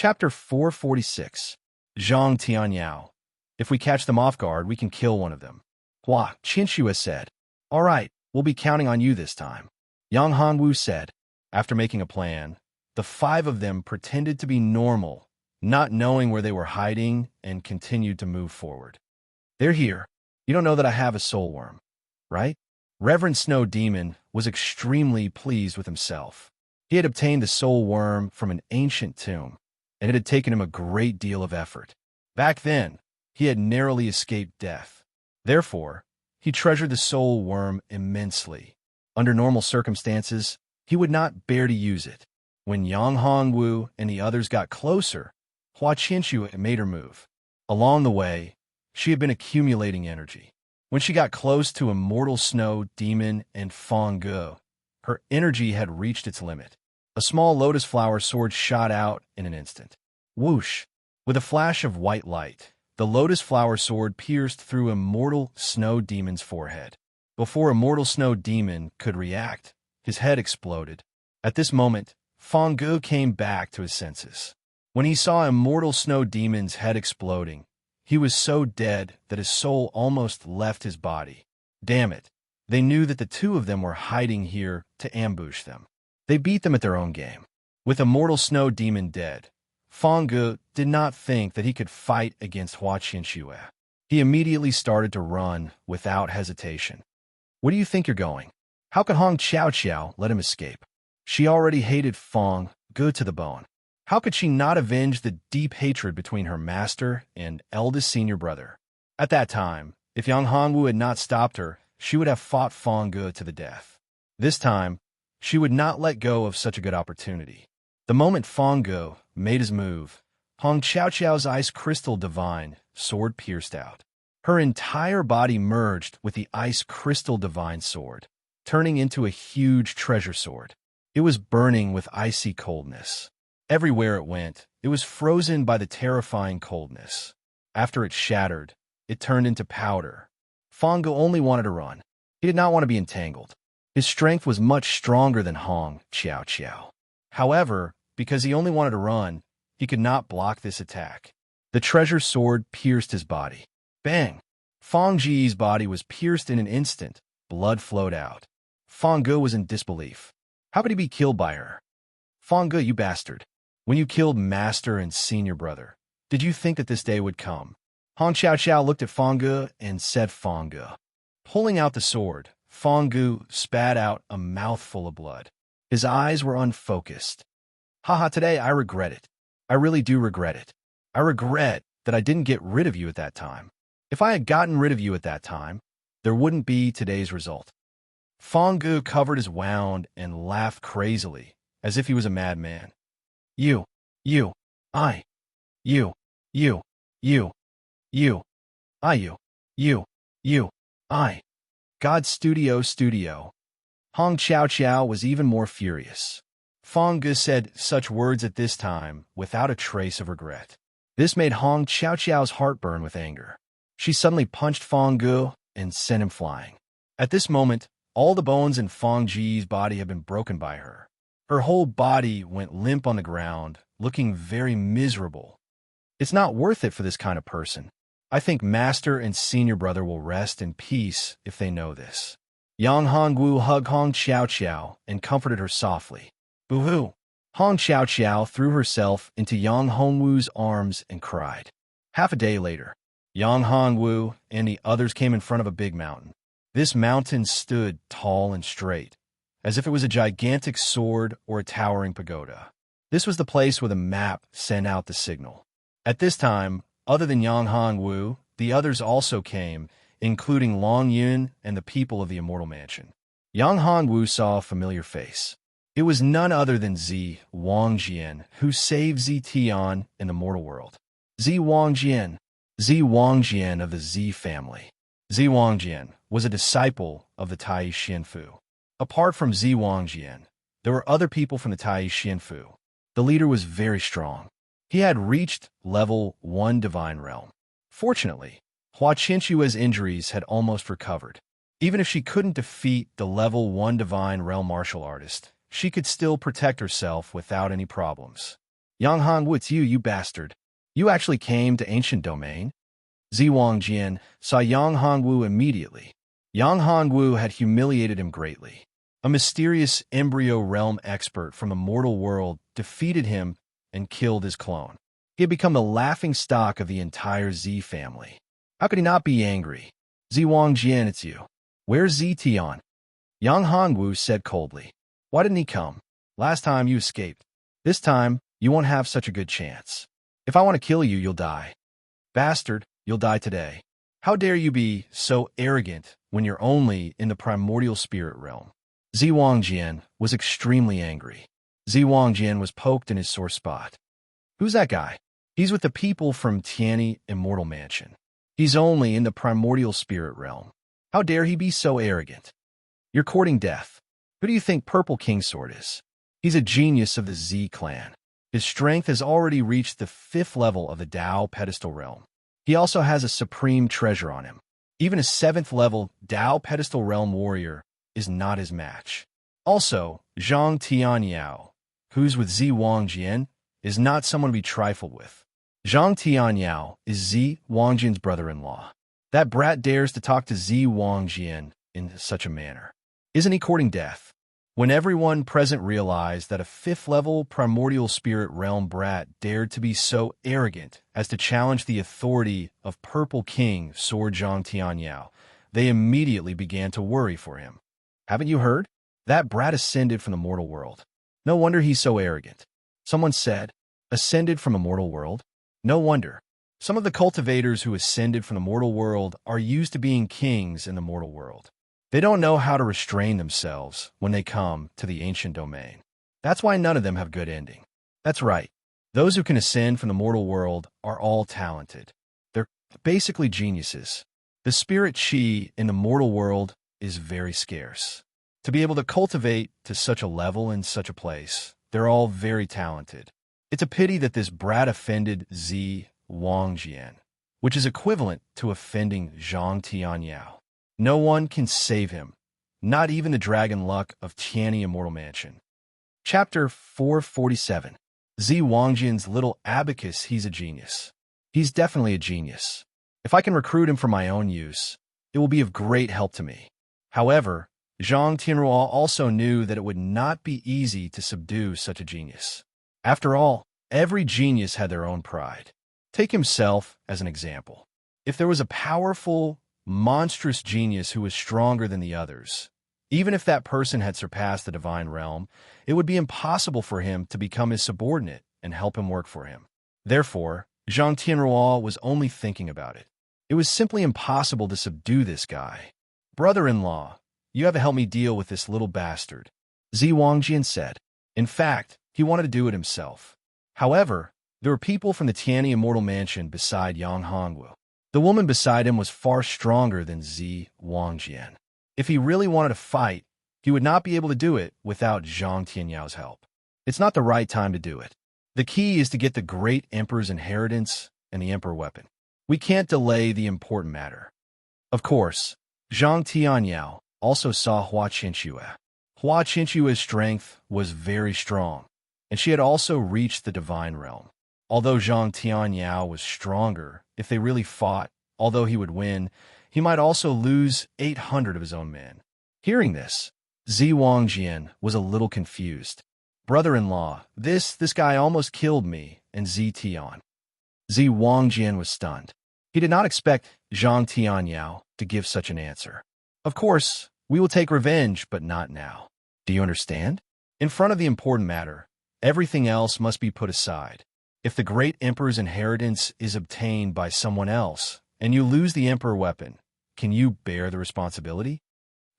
Chapter 446. Zhang Tianyao. If we catch them off guard, we can kill one of them. Hua Qinshue said. All right, we'll be counting on you this time. Yang Hongwu said. After making a plan, the five of them pretended to be normal, not knowing where they were hiding, and continued to move forward. They're here. You don't know that I have a soul worm, right? Reverend Snow Demon was extremely pleased with himself. He had obtained the soul worm from an ancient tomb, and it had taken him a great deal of effort. Back then, he had narrowly escaped death. Therefore, he treasured the soul worm immensely. Under normal circumstances, he would not bear to use it. When Yang Hongwu and the others got closer, Hua Qinshu made her move. Along the way, she had been accumulating energy. When she got close to Immortal Snow Demon and Feng Ge, her energy had reached its limit. A small lotus flower sword shot out in an instant. Whoosh! With a flash of white light, the lotus flower sword pierced through Immortal Snow Demon's forehead. Before Immortal Snow Demon could react, his head exploded. At this moment, Feng Ge came back to his senses. When he saw Immortal Snow Demon's head exploding, he was so dead that his soul almost left his body. Damn it! They knew that the two of them were hiding here to ambush them. They beat them at their own game. With Immortal Snow Demon dead, Feng Ge did not think that he could fight against Hua Qinshu. He immediately started to run without hesitation. Where do you think you're going? How could Hong Qiao let him escape? She already hated Feng Ge to the bone. How could she not avenge the deep hatred between her master and eldest senior brother? At that time, if Yang Hongwu had not stopped her, she would have fought Feng Ge to the death. This time, she would not let go of such a good opportunity. The moment Feng Ge made his move, Hong Qiao's ice crystal divine sword pierced out. Her entire body merged with the ice crystal divine sword, turning into a huge treasure sword. It was burning with icy coldness. Everywhere it went, it was frozen by the terrifying coldness. After it shattered, it turned into powder. Feng Ge only wanted to run. He did not want to be entangled. His strength was much stronger than Hong Qiao. However, because he only wanted to run, he could not block this attack. The treasure sword pierced his body. Bang! Feng Ge's body was pierced in an instant. Blood flowed out. Feng Ge was in disbelief. How could he be killed by her? Feng Ge, you bastard. When you killed master and senior brother, did you think that this day would come? Hong Qiao looked at Feng Ge and said Feng Ge. Pulling out the sword, Feng Ge spat out a mouthful of blood. His eyes were unfocused. Haha, today I regret it. I really do regret it. I regret that I didn't get rid of you at that time. If I had gotten rid of you at that time, there wouldn't be today's result. Feng Ge covered his wound and laughed crazily, as if he was a madman. You, I, you, I. God Studio. Hong Qiao was even more furious. Feng Ge said such words at this time without a trace of regret. This made Hong Qiao's heart burn with anger. She suddenly punched Feng Ge and sent him flying. At this moment, all the bones in Feng Ge's body had been broken by her. Her whole body went limp on the ground, looking very miserable. It's not worth it for this kind of person. I think master and senior brother will rest in peace if they know this. Yang Hongwu hugged Hong Qiao and comforted her softly. Boo-hoo! Hong Qiao threw herself into Yang Hongwu's arms and cried. Half a day later, Yang Hongwu and the others came in front of a big mountain. This mountain stood tall and straight, as if it was a gigantic sword or a towering pagoda. This was the place where the map sent out the signal. At this time, other than Yang Hongwu, the others also came, including Long Yun and the people of the Immortal Mansion. Yang Hongwu saw a familiar face. It was none other than Zi Wangjian, who saved Zi Tian in the mortal world. Zi Wangjian of the Zi family. Zi Wangjian was a disciple of the Tai Xianfu. Apart from Zi Wangjian, there were other people from the Tai Xianfu. The leader was very strong. He had reached level 1 divine realm. Fortunately, Hua Qinshue's injuries had almost recovered. Even if she couldn't defeat the level 1 divine realm martial artist, she could still protect herself without any problems. Yang Hongwu, it's you bastard. You actually came to ancient domain? Zi Wangjian saw Yang Hongwu immediately. Yang Hongwu had humiliated him greatly. A mysterious embryo realm expert from the mortal world defeated him and killed his clone. He had become the laughingstock of the entire Zi family. How could he not be angry? Zi Wangjian, it's you. Where's Zi Tian? Yang Hongwu said coldly. Why didn't he come? Last time you escaped. This time, you won't have such a good chance. If I want to kill you, you'll die. Bastard, you'll die today. How dare you be so arrogant when you're only in the primordial spirit realm? Zi Wangjian was extremely angry. Zi Wangjian was poked in his sore spot. Who's that guy? He's with the people from Tianyi Immortal Mansion. He's only in the primordial spirit realm. How dare he be so arrogant? You're courting death. Who do you think Purple Kingsword is? He's a genius of the Z clan. His strength has already reached the 5th level of the Dao pedestal realm. He also has a supreme treasure on him. Even a 7th level Dao pedestal realm warrior is not his match. Also, Zhang Tianyao, who's with Zi Wangjian, is not someone to be trifled with. Zhang Tianyao is Zi Wangjian's brother-in-law. That brat dares to talk to Zi Wangjian in such a manner. Isn't he courting death? When everyone present realized that a 5th level primordial spirit realm brat dared to be so arrogant as to challenge the authority of Purple King Sword Zhang Tianyao, they immediately began to worry for him. Haven't you heard? That brat ascended from the mortal world. No wonder he's so arrogant. Someone said, ascended from the mortal world? No wonder. Some of the cultivators who ascended from the mortal world are used to being kings in the mortal world. They don't know how to restrain themselves when they come to the ancient domain. That's why none of them have good ending. That's right. Those who can ascend from the mortal world are all talented. They're basically geniuses. The spirit chi in the mortal world is very scarce. To be able to cultivate to such a level in such a place, they're all very talented. It's a pity that this brat offended Zi Wangjian, which is equivalent to offending Zhang Tianyao. No one can save him, not even the dragon luck of Tianyi Immortal Mansion. Chapter 447. Zi Wangjian's little abacus, he's a genius. He's definitely a genius. If I can recruit him for my own use, it will be of great help to me. However, Zhang Tianruo also knew that it would not be easy to subdue such a genius. After all, every genius had their own pride. Take himself as an example. If there was a powerful, monstrous genius who was stronger than the others, even if that person had surpassed the divine realm, it would be impossible for him to become his subordinate and help him work for him. Therefore, Zhang Tianruo was only thinking about it. It was simply impossible to subdue this guy. Brother-in-law, you have to help me deal with this little bastard, Zi Wangjian said. In fact, he wanted to do it himself. However, there were people from the Tianyi Immortal Mansion beside Yang Hongwu. The woman beside him was far stronger than Zi Wangjian. If he really wanted to fight, he would not be able to do it without Zhang Tianyao's help. It's not the right time to do it. The key is to get the great emperor's inheritance and the emperor weapon. We can't delay the important matter. Of course, Zhang Tianyao also saw Hua Qinxue. Hua Qinshue's strength was very strong, and she had also reached the divine realm. Although Zhang Tianyao was stronger, if they really fought, although he would win, he might also lose 800 of his own men. Hearing this, Zi Wangjian was a little confused. Brother-in-law, this guy almost killed me and Zi Tian. Zi Wangjian was stunned. He did not expect Zhang Tianyao to give such an answer. Of course, we will take revenge, but not now. Do you understand? In front of the important matter, everything else must be put aside. If the great emperor's inheritance is obtained by someone else, and you lose the emperor weapon, can you bear the responsibility?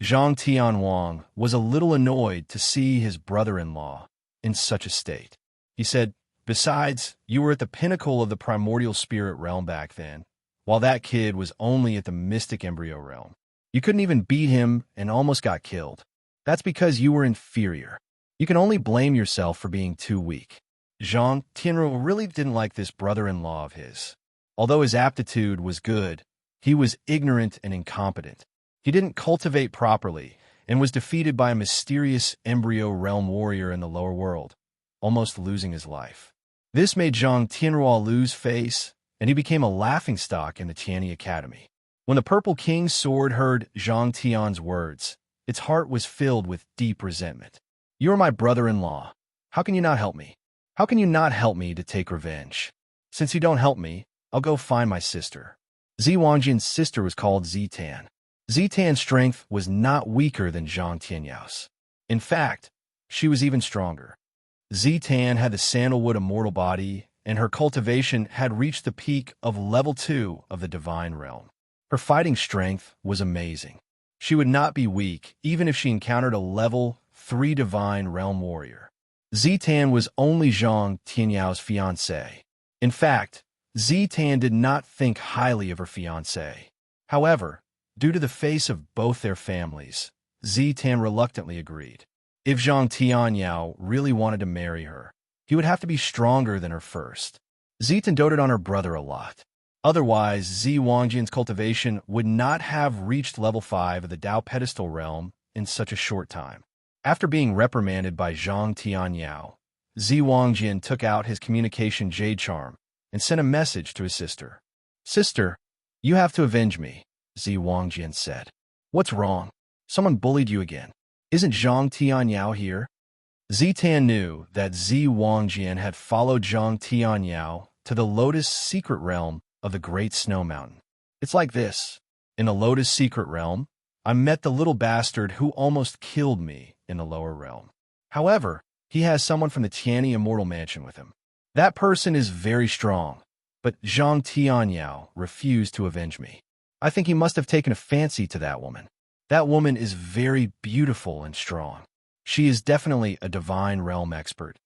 Zhang Tianwang was a little annoyed to see his brother-in-law in such a state. He said, besides, you were at the pinnacle of the primordial spirit realm back then, while that kid was only at the mystic embryo realm. You couldn't even beat him and almost got killed. That's because you were inferior. You can only blame yourself for being too weak. Zhang Tianruo really didn't like this brother-in-law of his. Although his aptitude was good, he was ignorant and incompetent. He didn't cultivate properly and was defeated by a mysterious embryo realm warrior in the lower world, almost losing his life. This made Zhang Tianruo lose face, and he became a laughingstock in the Tianyi Academy. When the Purple King's sword heard Zhang Tian's words, its heart was filled with deep resentment. You are my brother-in-law. How can you not help me? How can you not help me to take revenge? Since you don't help me, I'll go find my sister. Zi Wangjian's sister was called Zitan. Zitan's strength was not weaker than Zhang Tianyao. In fact, she was even stronger. Zitan had the sandalwood immortal body, and her cultivation had reached the peak of level 2 of the divine realm. Her fighting strength was amazing. She would not be weak even if she encountered a level 3 divine realm warrior. Zitan was only Zhang Tianyao's fiancée. In fact, Zitan did not think highly of her fiancé. However, due to the face of both their families, Zitan reluctantly agreed. If Zhang Tianyao really wanted to marry her, he would have to be stronger than her first. Zitan doted on her brother a lot. Otherwise, Zi Wangjian's cultivation would not have reached level 5 of the Dao pedestal realm in such a short time. After being reprimanded by Zhang Tianyao, Zi Wangjian took out his communication jade charm and sent a message to his sister. Sister, you have to avenge me, Zi Wangjian said. What's wrong? Someone bullied you again. Isn't Zhang Tianyao here? Zitan knew that Zi Wangjian had followed Zhang Tianyao to the Lotus secret realm of the Great Snow Mountain. It's like this. In the Lotus secret realm, I met the little bastard who almost killed me in the lower realm. However, he has someone from the Tianyi Immortal Mansion with him. That person is very strong, but Zhang Tianyao refused to avenge me. I think he must have taken a fancy to that woman. That woman is very beautiful and strong. She is definitely a divine realm expert.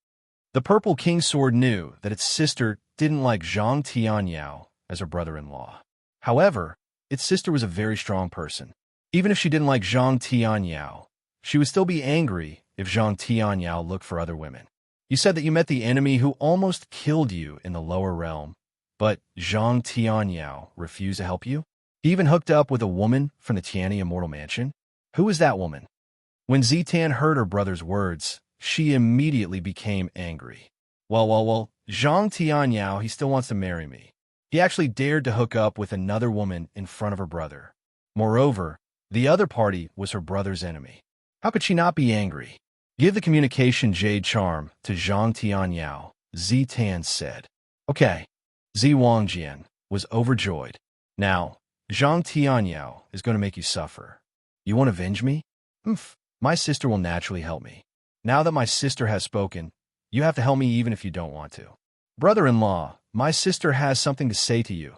The Purple King's sword knew that its sister didn't like Zhang Tianyao as her brother-in-law. However, its sister was a very strong person. Even if she didn't like Zhang Tianyao, she would still be angry if Zhang Tianyao looked for other women. You said that you met the enemy who almost killed you in the lower realm, but Zhang Tianyao refused to help you? He even hooked up with a woman from the Tianyi Immortal Mansion? Who is that woman? When Zitan heard her brother's words, she immediately became angry. Well, Zhang Tianyao, he still wants to marry me. He actually dared to hook up with another woman in front of her brother. Moreover, the other party was her brother's enemy. How could she not be angry? Give the communication jade charm to Zhang Tianyao, Zitan said. Okay. Zi Wangjian was overjoyed. Now, Zhang Tianyao is going to make you suffer. You want to avenge me? My sister will naturally help me. Now that my sister has spoken, you have to help me even if you don't want to. Brother-in-law, my sister has something to say to you,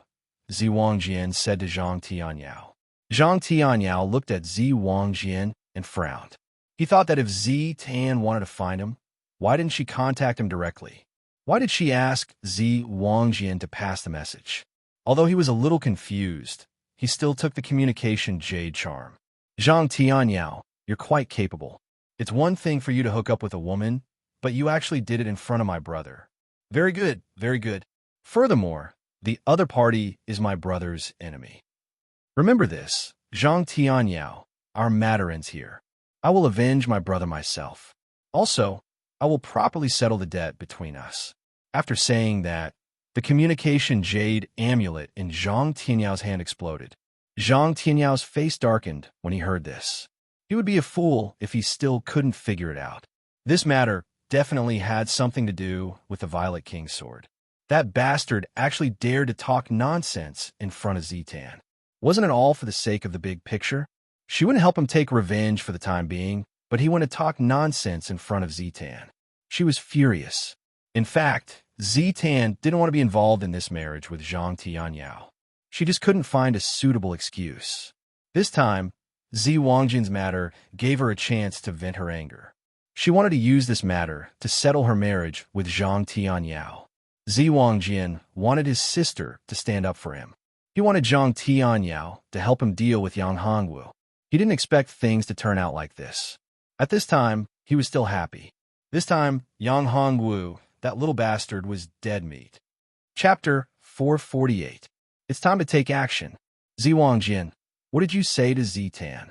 Zi Wangjian said to Zhang Tianyao. Zhang Tianyao looked at Zi Wangjian and frowned. He thought that if Zitan wanted to find him, why didn't she contact him directly? Why did she ask Zi Wangjian to pass the message? Although he was a little confused, he still took the communication jade charm. Zhang Tianyao, you're quite capable. It's one thing for you to hook up with a woman, but you actually did it in front of my brother. Very good, very good. Furthermore, the other party is my brother's enemy. Remember this, Zhang Tianyao, our matter ends here. I will avenge my brother myself. Also, I will properly settle the debt between us. After saying that, the communication jade amulet in Zhang Tianyao's hand exploded. Zhang Tianyao's face darkened when he heard this. He would be a fool if he still couldn't figure it out. This matter definitely had something to do with the Violet King's sword. That bastard actually dared to talk nonsense in front of Zitan. Wasn't it all for the sake of the big picture? She wouldn't help him take revenge for the time being, but he went to talk nonsense in front of Zitan. She was furious. In fact, Zitan didn't want to be involved in this marriage with Zhang Tianyao. She just couldn't find a suitable excuse. This time, Zi Wangjian's matter gave her a chance to vent her anger. She wanted to use this matter to settle her marriage with Zhang Tianyao. Zi Wangjian wanted his sister to stand up for him. He wanted Zhang Tianyao to help him deal with Yang Hongwu. He didn't expect things to turn out like this. At this time, he was still happy. This time, Yang Hongwu, that little bastard, was dead meat. Chapter 448. It's time to take action. Zi Wangjian, what did you say to Zitan?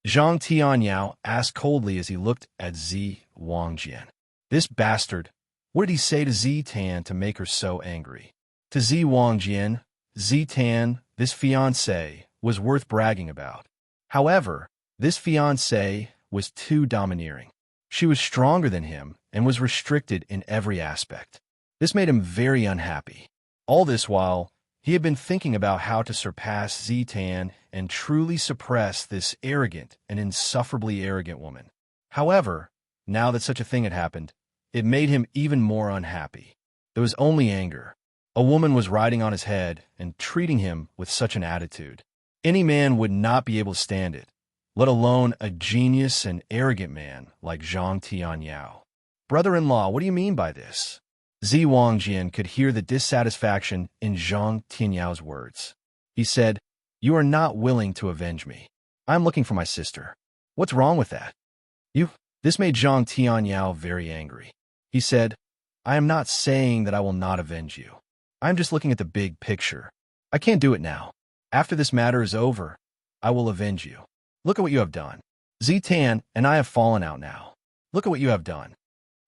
Zhang Tianyao asked coldly as he looked at Zi Wangjian. This bastard, What did he say to Zitan to make her so angry? To Zi Wangjian, Zitan, this fiancé, was worth bragging about. However, this fiancé was too domineering. She was stronger than him and was restricted in every aspect. This made him very unhappy. All this while, he had been thinking about how to surpass Zitan and truly suppress this arrogant and insufferably arrogant woman. However, now that such a thing had happened, it made him even more unhappy. There was only anger. A woman was riding on his head and treating him with such an attitude. Any man would not be able to stand it, let alone a genius and arrogant man like Zhang Tianyao. Brother-in-law, what do you mean by this? Zi Wangjian could hear the dissatisfaction in Zhang Tianyao's words. He said, "You are not willing to avenge me. I am looking for my sister. What's wrong with that?" This made Zhang Tianyao very angry. He said, "I am not saying that I will not avenge you. I am just looking at the big picture. I can't do it now. After this matter is over, I will avenge you. Look at what you have done. Zitan and I have fallen out now. Look at what you have done."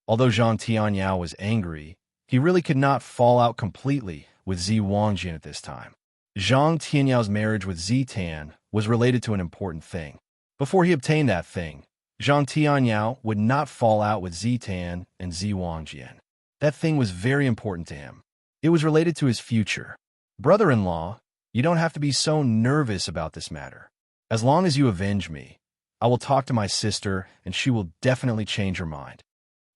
Although Zhang Tianyao was angry, he really could not fall out completely with Zi Wangjian at this time. Zhang Tianyao's marriage with Zitan was related to an important thing. Before he obtained that thing, Zhang Tianyao would not fall out with Zitan and Zi Wangjian. That thing was very important to him. It was related to his future. Brother-in-law, you don't have to be so nervous about this matter. As long as you avenge me, I will talk to my sister and she will definitely change her mind.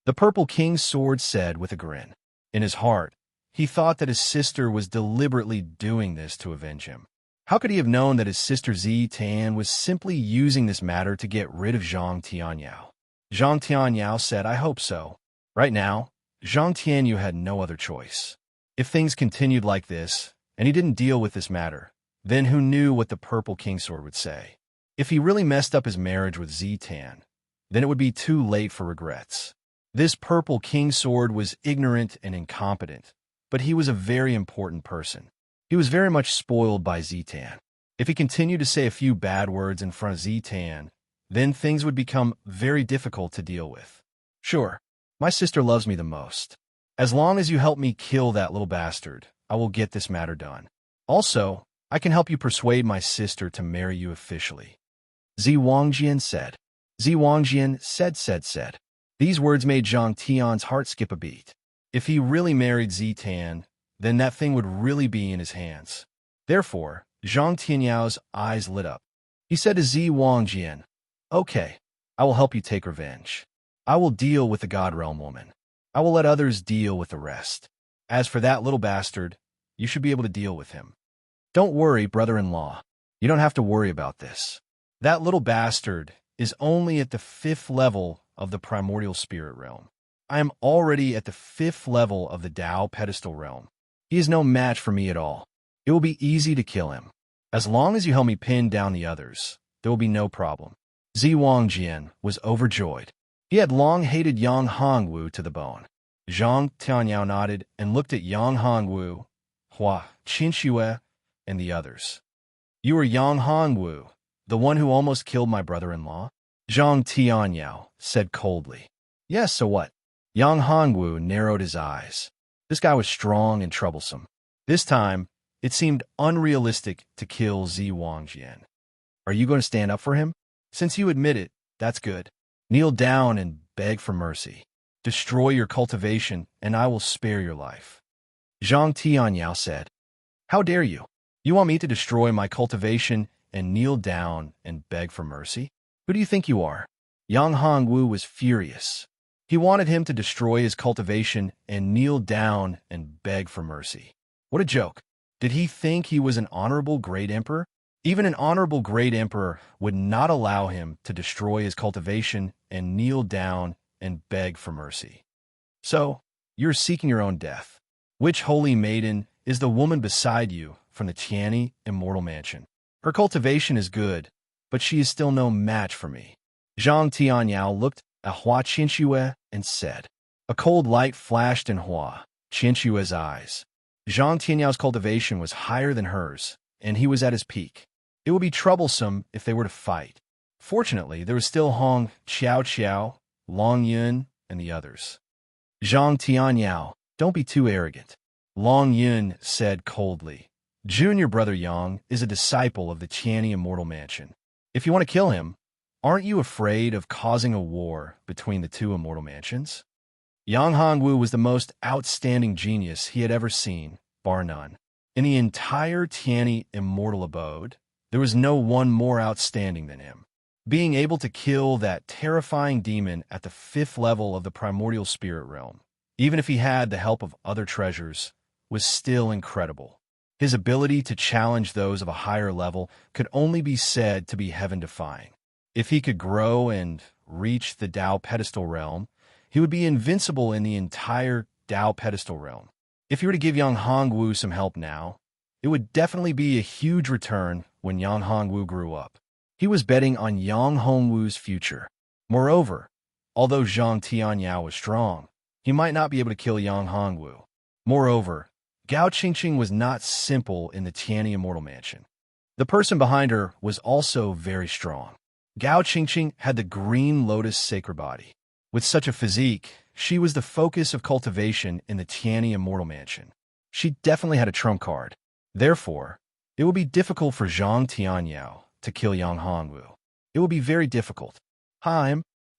The Purple King's sword said with a grin. In his heart, he thought that his sister was deliberately doing this to avenge him. How could he have known that his sister Zitan was simply using this matter to get rid of Zhang Tianyao? Zhang Tianyao said, "I hope so." Right now, Zhang Tianyao had no other choice. If things continued like this, and he didn't deal with this matter, then who knew what the Purple King's sword would say? If he really messed up his marriage with Zitan, then it would be too late for regrets. This Purple King's sword was ignorant and incompetent, but he was a very important person. He was very much spoiled by Zitan. If he continued to say a few bad words in front of Zitan, then things would become very difficult to deal with. Sure, my sister loves me the most. As long as you help me kill that little bastard, I will get this matter done. Also, I can help you persuade my sister to marry you officially. Zi Wangjian said. Zi Wangjian said. These words made Zhang Tian's heart skip a beat. If he really married Zitan, then that thing would really be in his hands. Therefore, Zhang Tianyao's eyes lit up. He said to Zi Wangjian, "Okay, I will help you take revenge. I will deal with the God Realm woman. I will let others deal with the rest. As for that little bastard, you should be able to deal with him. Don't worry, brother-in-law. You don't have to worry about this. That little bastard is only at the 5th level of the primordial spirit realm. I am already at the 5th level of the Tao pedestal realm. He is no match for me at all. It will be easy to kill him. As long as you help me pin down the others, there will be no problem." Zi Wangjian was overjoyed. He had long hated Yang Hongwu to the bone. Zhang Tianyao nodded and looked at Yang Hongwu, Hua Qinxue, and the others. "You are Yang Hongwu, the one who almost killed my brother-in-law?" Zhang Tianyao said coldly. "Yes, so what?" Yang Hongwu narrowed his eyes. This guy was strong and troublesome. This time, it seemed unrealistic to kill Zi Wangjian. "Are you going to stand up for him? Since you admit it, that's good. Kneel down and beg for mercy. Destroy your cultivation, and I will spare your life." Zhang Tianyao said, "How dare you? You want me to destroy my cultivation and kneel down and beg for mercy? Who do you think you are?" Yang Hongwu was furious. He wanted him to destroy his cultivation and kneel down and beg for mercy. What a joke. Did he think he was an honorable great emperor? Even an honorable great emperor would not allow him to destroy his cultivation and kneel down and beg for mercy. So, you're seeking your own death. Which holy maiden is the woman beside you from the Tianyi immortal mansion? Her cultivation is good, but she is still no match for me. Zhang Tianyao looked at Hua Qinxue and said. A cold light flashed in Hua Qinxue's eyes. Zhang Tianyao's cultivation was higher than hers, and he was at his peak. It would be troublesome if they were to fight. Fortunately, there was still Hong Qiao, Long Yun, and the others. Zhang Tianyao, don't be too arrogant. Long Yun said coldly. Junior brother Yang is a disciple of the Tianyi Immortal Mansion. If you want to kill him, aren't you afraid of causing a war between the two immortal mansions? Yang Hongwu was the most outstanding genius he had ever seen, bar none. In the entire Tianyi Immortal Abode, there was no one more outstanding than him. Being able to kill that terrifying demon at the 5th level of the primordial spirit realm, even if he had the help of other treasures, was still incredible. His ability to challenge those of a higher level could only be said to be heaven-defying. If he could grow and reach the Dao pedestal realm, he would be invincible in the entire Dao pedestal realm. If you were to give Yang Hongwu some help now, it would definitely be a huge return when Yang Hongwu grew up. He was betting on Yang Hongwu's future. Moreover, although Zhang Tianyao was strong, he might not be able to kill Yang Hongwu. Moreover, Gao Qingqing was not simple in the Tianyi Immortal Mansion. The person behind her was also very strong. Gao Qingqing had the Green Lotus sacred body. With such a physique, she was the focus of cultivation in the Tianyi Immortal Mansion. She definitely had a trump card. Therefore, it would be difficult for Zhang Tianyao to kill Yang Hongwu. It will be very difficult.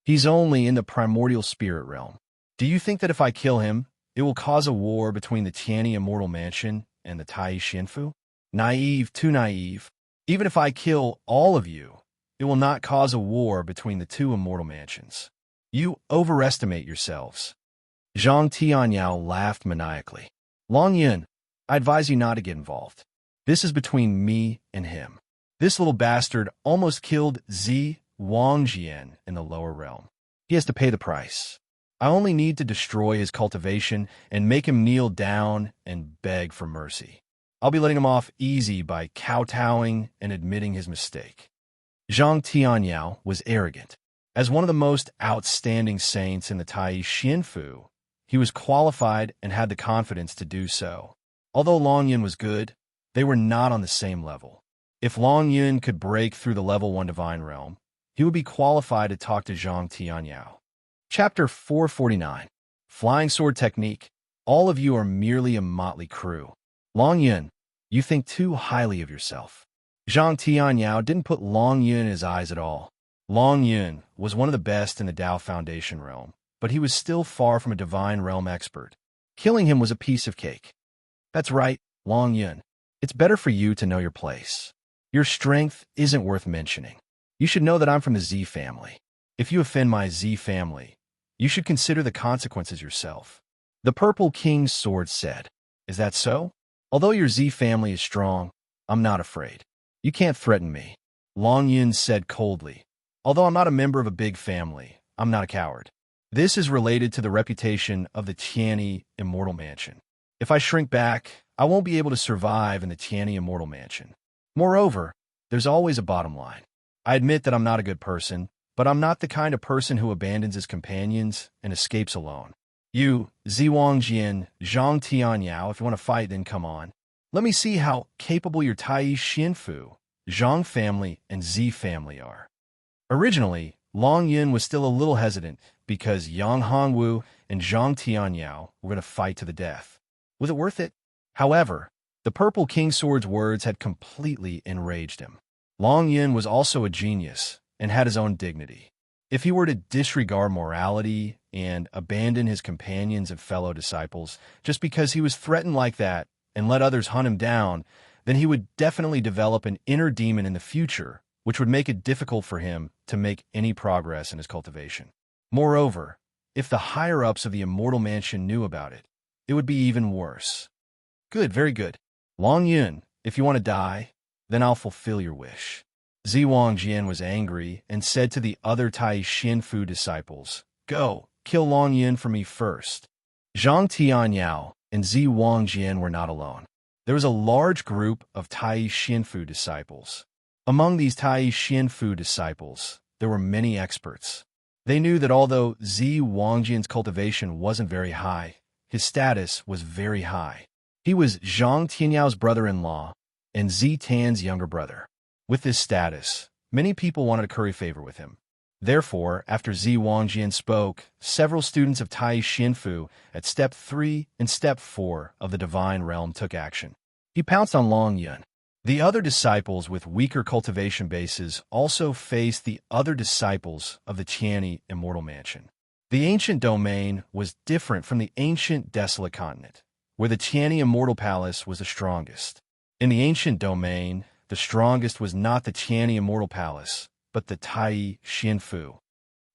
He's only in the primordial spirit realm. Do you think that if I kill him, it will cause a war between the Tianyi Immortal Mansion and the Tai Xianfu? Naive, too naive. Even if I kill all of you, it will not cause a war between the two immortal mansions. You overestimate yourselves. Zhang Tianyao laughed maniacally. Long Yun, I advise you not to get involved. This is between me and him. This little bastard almost killed Zi Wangjian in the lower realm. He has to pay the price. I only need to destroy his cultivation and make him kneel down and beg for mercy. I'll be letting him off easy by kowtowing and admitting his mistake. Zhang Tianyao was arrogant. As one of the most outstanding saints in the Tai Xianfu, he was qualified and had the confidence to do so. Although Long Yun was good, they were not on the same level. If Long Yun could break through the level 1 divine realm, he would be qualified to talk to Zhang Tianyao. Chapter 449. Flying Sword Technique. All of you are merely a motley crew. Long Yun, you think too highly of yourself. Zhang Tianyao didn't put Long Yun in his eyes at all. Long Yun was one of the best in the Dao Foundation realm, but he was still far from a divine realm expert. Killing him was a piece of cake. That's right, Long Yun. It's better for you to know your place. Your strength isn't worth mentioning. You should know that I'm from the Z family. If you offend my Z family, you should consider the consequences yourself. The Purple King's sword said. Is that so? Although your Z family is strong, I'm not afraid. You can't threaten me. Long Yun said coldly. Although I'm not a member of a big family, I'm not a coward. This is related to the reputation of the Tianyi Immortal Mansion. If I shrink back, I won't be able to survive in the Tianyi Immortal Mansion. Moreover, there's always a bottom line. I admit that I'm not a good person, but I'm not the kind of person who abandons his companions and escapes alone. You, Zi Wangjian, Zhang Tianyao, if you want to fight, then come on. Let me see how capable your Tai Xianfu, Zhang family, and Z family are. Originally, Long Yun was still a little hesitant because Yang Hongwu and Zhang Tianyao were going to fight to the death. Was it worth it? However, the Purple King Sword's words had completely enraged him. Long Yun was also a genius and had his own dignity. If he were to disregard morality and abandon his companions and fellow disciples just because he was threatened like that and let others hunt him down, then he would definitely develop an inner demon in the future, which would make it difficult for him to make any progress in his cultivation. Moreover, if the higher-ups of the Immortal Mansion knew about it, it would be even worse. Good, very good. Long Yun, if you want to die, then I'll fulfill your wish. Zi Wangjian was angry and said to the other Tai Xianfu disciples, Go, kill Long Yun for me first. Zhang Tianyao and Zi Wangjian were not alone. There was a large group of Tai Xianfu disciples. Among these Tai Xianfu disciples, there were many experts. They knew that although Zi Wangjian's cultivation wasn't very high, his status was very high. He was Zhang Tianyao's brother-in-law and Zi Tan's younger brother. With this status, many people wanted to curry favor with him. Therefore, after Zi Wangjian spoke, several students of Tai Xinfu at Step 3 and Step 4 of the Divine Realm took action. He pounced on Long Yun. The other disciples with weaker cultivation bases also faced the other disciples of the Qiani Immortal Mansion. The ancient domain was different from the ancient Desolate Continent, where the Qiani Immortal Palace was the strongest. In the ancient domain, the strongest was not the Qiani Immortal Palace, but the Tai Xinfu.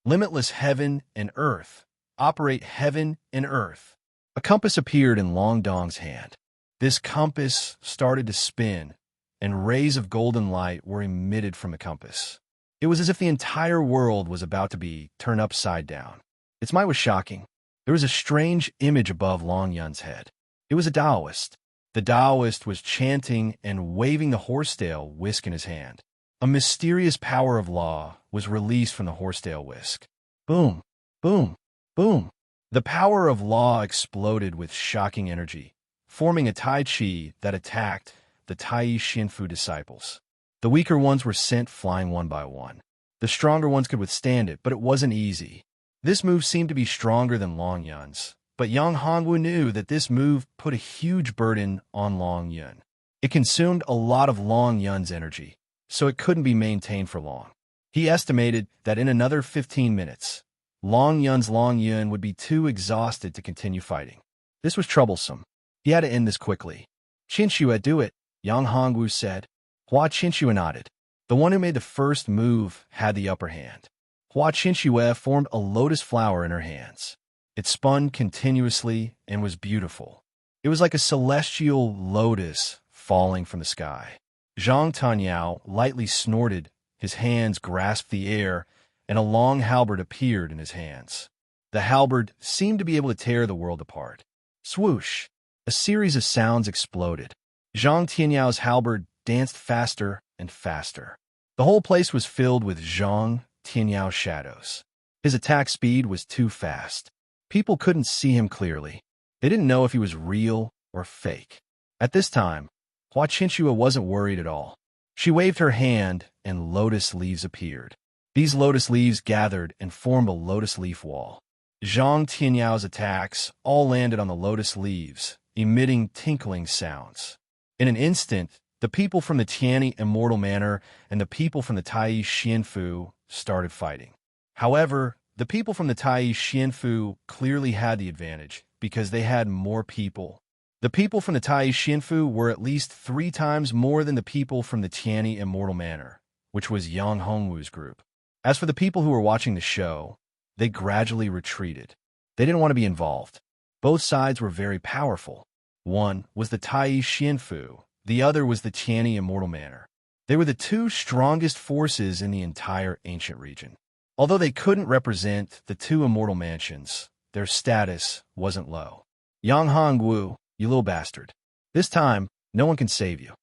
Limitless heaven and earth. Operate heaven and earth. A compass appeared in Long Dong's hand. This compass started to spin, and rays of golden light were emitted from the compass. It was as if the entire world was about to be turned upside down. Its might was shocking. There was a strange image above Long Yun's head. It was a Taoist. The Taoist was chanting and waving the horsetail whisk in his hand. A mysterious power of law was released from the horsetail whisk. Boom, boom, boom. The power of law exploded with shocking energy, forming a Tai Chi that attacked the Tai Xinfu disciples. The weaker ones were sent flying one by one. The stronger ones could withstand it, but it wasn't easy. This move seemed to be stronger than Long Yun's, but Yang Hongwu knew that this move put a huge burden on Long Yun. It consumed a lot of Long Yun's energy, so it couldn't be maintained for long. He estimated that in another 15 minutes, Long Yun would be too exhausted to continue fighting. This was troublesome. He had to end this quickly. "Qinxue, do it," Yang Hongwu said. Hua Qinxue nodded. The one who made the first move had the upper hand. Hua Qinxue formed a lotus flower in her hands. It spun continuously and was beautiful. It was like a celestial lotus falling from the sky. Zhang Tanyao lightly snorted, his hands grasped the air, and a long halberd appeared in his hands. The halberd seemed to be able to tear the world apart. Swoosh! A series of sounds exploded. Zhang Tianyao's halberd danced faster and faster. The whole place was filled with Zhang Tianyao's shadows. His attack speed was too fast. People couldn't see him clearly. They didn't know if he was real or fake. At this time, Hua Qinxue wasn't worried at all. She waved her hand, and lotus leaves appeared. These lotus leaves gathered and formed a lotus leaf wall. Zhang Tianyao's attacks all landed on the lotus leaves, emitting tinkling sounds. In an instant, the people from the Qiani Immortal Manor and the people from the Tai Xinfu started fighting. However, the people from the Tai Xinfu clearly had the advantage because they had more people. The people from the Tai Xinfu were at least 3 times more than the people from the Qiani Immortal Manor, which was Yang Hongwu's group. As for the people who were watching the show, they gradually retreated. They didn't want to be involved. Both sides were very powerful. One was the Tai Xinfu, the other was the Qiani Immortal Manor. They were the 2 strongest forces in the entire ancient region. Although they couldn't represent the 2 immortal mansions, their status wasn't low. Yang Hongwu, you little bastard. This time, no one can save you.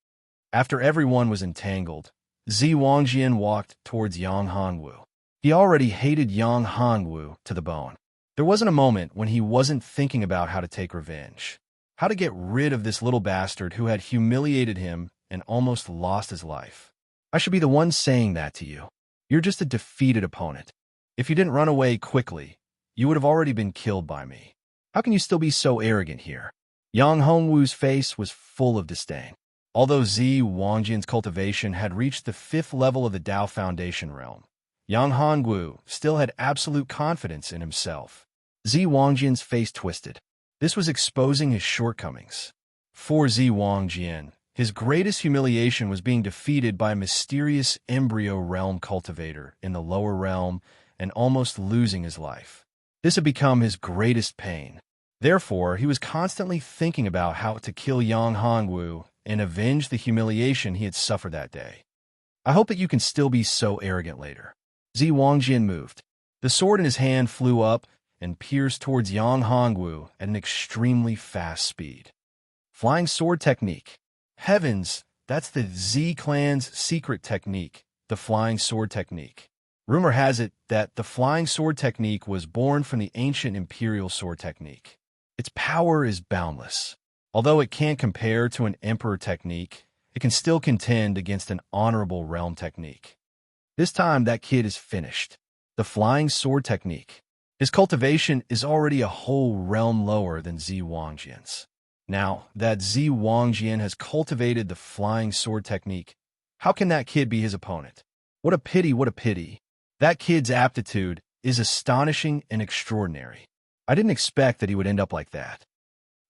After everyone was entangled, Zi Wangjian walked towards Yang Hongwu. He already hated Yang Hongwu to the bone. There wasn't a moment when he wasn't thinking about how to take revenge. How to get rid of this little bastard who had humiliated him and almost lost his life. I should be the one saying that to you. You're just a defeated opponent. If you didn't run away quickly, you would have already been killed by me. How can you still be so arrogant here? Yang Hongwu's face was full of disdain. Although Zi Wangjian's cultivation had reached the 5th level of the Dao Foundation realm, Yang Hongwu still had absolute confidence in himself. Zi Wangjian's face twisted. This was exposing his shortcomings. For Zi Wangjian, his greatest humiliation was being defeated by a mysterious embryo realm cultivator in the lower realm and almost losing his life. This had become his greatest pain. Therefore, he was constantly thinking about how to kill Yang Hongwu and avenge the humiliation he had suffered that day. I hope that you can still be so arrogant later. Zi Wangjian moved. The sword in his hand flew up and pierced towards Yang Hongwu at an extremely fast speed. Flying sword technique. Heavens, that's the Z clan's secret technique, the flying sword technique. Rumor has it that the flying sword technique was born from the ancient imperial sword technique. Its power is boundless. Although it can't compare to an emperor technique, it can still contend against an honorable realm technique. This time, that kid is finished. the flying sword technique. His cultivation is already a whole realm lower than Zi Wangjian's. Now that Zi Wangjian has cultivated the flying sword technique, how can that kid be his opponent? What a pity, what a pity. That kid's aptitude is astonishing and extraordinary. I didn't expect that he would end up like that.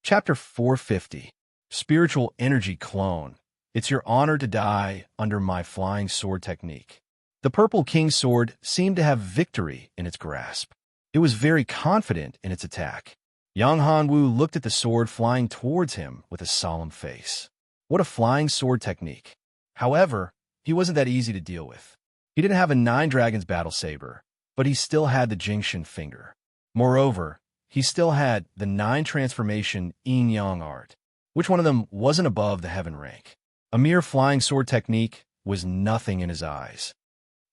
Chapter 450. Spiritual Energy Clone. It's your honor to die under my flying sword technique. The Purple King's sword seemed to have victory in its grasp. It was very confident in its attack. Yang Hanwu looked at the sword flying towards him with a solemn face. What a flying sword technique. However, he wasn't that easy to deal with. He didn't have a 9 Dragons battle saber, but he still had the Jingshin finger. Moreover, he still had the 9 transformation yin-yang art. Which one of them wasn't above the heaven rank? A mere flying sword technique was nothing in his eyes.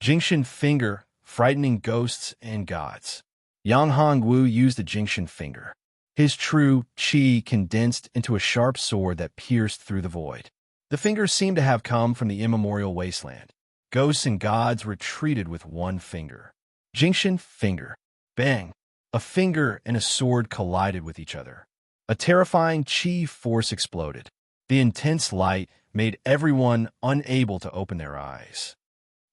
Jingshin finger, frightening ghosts and gods. Yang Hongwu used the Jingshin finger. His true qi condensed into a sharp sword that pierced through the void. The finger seemed to have come from the immemorial wasteland. Ghosts and gods retreated with one finger. Jingshin finger. Bang! A finger and a sword collided with each other. A terrifying qi force exploded. The intense light made everyone unable to open their eyes.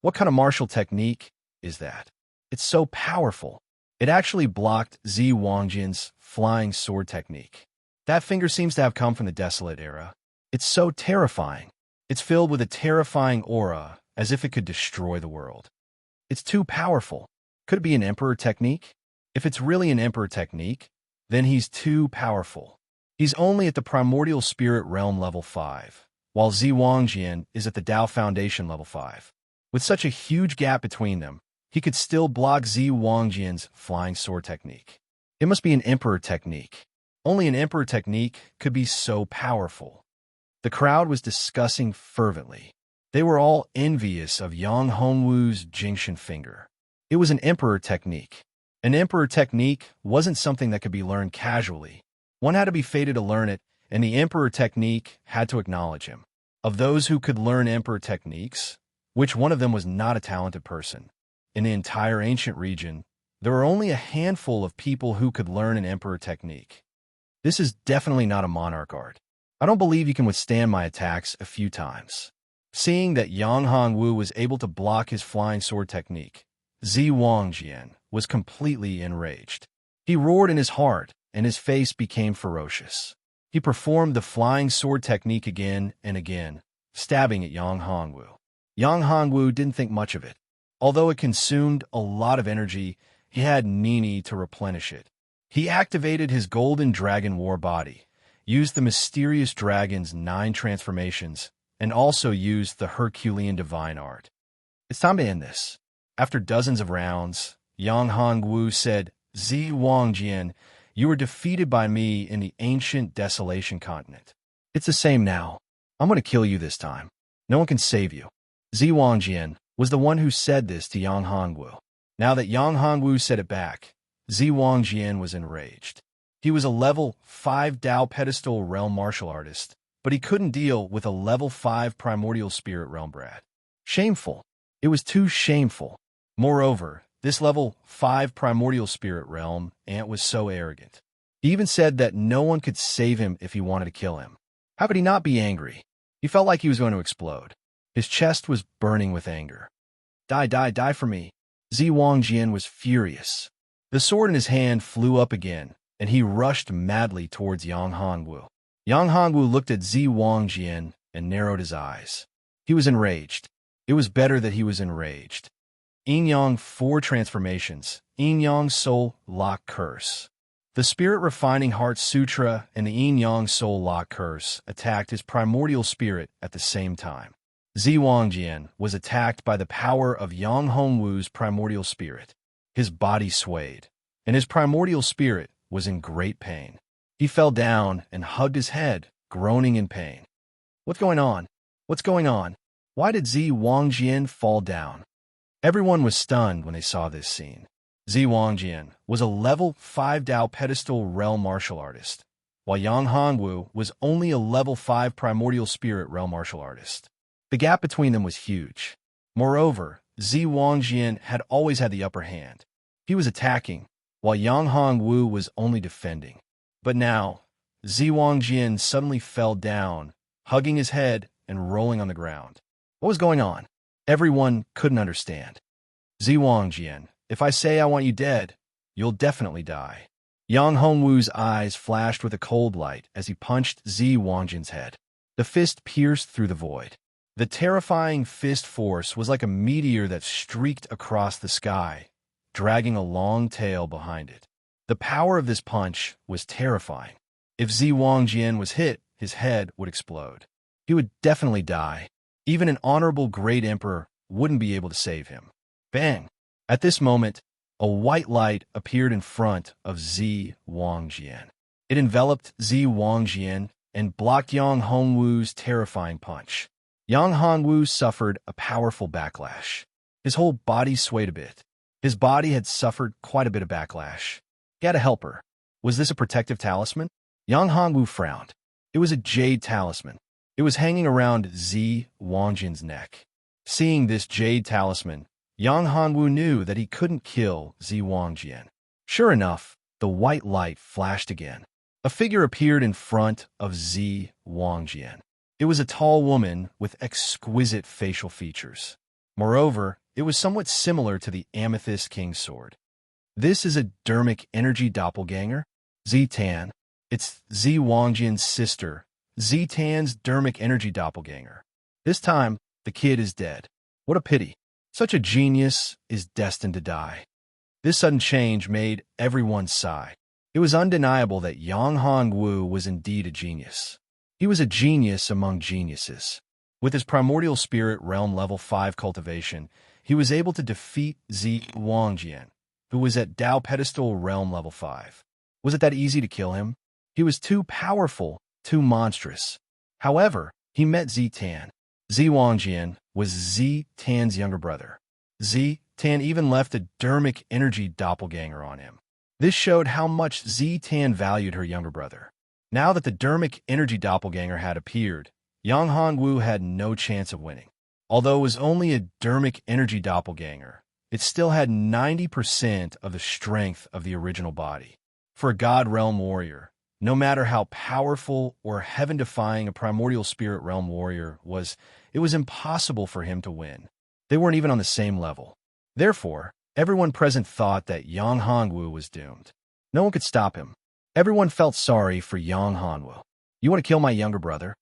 What kind of martial technique is that? It's so powerful. It actually blocked Zi Wangjian's flying sword technique. That finger seems to have come from the desolate era. It's so terrifying. It's filled with a terrifying aura, as if it could destroy the world. It's too powerful. Could it be an emperor technique? If it's really an emperor technique, then he's too powerful. He's only at the primordial spirit realm level 5, while Zi Wangjian is at the Dao Foundation level 5. With such a huge gap between them, he could still block Zi Wangjian's flying sword technique. It must be an emperor technique. Only an emperor technique could be so powerful. The crowd was discussing fervently. They were all envious of Yang Hongwu's Jingshin finger. It was an emperor technique. An emperor technique wasn't something that could be learned casually. One had to be fated to learn it, and the emperor technique had to acknowledge him. Of those who could learn emperor techniques, which one of them was not a talented person? In the entire ancient region, there were only a handful of people who could learn an emperor technique. This is definitely not a monarch art. I don't believe you can withstand my attacks a few times. Seeing that Yang Hongwu was able to block his flying sword technique, Zi Wangjian was completely enraged. He roared in his heart, and his face became ferocious. He performed the flying sword technique again and again, stabbing at Yang Hongwu. Yang Hongwu didn't think much of it. Although it consumed a lot of energy, he had Nini to replenish it. He activated his golden dragon war body, used the mysterious dragon's 9 transformations, and also used the Herculean divine art. It's time to end this. After dozens of rounds, Yang Hongwu said, Zi Wangjian, you were defeated by me in the ancient desolation continent. It's the same now. I'm going to kill you this time. No one can save you. Zi Wangjian was the one who said this to Yang Hongwu. Now that Yang Hongwu said it back, Zi Wangjian was enraged. He was a level 5 Dao pedestal realm martial artist, but he couldn't deal with a level 5 primordial spirit realm brat. Shameful. It was too shameful. Moreover, this level 5 primordial spirit realm ant was so arrogant. He even said that no one could save him if he wanted to kill him. How could he not be angry? He felt like he was going to explode. His chest was burning with anger. Die, die, die for me. Zi Wangjian was furious. The sword in his hand flew up again, and he rushed madly towards Yang Hongwu. Yang Hongwu looked at Zi Wangjian and narrowed his eyes. He was enraged. It was better that he was enraged. Yin-Yang 4 transformations, Yin-Yang Soul Lock Curse. The Spirit Refining Heart Sutra and the Yin-Yang Soul Lock Curse attacked his primordial spirit at the same time. Zi Wangjian was attacked by the power of Yang Hongwu's primordial spirit. His body swayed, and his primordial spirit was in great pain. He fell down and hugged his head, groaning in pain. What's going on? What's going on? Why did Zi Wangjian fall down? Everyone was stunned when they saw this scene. Zi Wangjian was a level 5 Dao pedestal realm martial artist, while Yang Hongwu was only a level 5 primordial spirit realm martial artist. The gap between them was huge. Moreover, Zi Wangjian had always had the upper hand. He was attacking, while Yang Hongwu was only defending. But now, Zi Wangjian suddenly fell down, hugging his head and rolling on the ground. What was going on? Everyone couldn't understand. Zi Wangjian, if I say I want you dead, you'll definitely die. Yang Hongwu's eyes flashed with a cold light as he punched Zi Wangjian's head. The fist pierced through the void. The terrifying fist force was like a meteor that streaked across the sky, dragging a long tail behind it. The power of this punch was terrifying. If Zi Wangjian was hit, his head would explode. He would definitely die. Even an honorable great emperor wouldn't be able to save him. Bang! At this moment, a white light appeared in front of Zi Wangjian. It enveloped Zi Wangjian and blocked Yang Hongwu's terrifying punch. Yang Hongwu suffered a powerful backlash. His whole body swayed a bit. His body had suffered quite a bit of backlash. He had a helper. Was this a protective talisman? Yang Hongwu frowned. It was a jade talisman. It was hanging around Zi Wangjian's neck. Seeing this jade talisman, Yang Hongwu knew that he couldn't kill Zi Wangjian. Sure enough, the white light flashed again. A figure appeared in front of Zi Wangjian. It was a tall woman with exquisite facial features. Moreover, it was somewhat similar to the Amethyst King's sword. This is a dermic energy doppelganger? Zi Tan. It's Zi Wangjian's sister, Zi Tan's dermic energy doppelganger. This time, the kid is dead. What a pity. Such a genius is destined to die. This sudden change made everyone sigh. It was undeniable that Yang Hongwu was indeed a genius. He was a genius among geniuses. With his primordial spirit realm level 5 cultivation, he was able to defeat Zi Wangjian, who was at Dao pedestal realm level 5. Was it that easy to kill him? He was too powerful, too monstrous. However, he met Zi Tan. Zi Wangjian was Zi Tan's younger brother. Zi Tan even left a dermic energy doppelganger on him. This showed how much Zi Tan valued her younger brother. Now that the dermic energy doppelganger had appeared, Yang Hongwu had no chance of winning. Although it was only a dermic energy doppelganger, it still had 90% of the strength of the original body. For a God Realm warrior, no matter how powerful or heaven-defying a primordial spirit realm warrior was, it was impossible for him to win. They weren't even on the same level. Therefore, everyone present thought that Yang Hongwu was doomed. No one could stop him. Everyone felt sorry for Yang Hongwu. You want to kill my younger brother?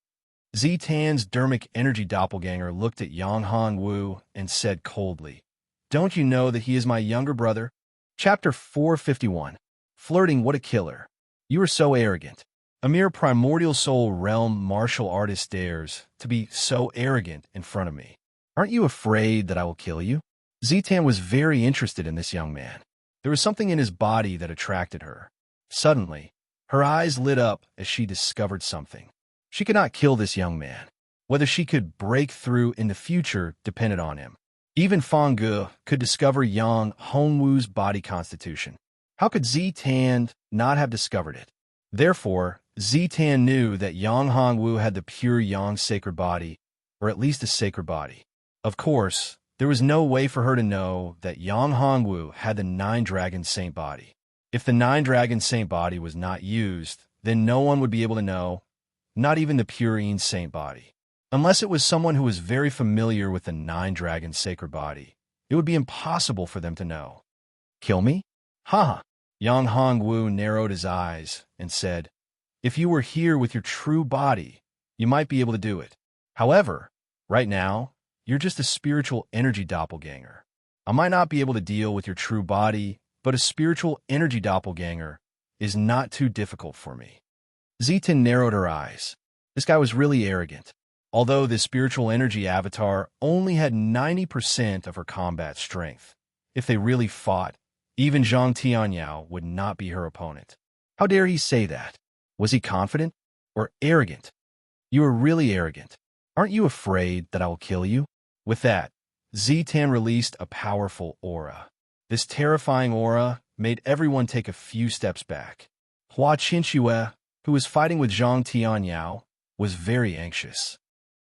Zi Tan's dermic energy doppelganger looked at Yang Hongwu and said coldly, "Don't you know that he is my younger brother?" Chapter 451. Flirting, what a killer. You are so arrogant. A mere primordial soul realm martial artist dares to be so arrogant in front of me. Aren't you afraid that I will kill you? Zi Tan was very interested in this young man. There was something in his body that attracted her. Suddenly, her eyes lit up as she discovered something. She could not kill this young man. Whether she could break through in the future depended on him. Even Fang Ge could discover Yang Hongwu's body constitution. How could Zi Tan not have discovered it? Therefore, Zi Tan knew that Yang Hongwu had the pure Yang sacred body, or at least a sacred body. Of course, there was no way for her to know that Yang Hongwu had the Nine-Dragon Saint body. If the Nine-Dragon Saint body was not used, then no one would be able to know, not even the Purine Saint body. Unless it was someone who was very familiar with the Nine-Dragon sacred body, it would be impossible for them to know. Kill me? Ha! Yang Hongwu narrowed his eyes and said, "If you were here with your true body, you might be able to do it. However, right now, you're just a spiritual energy doppelganger. I might not be able to deal with your true body, but a spiritual energy doppelganger is not too difficult for me." Zi Tan narrowed her eyes. This guy was really arrogant. Although this spiritual energy avatar only had 90% of her combat strength, if they really fought, even Zhang Tianyao would not be her opponent. How dare he say that? Was he confident or arrogant? You are really arrogant. Aren't you afraid that I will kill you? With that, Zi Tan released a powerful aura. This terrifying aura made everyone take a few steps back. Hua Qinxue, who was fighting with Zhang Tianyao, was very anxious.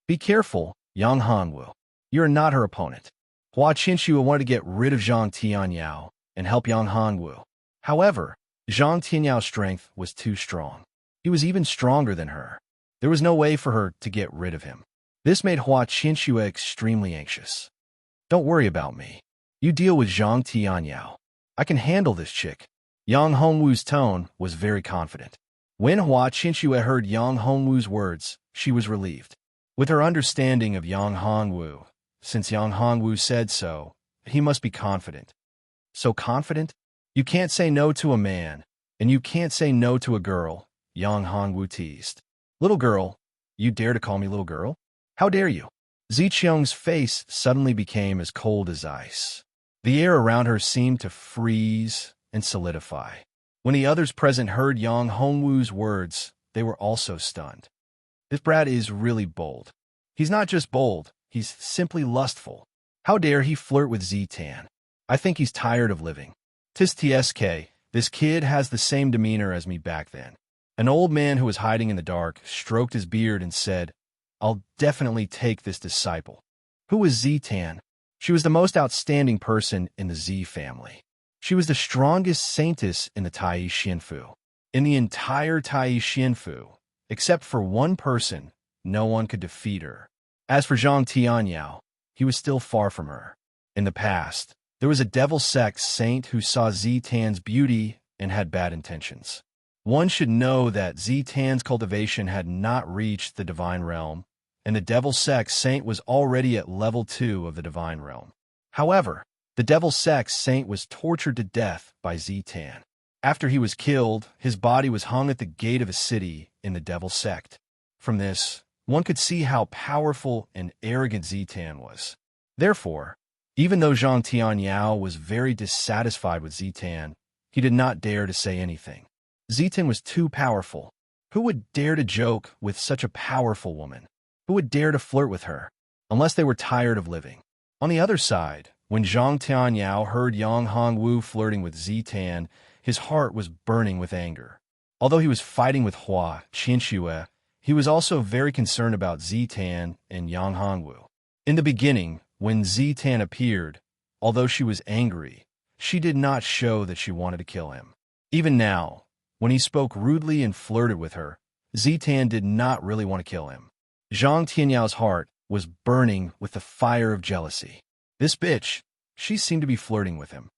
Be careful, Yang Hongwu. You are not her opponent. Hua Qinshua wanted to get rid of Zhang Tianyao and help Yang Hongwu. However, Zhang Tianyao's strength was too strong. He was even stronger than her. There was no way for her to get rid of him. This made Hua Qinshua extremely anxious. Don't worry about me. You deal with Zhang Tianyao. I can handle this chick. Yang Hongwu's tone was very confident. When Hua Qinshua heard Yang Hongwu's words, she was relieved. With her understanding of Yang Hongwu, since Yang Hongwu said so, he must be confident. So confident? You can't say no to a man, and you can't say no to a girl, Yang Hongwu teased. Little girl, you dare to call me little girl? How dare you? Ziqiang's face suddenly became as cold as ice. The air around her seemed to freeze and solidify. When the others present heard Yang Hongwu's words, they were also stunned. This brat is really bold. He's not just bold, he's simply lustful. How dare he flirt with Zitan? I think he's tired of living. Tis TSK, this kid has the same demeanor as me back then. An old man who was hiding in the dark stroked his beard and said, I'll definitely take this disciple. Who was Zitan? She was the most outstanding person in the Z family. She was the strongest saintess in the Tai Xianfu. In the entire Tai Xianfu, except for one person, no one could defeat her. As for Zhang Tianyao, he was still far from her. In the past, there was a devil sect saint who saw Zitan's beauty and had bad intentions. One should know that Zitan's cultivation had not reached the divine realm, and the devil sect saint was already at level 2 of the divine realm. However, the devil sect saint was tortured to death by Zitan. After he was killed, his body was hung at the gate of a city in the devil sect. From this, one could see how powerful and arrogant Zitan was. Therefore, even though Zhang Tianyao was very dissatisfied with Zitan, he did not dare to say anything. Zitan was too powerful. Who would dare to joke with such a powerful woman? Who would dare to flirt with her? Unless they were tired of living. On the other side, when Zhang Tianyao heard Yang Hongwu flirting with Zitan, his heart was burning with anger. Although he was fighting with Hua Qinshua, he was also very concerned about Zitan and Yang Hongwu. In the beginning, when Zitan appeared, although she was angry, she did not show that she wanted to kill him. Even now, when he spoke rudely and flirted with her, Zitan did not really want to kill him. Zhang Tianyao's heart was burning with the fire of jealousy. This bitch, she seemed to be flirting with him.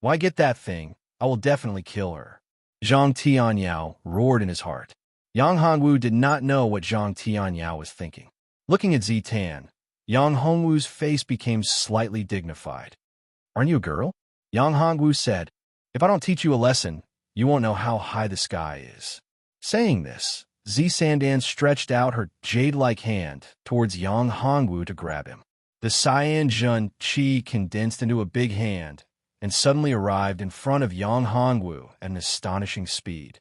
Why get that thing? I will definitely kill her. Zhang Tianyao roared in his heart. Yang Hongwu did not know what Zhang Tianyao was thinking. Looking at Zitan, Yang Hongwu's face became slightly dignified. Aren't you a girl? Yang Hongwu said, If I don't teach you a lesson, you won't know how high the sky is. Saying this, Zisandan stretched out her jade-like hand towards Yang Hongwu to grab him. The Cyan Jun Qi condensed into a big hand and suddenly arrived in front of Yang Hongwu at an astonishing speed.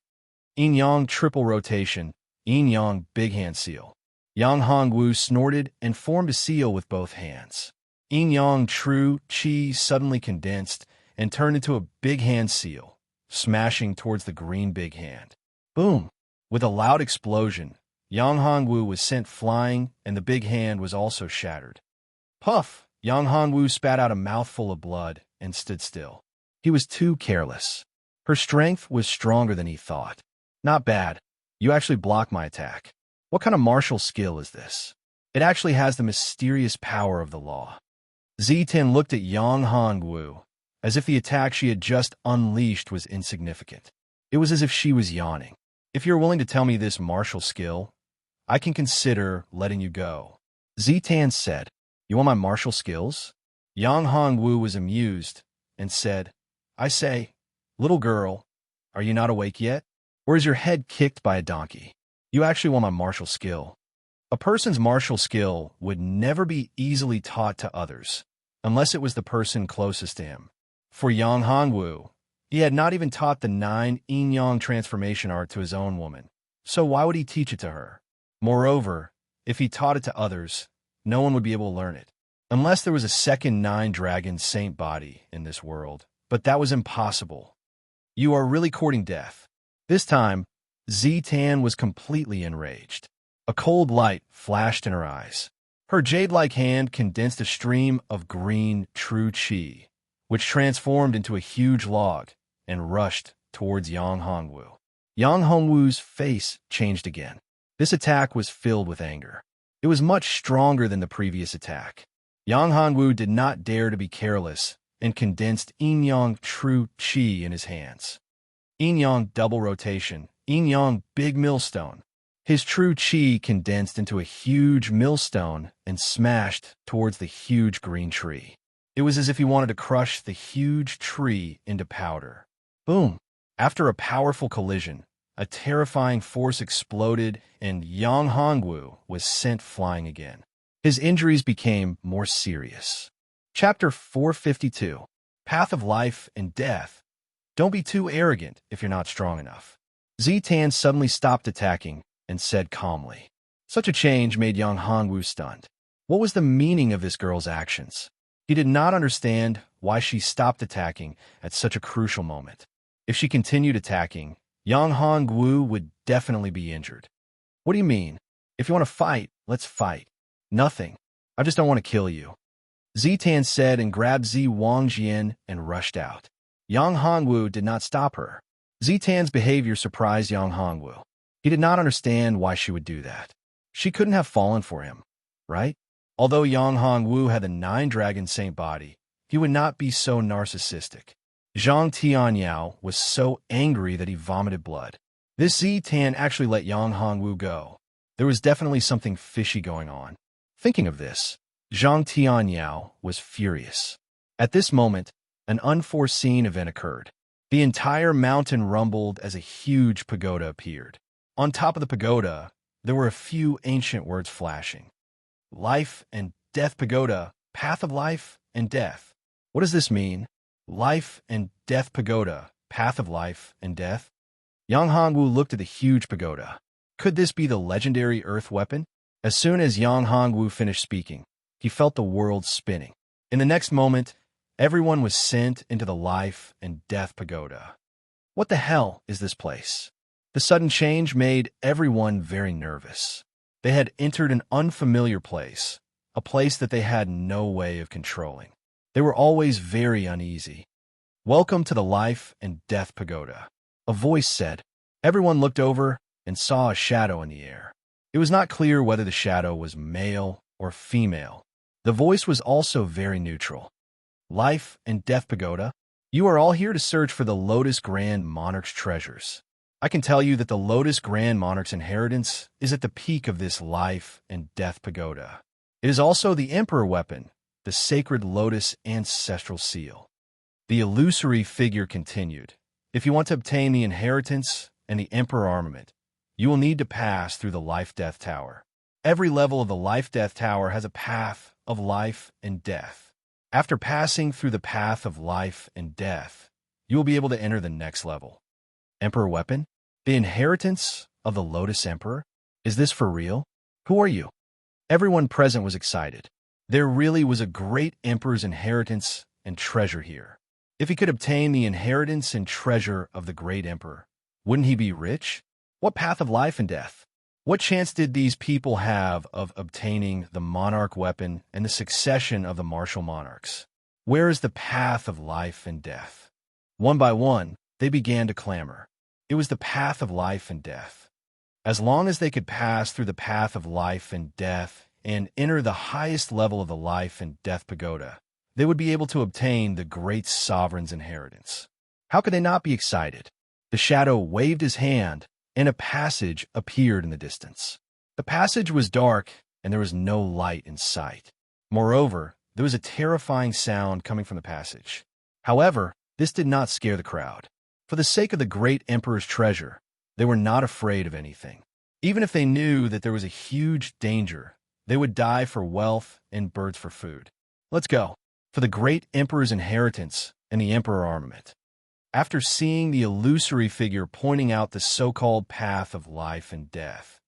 Yin Yang triple rotation, Yin Yang big hand seal. Yang Hongwu snorted and formed a seal with both hands. Yin Yang true Qi suddenly condensed and turned into a big hand seal, smashing towards the green big hand. Boom! With a loud explosion, Yang Hongwu was sent flying and the big hand was also shattered. Puff! Yang Hongwu spat out a mouthful of blood and stood still. He was too careless. Her strength was stronger than he thought. Not bad. You actually blocked my attack. What kind of martial skill is this? It actually has the mysterious power of the law. Zitan looked at Yang Hongwu as if the attack she had just unleashed was insignificant. It was as if she was yawning. If you're willing to tell me this martial skill, I can consider letting you go. Zitan said, You want my martial skills? Yang Hongwu was amused and said, I say, little girl, are you not awake yet? Or is your head kicked by a donkey? You actually want my martial skill. A person's martial skill would never be easily taught to others, unless it was the person closest to him. For Yang Hongwu, he had not even taught the 9 yin-yang transformation art to his own woman, so why would he teach it to her? Moreover, if he taught it to others, no one would be able to learn it. Unless there was a second 9-dragon saint body in this world, but that was impossible. You are really courting death. This time, Zitan was completely enraged. A cold light flashed in her eyes. Her jade-like hand condensed a stream of green true qi, which transformed into a huge log and rushed towards Yang Hongwu. Yang Hongwu's face changed again. This attack was filled with anger. It was much stronger than the previous attack. Yang Hongwu did not dare to be careless and condensed Yin Yang true qi in his hands. Yin Yang double rotation, Yin Yang big millstone. His true qi condensed into a huge millstone and smashed towards the huge green tree. It was as if he wanted to crush the huge tree into powder. Boom! After a powerful collision, a terrifying force exploded and Yang Hongwu was sent flying again. His injuries became more serious. Chapter 452. Path of Life and Death. Don't be too arrogant if you're not strong enough. Zitan suddenly stopped attacking and said calmly. Such a change made Yang Hongwu stunned. What was the meaning of this girl's actions? He did not understand why she stopped attacking at such a crucial moment. If she continued attacking, Yang Hongwu would definitely be injured. What do you mean? If you want to fight, let's fight. Nothing. I just don't want to kill you. Zitan said and grabbed Zi Wangjian and rushed out. Yang Hongwu did not stop her. Zitan's behavior surprised Yang Hongwu. He did not understand why she would do that. She couldn't have fallen for him, right? Although Yang Hongwu had the 9-dragon saint body, he would not be so narcissistic. Zhang Tianyao was so angry that he vomited blood. This Zitan actually let Yang Hongwu go. There was definitely something fishy going on. Thinking of this, Zhang Tianyao was furious. At this moment, an unforeseen event occurred. The entire mountain rumbled as a huge pagoda appeared. On top of the pagoda, there were a few ancient words flashing. Life and Death Pagoda, Path of Life and Death. What does this mean? Life and Death Pagoda, Path of Life and Death? Yang Hongwu looked at the huge pagoda. Could this be the legendary earth weapon? As soon as Yang Hongwu finished speaking, he felt the world spinning. In the next moment, everyone was sent into the Life and Death Pagoda. What the hell is this place? The sudden change made everyone very nervous. They had entered an unfamiliar place, a place that they had no way of controlling. They were always very uneasy. Welcome to the Life and Death Pagoda, a voice said. Everyone looked over and saw a shadow in the air. It was not clear whether the shadow was male or female. The voice was also very neutral. Life and Death Pagoda, you are all here to search for the Lotus Grand Monarch's treasures. I can tell you that the Lotus Grand Monarch's inheritance is at the peak of this Life and Death Pagoda. It is also the Emperor weapon, the Sacred Lotus Ancestral Seal. The illusory figure continued. If you want to obtain the inheritance and the Emperor armament, you will need to pass through the Life-Death Tower. Every level of the Life-Death Tower has a path of life and death. After passing through the path of life and death, you will be able to enter the next level. Emperor weapon? The inheritance of the Lotus Emperor? Is this for real? Who are you? Everyone present was excited. There really was a great emperor's inheritance and treasure here. If he could obtain the inheritance and treasure of the great emperor, wouldn't he be rich? What path of life and death? What chance did these people have of obtaining the monarch weapon and the succession of the martial monarchs? Where is the path of life and death? One by one, they began to clamor. It was the path of life and death. As long as they could pass through the path of life and death and enter the highest level of the Life and Death Pagoda, they would be able to obtain the great sovereign's inheritance. How could they not be excited? The shadow waved his hand, and a passage appeared in the distance. The passage was dark, and there was no light in sight. Moreover, there was a terrifying sound coming from the passage. However, this did not scare the crowd. For the sake of the great emperor's treasure, they were not afraid of anything. Even if they knew that there was a huge danger, they would die for wealth and birds for food. Let's go. For the great emperor's inheritance and the emperor armament. After seeing the illusory figure pointing out the so-called path of life and death,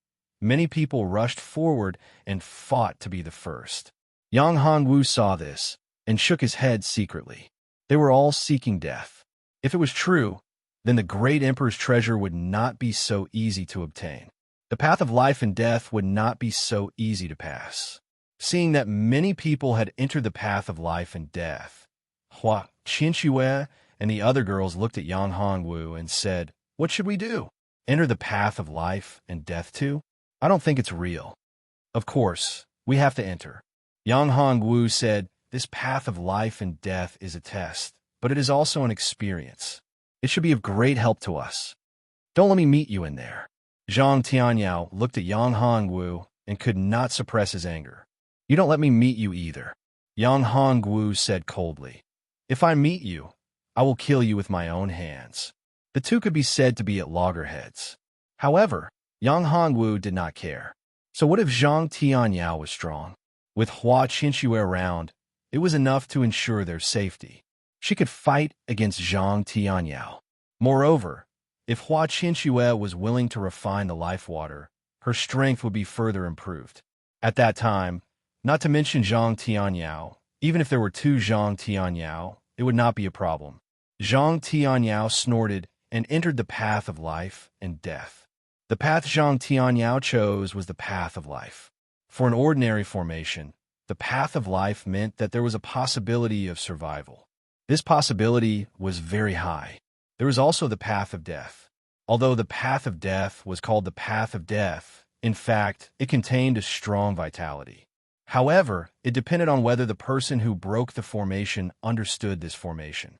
many people rushed forward and fought to be the first. Yang Hongwu saw this and shook his head secretly. They were all seeking death. If it was true, then the great emperor's treasure would not be so easy to obtain. The path of life and death would not be so easy to pass. Seeing that many people had entered the path of life and death, Hua Qinxue and the other girls looked at Yang Hongwu and said, "What should we do? Enter the path of life and death too? I don't think it's real." "Of course, we have to enter." Yang Hongwu said, "This path of life and death is a test, but it is also an experience. It should be of great help to us. Don't let me meet you in there." Zhang Tianyao looked at Yang Hongwu and could not suppress his anger. "You don't let me meet you either," Yang Hongwu said coldly. "If I meet you, I will kill you with my own hands." The two could be said to be at loggerheads. However, Yang Hongwu did not care. So what if Zhang Tianyao was strong? With Hua Qinxue around, it was enough to ensure their safety. She could fight against Zhang Tianyao. Moreover, if Hua Qinxue was willing to refine the life water, her strength would be further improved. At that time, not to mention Zhang Tianyao, even if there were two Zhang Tianyao, it would not be a problem. Zhang Tianyao snorted and entered the path of life and death. The path Zhang Tianyao chose was the path of life. For an ordinary formation, the path of life meant that there was a possibility of survival. This possibility was very high. There was also the path of death. Although the path of death was called the path of death, in fact, it contained a strong vitality. However, it depended on whether the person who broke the formation understood this formation.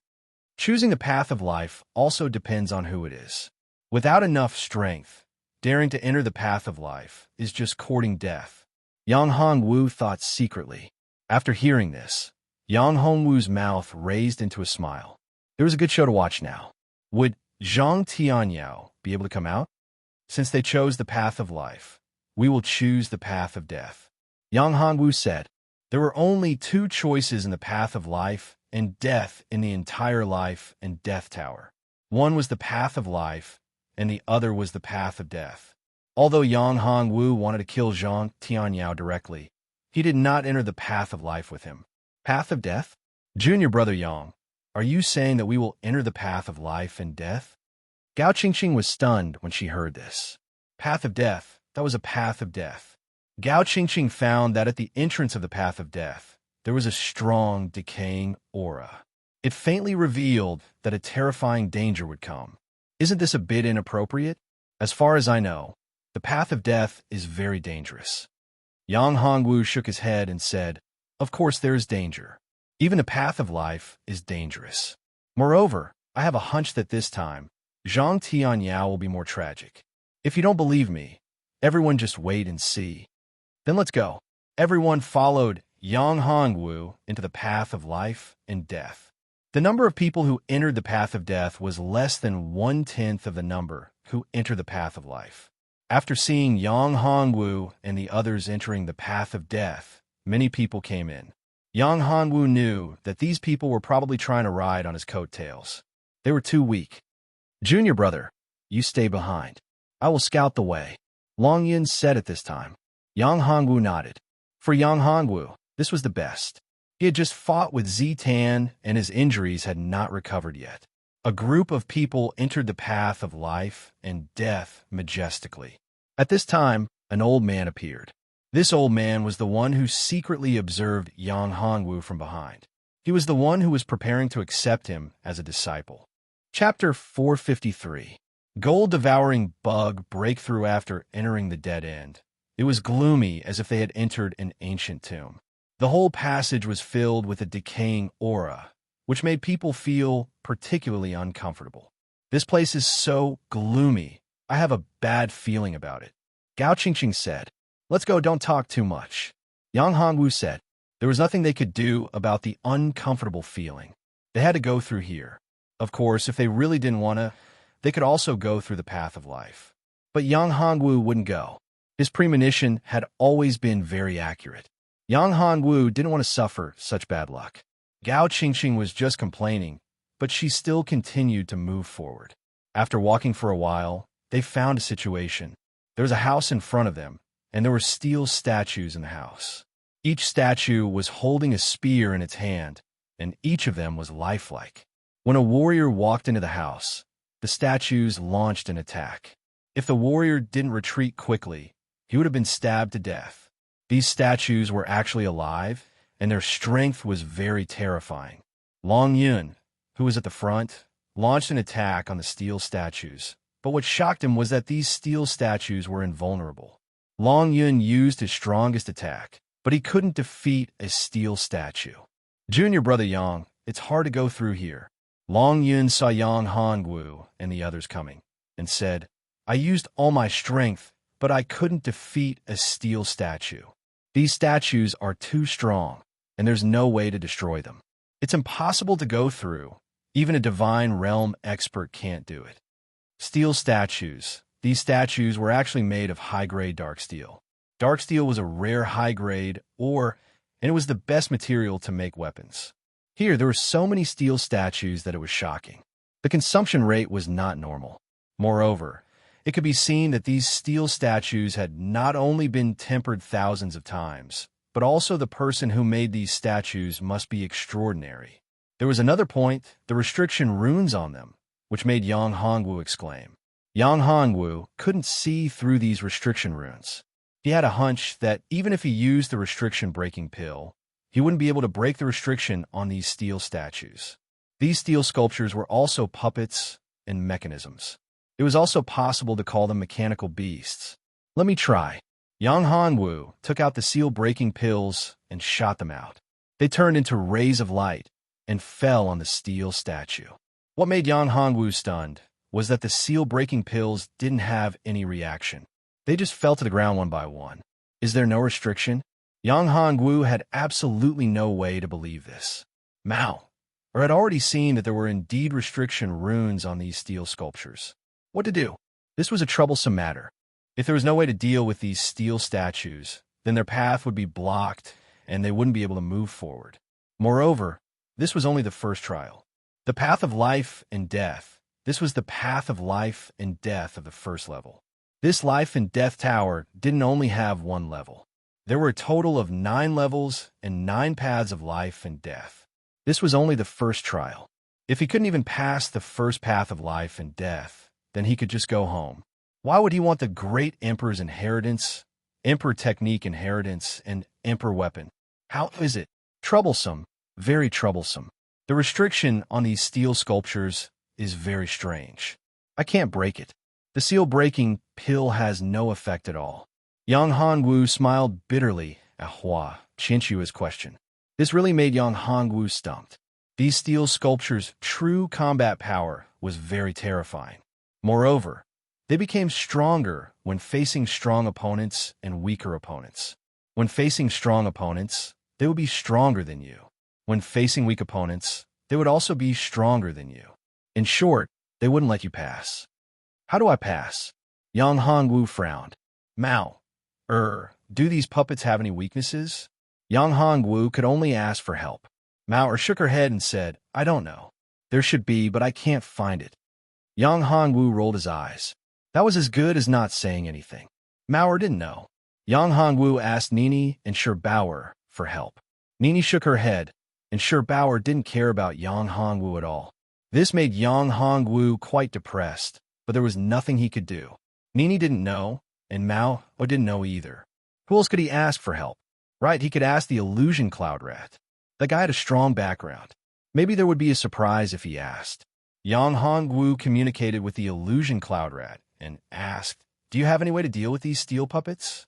Choosing the path of life also depends on who it is. Without enough strength, daring to enter the path of life is just courting death. Yang Hongwu thought secretly. After hearing this, Yang Hongwu's mouth raised into a smile. There was a good show to watch now. Would Zhang Tianyao be able to come out? Since they chose the path of life, we will choose the path of death. Yang Hongwu said, there were only two choices in the path of life and death in the entire life and death tower. One was the path of life, and the other was the path of death. Although Yang Hongwu wanted to kill Zhang Tianyao directly, he did not enter the path of life with him. Path of death? Junior brother Yang, are you saying that we will enter the path of life and death? Gao Qingqing was stunned when she heard this. Path of death, that was a path of death. Gao Qingqing found that at the entrance of the path of death, there was a strong, decaying aura. It faintly revealed that a terrifying danger would come. Isn't this a bit inappropriate? As far as I know, the path of death is very dangerous. Yang Hongwu shook his head and said, of course there is danger. Even the path of life is dangerous. Moreover, I have a hunch that this time, Zhang Tianyao will be more tragic. If you don't believe me, everyone just wait and see. Then let's go. Everyone followed Yang Hongwu into the path of life and death. The number of people who entered the path of death was less than 1/10 of the number who entered the path of life. After seeing Yang Hongwu and the others entering the path of death, many people came in. Yang Hongwu knew that these people were probably trying to ride on his coattails. They were too weak. Junior brother, you stay behind. I will scout the way, Long Yin said at this time. Yang Hongwu nodded. For Yang Hongwu, this was the best. He had just fought with Zitan and his injuries had not recovered yet. A group of people entered the path of life and death majestically. At this time, an old man appeared. This old man was the one who secretly observed Yang Hongwu from behind. He was the one who was preparing to accept him as a disciple. Chapter 453. Gold-devouring bug breakthrough after entering the dead end. It was gloomy as if they had entered an ancient tomb. The whole passage was filled with a decaying aura, which made people feel particularly uncomfortable. This place is so gloomy. I have a bad feeling about it. Gao Qingqing said, let's go, don't talk too much. Yang Hongwu said, there was nothing they could do about the uncomfortable feeling. They had to go through here. Of course, if they really didn't want to, they could also go through the path of life. But Yang Hongwu wouldn't go. His premonition had always been very accurate. Yang Hongwu didn't want to suffer such bad luck. Gao Qingqing was just complaining, but she still continued to move forward. After walking for a while, they found a situation. There was a house in front of them, and there were steel statues in the house. Each statue was holding a spear in its hand, and each of them was lifelike. When a warrior walked into the house, the statues launched an attack. If the warrior didn't retreat quickly, he would have been stabbed to death. These statues were actually alive, and their strength was very terrifying. Long Yun, who was at the front, launched an attack on the steel statues, but what shocked him was that these steel statues were invulnerable. Long Yun used his strongest attack, but he couldn't defeat a steel statue. Junior brother Yang, it's hard to go through here. Long Yun saw Yang Hongwu and the others coming, and said, I used all my strength, but I couldn't defeat a steel statue. These statues are too strong, and there's no way to destroy them. It's impossible to go through. Even a divine realm expert can't do it. Steel statues. These statues were actually made of high-grade dark steel. Dark steel was a rare high-grade ore, and it was the best material to make weapons. Here, there were so many steel statues that it was shocking. The consumption rate was not normal. Moreover, it could be seen that these steel statues had not only been tempered thousands of times, but also the person who made these statues must be extraordinary. There was another point, the restriction runes on them, which made Yang Hongwu exclaim. Yang Hongwu couldn't see through these restriction runes. He had a hunch that even if he used the restriction-breaking pill, he wouldn't be able to break the restriction on these steel statues. These steel sculptures were also puppets and mechanisms. It was also possible to call them mechanical beasts. Let me try. Yang Hongwu took out the seal-breaking pills and shot them out. They turned into rays of light and fell on the steel statue. What made Yang Hongwu stunned was that the seal-breaking pills didn't have any reaction. They just fell to the ground one by one. Is there no restriction? Yang Hongwu had absolutely no way to believe this. Mao had already seen that there were indeed restriction runes on these steel sculptures. What to do? This was a troublesome matter. If there was no way to deal with these steel statues, then their path would be blocked and they wouldn't be able to move forward. Moreover, this was only the first trial. The path of life and death. This was the path of life and death of the first level. This life and death tower didn't only have one level. There were a total of 9 levels and 9 paths of life and death. This was only the first trial. If he couldn't even pass the first path of life and death, then he could just go home. Why would he want the great Emperor's inheritance, Emperor technique inheritance, and Emperor weapon? How is it? Troublesome, very troublesome. The restriction on these steel sculptures is very strange. I can't break it. The seal-breaking pill has no effect at all. Yang Hongwu smiled bitterly at Hua Qinshua's question. This really made Yang Hongwu stumped. These steel sculptures' true combat power was very terrifying. Moreover, they became stronger when facing strong opponents and weaker opponents. When facing strong opponents, they would be stronger than you. When facing weak opponents, they would also be stronger than you. In short, they wouldn't let you pass. How do I pass? Yang Hongwu frowned. Mao, do these puppets have any weaknesses? Yang Hongwu could only ask for help. Mao shook her head and said, I don't know. There should be, but I can't find it. Yang Hongwu rolled his eyes. That was as good as not saying anything. Mao didn't know. Yang Hongwu asked Nini and Bauer for help. Nini shook her head, and Bauer didn't care about Yang Hongwu at all. This made Yang Hongwu quite depressed, but there was nothing he could do. Nini didn't know, and Mao didn't know either. Who else could he ask for help? Right, he could ask the illusion cloud rat. That guy had a strong background. Maybe there would be a surprise if he asked. Yang Hongwu communicated with the illusion cloud rat and asked, Do you have any way to deal with these steel puppets?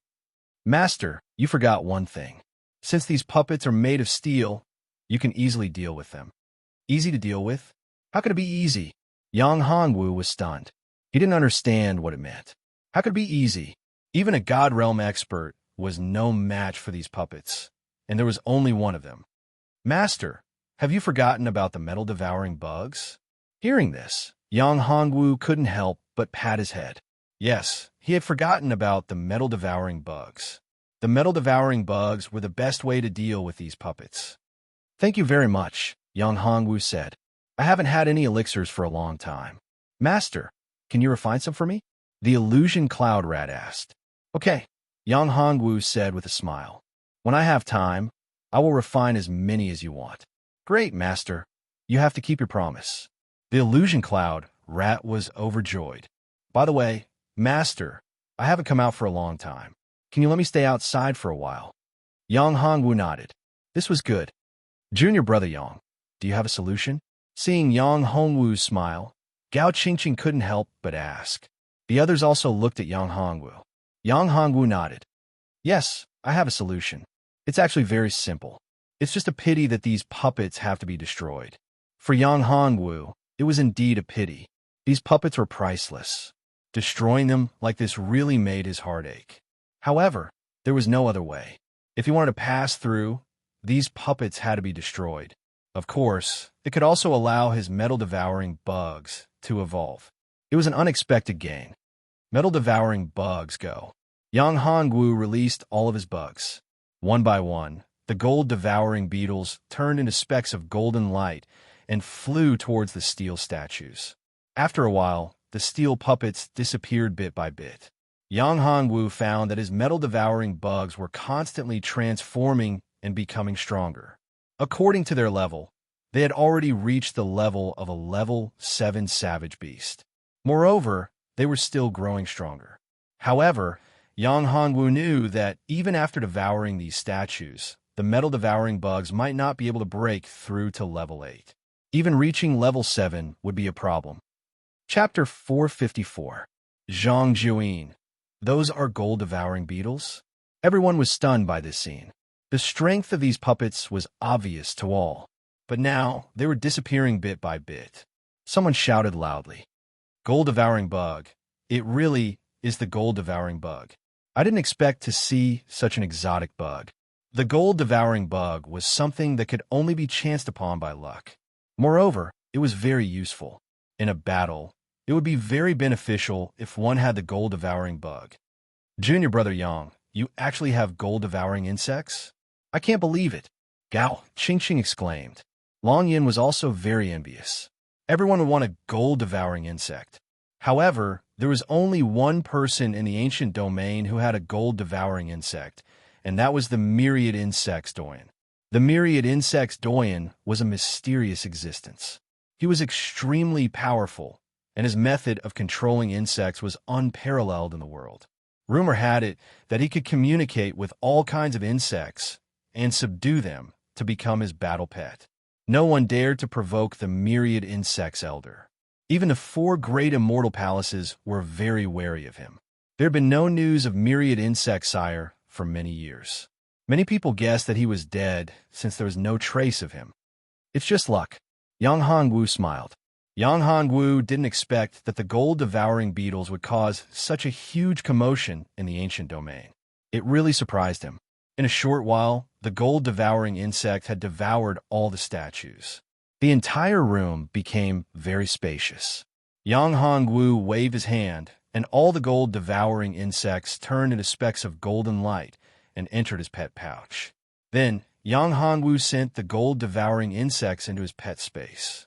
Master, you forgot one thing. Since these puppets are made of steel, you can easily deal with them. Easy to deal with? How could it be easy? Yang Hongwu was stunned. He didn't understand what it meant. How could it be easy? Even a God Realm expert was no match for these puppets, and there was only one of them. Master, have you forgotten about the metal-devouring bugs? Hearing this, Yang Hongwu couldn't help but pat his head. Yes, he had forgotten about the metal-devouring bugs. The metal-devouring bugs were the best way to deal with these puppets. Thank you very much, Yang Hongwu said. I haven't had any elixirs for a long time. Master, can you refine some for me? The illusion cloud rat asked. Okay, Yang Hongwu said with a smile. When I have time, I will refine as many as you want. Great, Master. You have to keep your promise. The illusion cloud rat was overjoyed. By the way, Master, I haven't come out for a long time. Can you let me stay outside for a while? Yang Hongwu nodded. This was good. Junior brother Yang, do you have a solution? Seeing Yang Hongwu's smile, Gao Qingqing couldn't help but ask. The others also looked at Yang Hongwu. Yang Hongwu nodded. Yes, I have a solution. It's actually very simple. It's just a pity that these puppets have to be destroyed. For Yang Hongwu, it was indeed a pity. These puppets were priceless. Destroying them like this really made his heart ache. However, there was no other way. If he wanted to pass through, these puppets had to be destroyed. Of course, it could also allow his metal-devouring bugs to evolve. It was an unexpected gain. Metal-devouring bugs go. Yang Hongwu released all of his bugs. One by one, the gold-devouring beetles turned into specks of golden light and flew towards the steel statues. After a while, the steel puppets disappeared bit by bit. Yang Hongwu found that his metal-devouring bugs were constantly transforming and becoming stronger. According to their level, they had already reached the level of a level 7 savage beast. Moreover, they were still growing stronger. However, Yang Hongwu knew that even after devouring these statues, the metal-devouring bugs might not be able to break through to level 8. Even reaching level 7 would be a problem. Chapter 454. Zhang Juyin. Those are gold-devouring beetles? Everyone was stunned by this scene. The strength of these puppets was obvious to all, but now they were disappearing bit by bit. Someone shouted loudly, "Gold-devouring bug! It really is the gold-devouring bug. I didn't expect to see such an exotic bug." The gold-devouring bug was something that could only be chanced upon by luck. Moreover, it was very useful. In a battle, it would be very beneficial if one had the gold-devouring bug. Junior brother Yang, you actually have gold-devouring insects? I can't believe it, Gao Qingqing exclaimed. Long Yin was also very envious. Everyone would want a gold-devouring insect. However, there was only one person in the ancient domain who had a gold-devouring insect, and that was the myriad insects doyen. The myriad insects doyen was a mysterious existence. He was extremely powerful, and his method of controlling insects was unparalleled in the world. Rumor had it that he could communicate with all kinds of insects and subdue them to become his battle pet. No one dared to provoke the myriad insects elder. Even the 4 great immortal palaces were very wary of him. There had been no news of myriad insect sire for many years. Many people guessed that he was dead since there was no trace of him. It's just luck. Yang Hongwu smiled. Yang Hongwu didn't expect that the gold-devouring beetles would cause such a huge commotion in the ancient domain. It really surprised him. In a short while, the gold-devouring insect had devoured all the statues. The entire room became very spacious. Yang Hongwu waved his hand, and all the gold-devouring insects turned into specks of golden light and entered his pet pouch. Then, Yang Hongwu sent the gold-devouring insects into his pet space.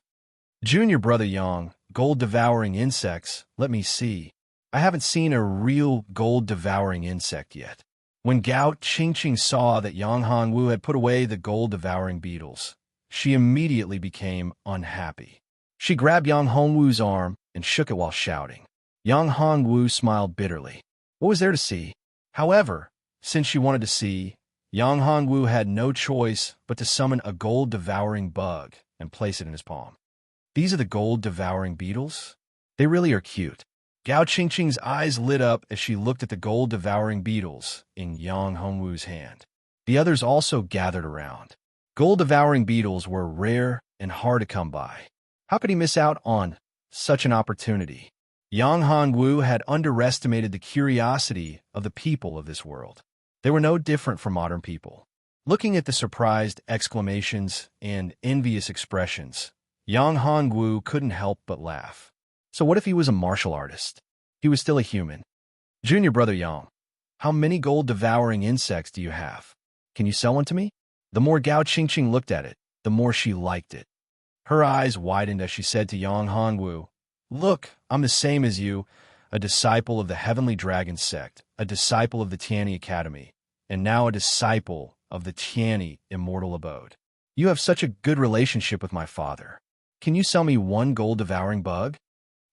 Junior brother Yang, gold-devouring insects, let me see. I haven't seen a real gold-devouring insect yet. When Gao Qingqing saw that Yang Hongwu had put away the gold-devouring beetles, she immediately became unhappy. She grabbed Yang Hongwu's arm and shook it while shouting. Yang Hongwu smiled bitterly. What was there to see? However, since she wanted to see, Yang Hongwu had no choice but to summon a gold-devouring bug and place it in his palm. These are the gold-devouring beetles? They really are cute. Gao Qingqing's eyes lit up as she looked at the gold-devouring beetles in Yang Hongwu's hand. The others also gathered around. Gold-devouring beetles were rare and hard to come by. How could he miss out on such an opportunity? Yang Hongwu had underestimated the curiosity of the people of this world. They were no different from modern people. Looking at the surprised exclamations and envious expressions, Yang Hongwu couldn't help but laugh. So what if he was a martial artist? He was still a human. Junior brother Yang, how many gold-devouring insects do you have? Can you sell one to me? The more Gao Qingqing looked at it, the more she liked it. Her eyes widened as she said to Yang Hongwu, Look, I'm the same as you, a disciple of the Heavenly Dragon sect, a disciple of the Tianyi Academy, and now a disciple of the Tianyi Immortal Abode. You have such a good relationship with my father. Can you sell me one gold-devouring bug?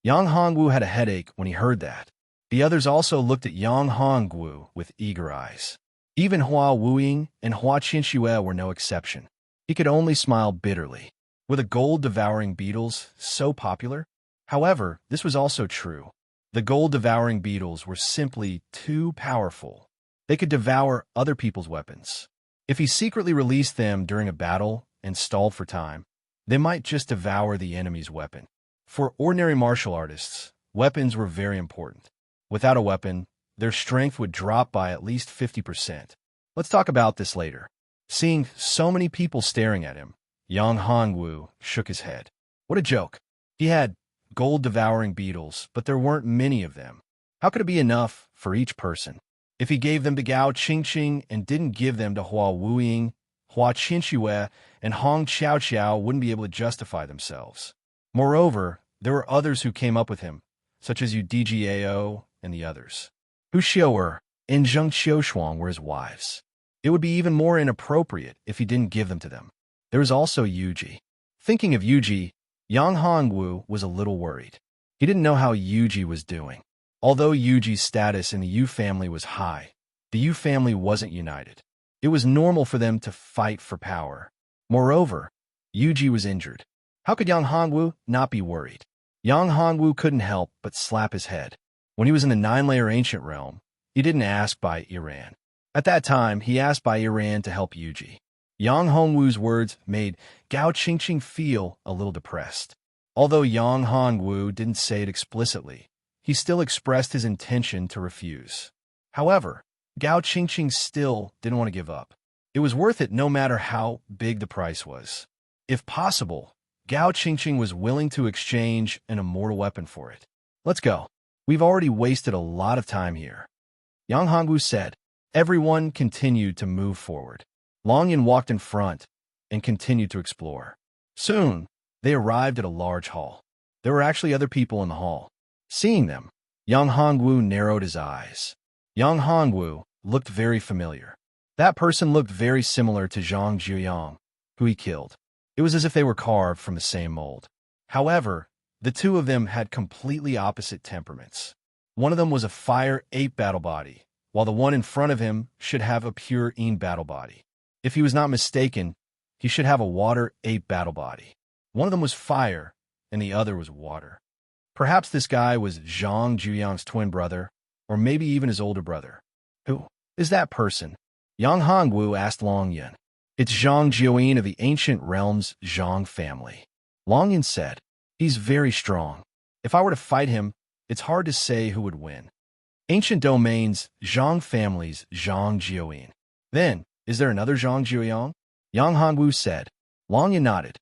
Yang Hongwu had a headache when he heard that. The others also looked at Yang Hongwu with eager eyes. Even Hua Wuying and Hua Qinxue were no exception. He could only smile bitterly. Were the gold-devouring beetles so popular? However, this was also true. The gold-devouring beetles were simply too powerful. They could devour other people's weapons. If he secretly released them during a battle and stalled for time, they might just devour the enemy's weapon. For ordinary martial artists, weapons were very important. Without a weapon, their strength would drop by at least 50%. Let's talk about this later. Seeing so many people staring at him, Yang Hongwu shook his head. What a joke. He had gold-devouring beetles, but there weren't many of them. How could it be enough for each person? If he gave them to Gao Qingqing and didn't give them to Hua Wuying, Hua Qinxue and Hong Qiao wouldn't be able to justify themselves. Moreover, there were others who came up with him, such as Yu Djao and the others. Hu Xiu'er and Zheng Qiushuang were his wives. It would be even more inappropriate if he didn't give them to them. There was also Yuji. Thinking of Yuji, Yang Hongwu was a little worried. He didn't know how Yuji was doing. Although Yuji's status in the Yu family was high, the Yu family wasn't united. It was normal for them to fight for power. Moreover, Yuji was injured. How could Yang Hongwu not be worried? Yang Hongwu couldn't help but slap his head. When he was in the 9-layer ancient realm, he didn't ask Bai Iran. At that time, he asked Bai Iran to help Yuji. Yang Hongwu's words made Gao Qingqing feel a little depressed. Although Yang Hongwu didn't say it explicitly, he still expressed his intention to refuse. However, Gao Qingqing still didn't want to give up. It was worth it no matter how big the price was. If possible, Gao Qingqing was willing to exchange an immortal weapon for it. Let's go. We've already wasted a lot of time here. Yang Hongwu said. Everyone continued to move forward. Long Yan walked in front and continued to explore. Soon, they arrived at a large hall. There were actually other people in the hall. Seeing them, Yang Hongwu narrowed his eyes. Yang Hongwu looked very familiar. That person looked very similar to Zhang Jiuyang, who he killed. It was as if they were carved from the same mold. However, the two of them had completely opposite temperaments. One of them was a fire 8 battle body, while the one in front of him should have a pure Yin battle body. If he was not mistaken, he should have a water 8 battle body. One of them was fire, and the other was water. Perhaps this guy was Zhang Jiuyang's twin brother, or maybe even his older brother. Who is that person? Yang Hongwu asked Long Yan. It's Zhang Jiuyin of the ancient realm's Zhang family. Long Yan said, he's very strong. If I were to fight him, it's hard to say who would win. Ancient domains, Zhang family's Zhang Jiuyin. Then, is there another Zhang Jiuyang? Yang Hongwu said. Long Yan nodded.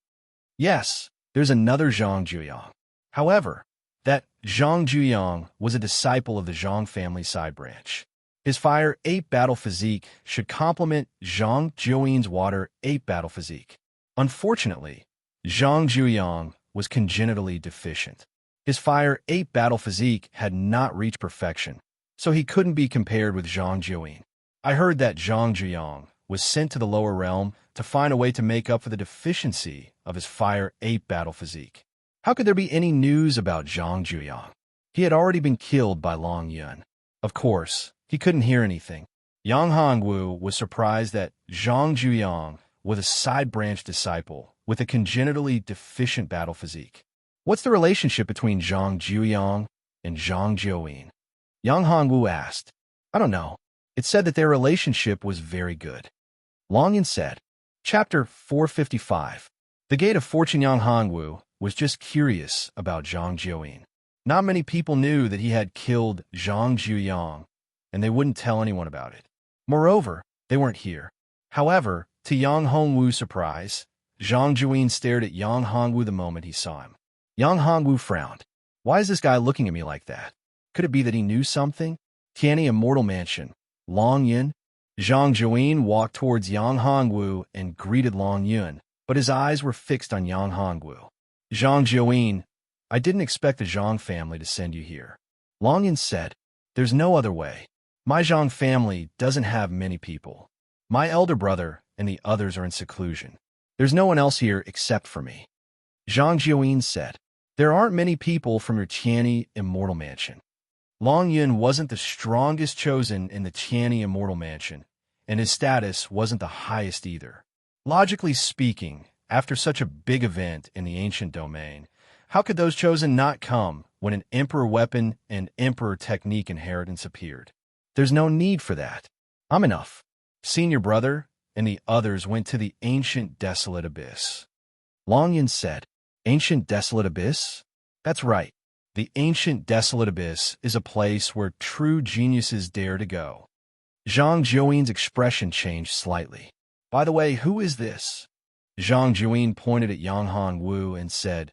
Yes, there's another Zhang Jiuyang. However, that Zhang Jiuyang was a disciple of the Zhang family side branch. His fire 8 battle physique should complement Zhang Jiuyin's water 8 battle physique. Unfortunately, Zhang Jiuyang was congenitally deficient. His fire 8 battle physique had not reached perfection, so he couldn't be compared with Zhang Jiuyin. I heard that Zhang Jiuyang was sent to the lower realm to find a way to make up for the deficiency of his fire 8 battle physique. How could there be any news about Zhang Jiuyang? He had already been killed by Long Yan. Of course, he couldn't hear anything. Yang Hongwu was surprised that Zhang Jiuyang was a side branch disciple with a congenitally deficient battle physique. What's the relationship between Zhang Jiuyang and Zhang Jiuyin? Yang Hongwu asked. I don't know. It said that their relationship was very good. Long Yan said. Chapter 455. The Gate of Fortune. Yang Hongwu was just curious about Zhang Jiuyin. Not many people knew that he had killed Zhang Jiuyang, and they wouldn't tell anyone about it. Moreover, they weren't here. However, to Yang Hongwu's surprise, Zhang Jiuyin stared at Yang Hongwu the moment he saw him. Yang Hongwu frowned. Why is this guy looking at me like that? Could it be that he knew something? Tianyi Immortal Mansion. Long Yan? Zhang Jiuyin walked towards Yang Hongwu and greeted Long Yan, but his eyes were fixed on Yang Hongwu. Zhang Jiuyin, I didn't expect the Zhang family to send you here. Long Yan said, there's no other way. My Zhang family doesn't have many people. My elder brother and the others are in seclusion. There's no one else here except for me. Zhang Jiuyin said, there aren't many people from your Tianyi Immortal Mansion. Long Yun wasn't the strongest chosen in the Qianni Immortal Mansion, and his status wasn't the highest either. Logically speaking, after such a big event in the ancient domain, how could those chosen not come when an Emperor weapon and Emperor technique inheritance appeared? There's no need for that. I'm enough. Senior brother and the others went to the ancient desolate abyss. Long Yun said, Ancient desolate abyss? That's right. The ancient desolate abyss is a place where true geniuses dare to go. Zhang Jiuyin's expression changed slightly. By the way, who is this? Zhang Jiuyin pointed at Yang Hongwu and said,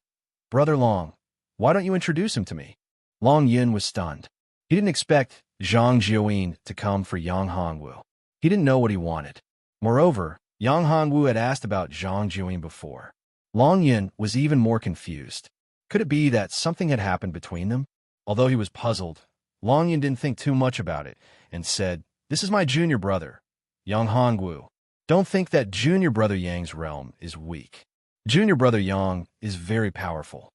Brother Long, why don't you introduce him to me? Long Yun was stunned. He didn't expect Zhang Jiuyin to come for Yang Hongwu. He didn't know what he wanted. Moreover, Yang Hongwu had asked about Zhang Jiuyin before. Long Yun was even more confused. Could it be that something had happened between them? Although he was puzzled, Long Yun didn't think too much about it and said, This is my junior brother, Yang Hongwu. Don't think that junior brother Yang's realm is weak. Junior brother Yang is very powerful.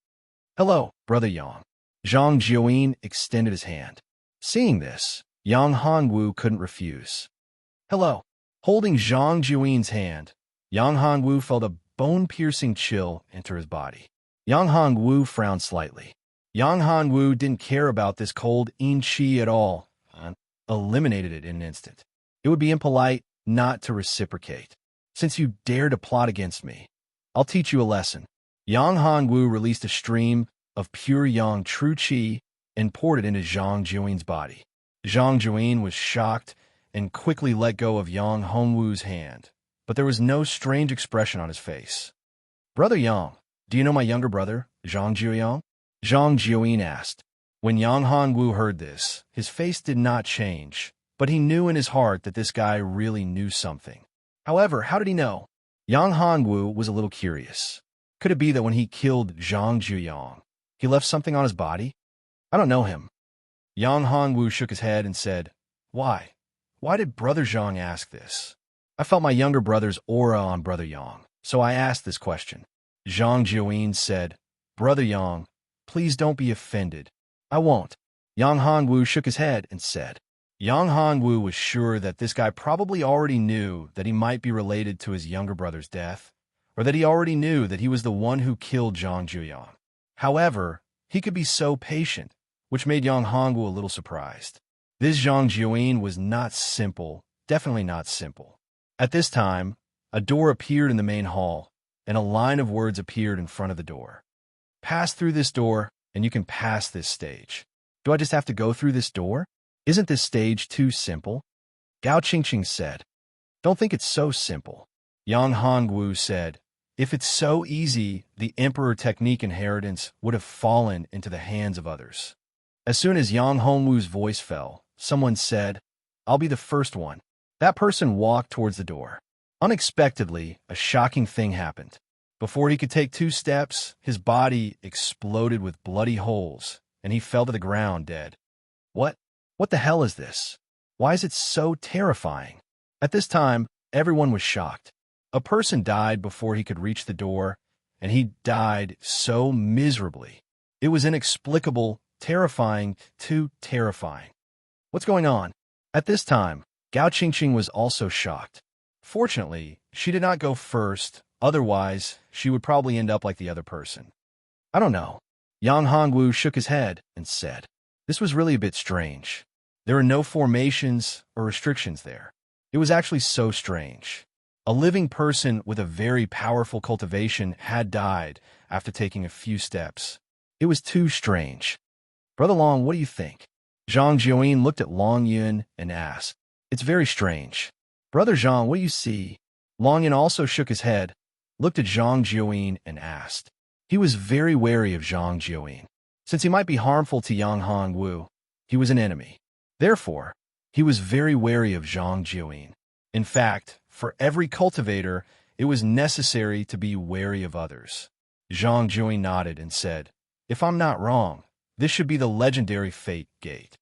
Hello, brother Yang. Zhang Jiuyin extended his hand. Seeing this, Yang Hongwu couldn't refuse. Hello. Holding Zhang Jiuyin's hand, Yang Hongwu felt a bone-piercing chill enter his body. Yang Hongwu frowned slightly. Yang Hongwu didn't care about this cold yin qi at all and eliminated it in an instant. It would be impolite not to reciprocate. Since you dare to plot against me, I'll teach you a lesson. Yang Hongwu released a stream of pure yang true qi and poured it into Zhang Jiuyin's body. Zhang Jiuyin was shocked and quickly let go of Yang Hongwu's hand, but there was no strange expression on his face. Brother Yang, do you know my younger brother, Zhang Jiuyang? Zhang Jiuyin asked. When Yang Hongwu heard this, his face did not change, but he knew in his heart that this guy really knew something. However, how did he know? Yang Hongwu was a little curious. Could it be that when he killed Zhang Jiuyang, he left something on his body? I don't know him. Yang Hongwu shook his head and said, Why? Why did Brother Zhang ask this? I felt my younger brother's aura on Brother Yang, so I asked this question. Zhang Jiuyin said, Brother Yang, please don't be offended. I won't. Yang Hongwu shook his head and said. Yang Hongwu was sure that this guy probably already knew that he might be related to his younger brother's death, or that he already knew that he was the one who killed Zhang Jiuyang. However, he could be so patient, which made Yang Hongwu a little surprised. This Zhang Jiuyin was not simple, definitely not simple. At this time, a door appeared in the main hall, and a line of words appeared in front of the door. Pass through this door, and you can pass this stage. Do I just have to go through this door? Isn't this stage too simple? Gao Qingqing said. Don't think it's so simple. Yang Hongwu said, if it's so easy, the Emperor technique inheritance would have fallen into the hands of others. As soon as Yang Hongwu's voice fell, someone said, I'll be the first one. That person walked towards the door. Unexpectedly, a shocking thing happened. Before he could take 2 steps, his body exploded with bloody holes, and he fell to the ground dead. What? What the hell is this? Why is it so terrifying? At this time, everyone was shocked. A person died before he could reach the door, and he died so miserably. It was inexplicable, terrifying, too terrifying. What's going on? At this time, Gao Qingqing was also shocked. Fortunately, she did not go first, otherwise she would probably end up like the other person. I don't know. Yang Hongwu shook his head and said, this was really a bit strange. There are no formations or restrictions there. It was actually so strange. A living person with a very powerful cultivation had died after taking a few steps. It was too strange. Brother Long, what do you think? Zhang Jiuyin looked at Long Yun and asked, it's very strange. Brother Zhang, what do you see? Long Yun also shook his head, looked at Zhang Jiuyin and asked. He was very wary of Zhang Jiuyin. Since he might be harmful to Yang Hongwu, he was an enemy. Therefore, he was very wary of Zhang Jiuyin. In fact, for every cultivator, it was necessary to be wary of others. Zhang Jiuyin nodded and said, if I'm not wrong, this should be the legendary Fate Gate.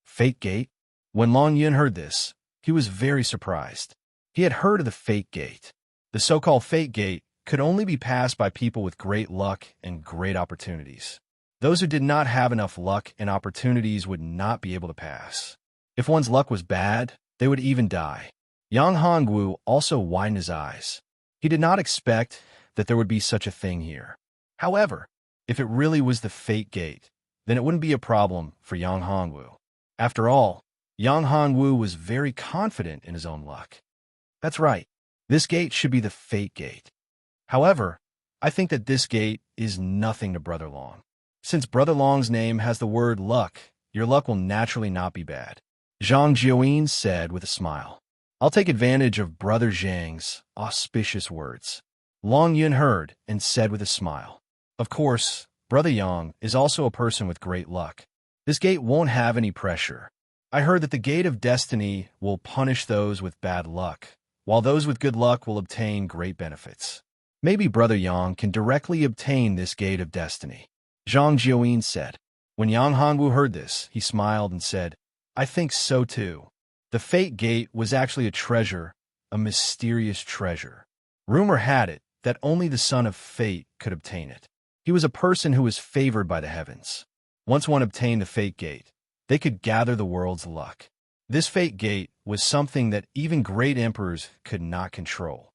Fate Gate? When Long Yun heard this, he was very surprised. He had heard of the Fate Gate. The so-called Fate Gate could only be passed by people with great luck and great opportunities. Those who did not have enough luck and opportunities would not be able to pass. If one's luck was bad, they would even die. Yang Hongwu also widened his eyes. He did not expect that there would be such a thing here. However, if it really was the Fate Gate, then it wouldn't be a problem for Yang Hongwu. After all, Yang Hongwu was very confident in his own luck. That's right. This gate should be the Fate Gate. However, I think that this gate is nothing to Brother Long. Since Brother Long's name has the word luck, your luck will naturally not be bad. Zhang Jiuyin said with a smile. I'll take advantage of Brother Zhang's auspicious words. Long Yun heard and said with a smile. Of course, Brother Yang is also a person with great luck. This gate won't have any pressure. I heard that the gate of destiny will punish those with bad luck, while those with good luck will obtain great benefits. Maybe Brother Yang can directly obtain this gate of destiny. Zhang Jiuyin said. When Yang Hongwu heard this, he smiled and said, I think so too. The Fate Gate was actually a treasure, a mysterious treasure. Rumor had it that only the son of Fate could obtain it. He was a person who was favored by the heavens. Once one obtained the Fate Gate, they could gather the world's luck. This Fate Gate was something that even great emperors could not control.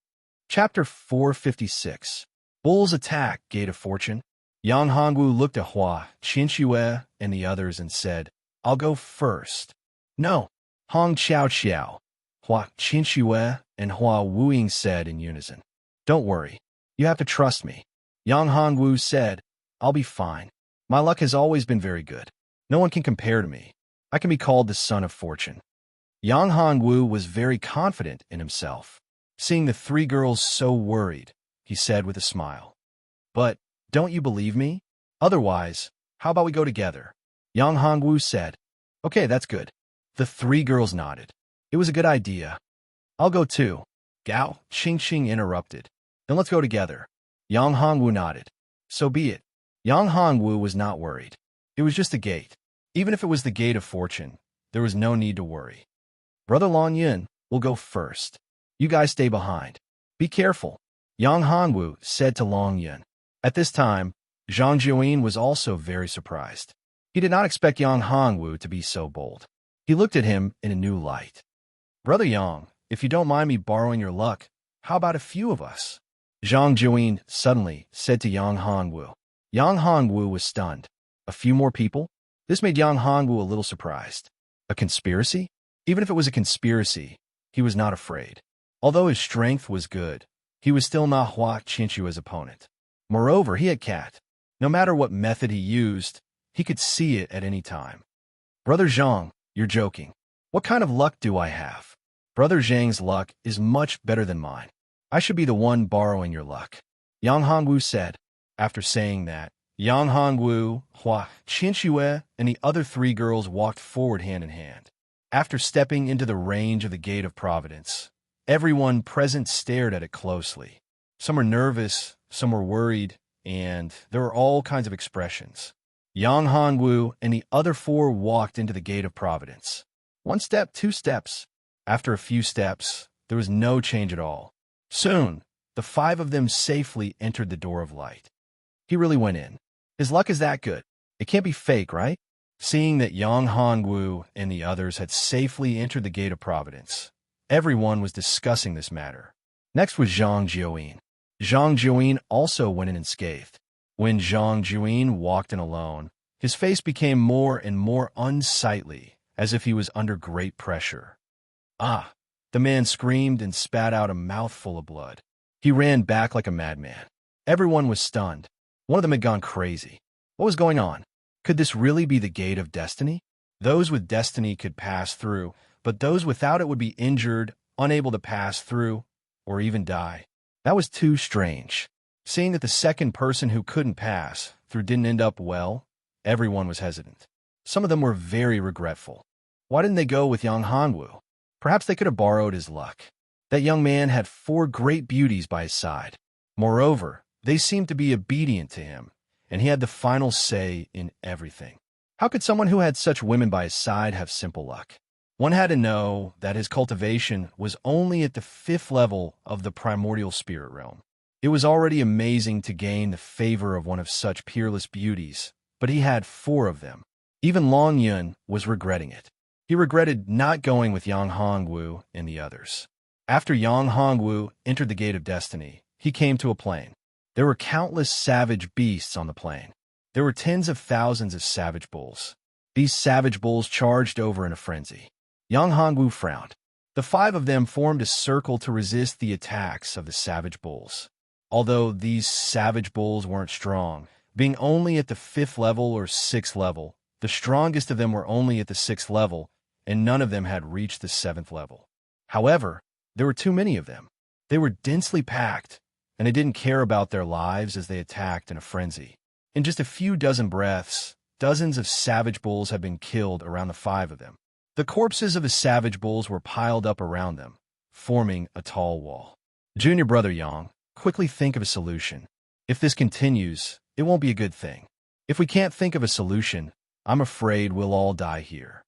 Chapter 456. Bull's Attack, Gate of Fortune. Yang Hongwu looked at Hua, Qinxue, and the others and said, I'll go first. No. Hong Xiao Xiao, Hua Qinxue, and Hua Wuying said in unison. Don't worry. You have to trust me. Yang Hongwu said, I'll be fine. My luck has always been very good. No one can compare to me. I can be called the son of fortune. Yang Hongwu was very confident in himself. Seeing the three girls so worried, he said with a smile. But, don't you believe me? Otherwise, how about we go together? Yang Hongwu said. Okay, that's good. The three girls nodded. It was a good idea. I'll go too. Gao Qingqing interrupted. Then let's go together. Yang Hongwu nodded. So be it. Yang Hongwu was not worried. It was just a gate. Even if it was the gate of fortune, there was no need to worry. Brother Long Yun will go first. You guys stay behind. Be careful. Yang Hongwu said to Long Yun. At this time, Zhang Jiuyin was also very surprised. He did not expect Yang Hongwu to be so bold. He looked at him in a new light. Brother Yang, if you don't mind me borrowing your luck, how about a few of us? Zhang Jiuyin suddenly said to Yang Hongwu. Yang Hongwu was stunned. A few more people? This made Yang Hongwu a little surprised. A conspiracy? Even if it was a conspiracy, he was not afraid. Although his strength was good, he was still not Hua Qinshua's opponent. Moreover, he had Cat. No matter what method he used, he could see it at any time. Brother Zhang, you're joking. What kind of luck do I have? Brother Zhang's luck is much better than mine. I should be the one borrowing your luck. Yang Hongwu said. After saying that, Yang Hongwu, Hua Qinxue, and the other three girls walked forward hand in hand. After stepping into the range of the Gate of Providence, everyone present stared at it closely. Some were nervous, some were worried, and there were all kinds of expressions. Yang Hongwu and the other four walked into the Gate of Providence. 1 step, 2 steps. After a few steps, there was no change at all. Soon, the 5 of them safely entered the door of light. He really went in. His luck is that good. It can't be fake, right? Seeing that Yang Hongwu and the others had safely entered the Gate of Providence, everyone was discussing this matter. Next was Zhang Jiuyin. Zhang Jiuyin also went in unscathed. When Zhang Jiuyin walked in alone, his face became more and more unsightly, as if he was under great pressure. Ah! The man screamed and spat out a mouthful of blood. He ran back like a madman. Everyone was stunned. One of them had gone crazy. What was going on? Could this really be the Gate of Destiny? Those with destiny could pass through, but those without it would be injured, unable to pass through, or even die. That was too strange. Seeing that the second person who couldn't pass through didn't end up well, everyone was hesitant. Some of them were very regretful. Why didn't they go with Yang Hongwu? Perhaps they could have borrowed his luck. That young man had 4 great beauties by his side. Moreover, they seemed to be obedient to him, and he had the final say in everything. How could someone who had such women by his side have simple luck? One had to know that his cultivation was only at the 5th level of the primordial spirit realm. It was already amazing to gain the favor of one of such peerless beauties, but he had 4 of them. Even Long Yun was regretting it. He regretted not going with Yang Hongwu and the others. After Yang Hongwu entered the Gate of Destiny, he came to a plain. There were countless savage beasts on the plain. There were tens of thousands of savage bulls. These savage bulls charged over in a frenzy. Yang Hongwu frowned. The 5 of them formed a circle to resist the attacks of the savage bulls. Although these savage bulls weren't strong, being only at the 5th level or 6th level, the strongest of them were only at the 6th level, and none of them had reached the 7th level. However, there were too many of them. They were densely packed, and they didn't care about their lives as they attacked in a frenzy. In just a few dozen breaths, dozens of savage bulls had been killed around the 5 of them. The corpses of the savage bulls were piled up around them, forming a tall wall. Junior brother Yang, quickly think of a solution. If this continues, it won't be a good thing. If we can't think of a solution, I'm afraid we'll all die here.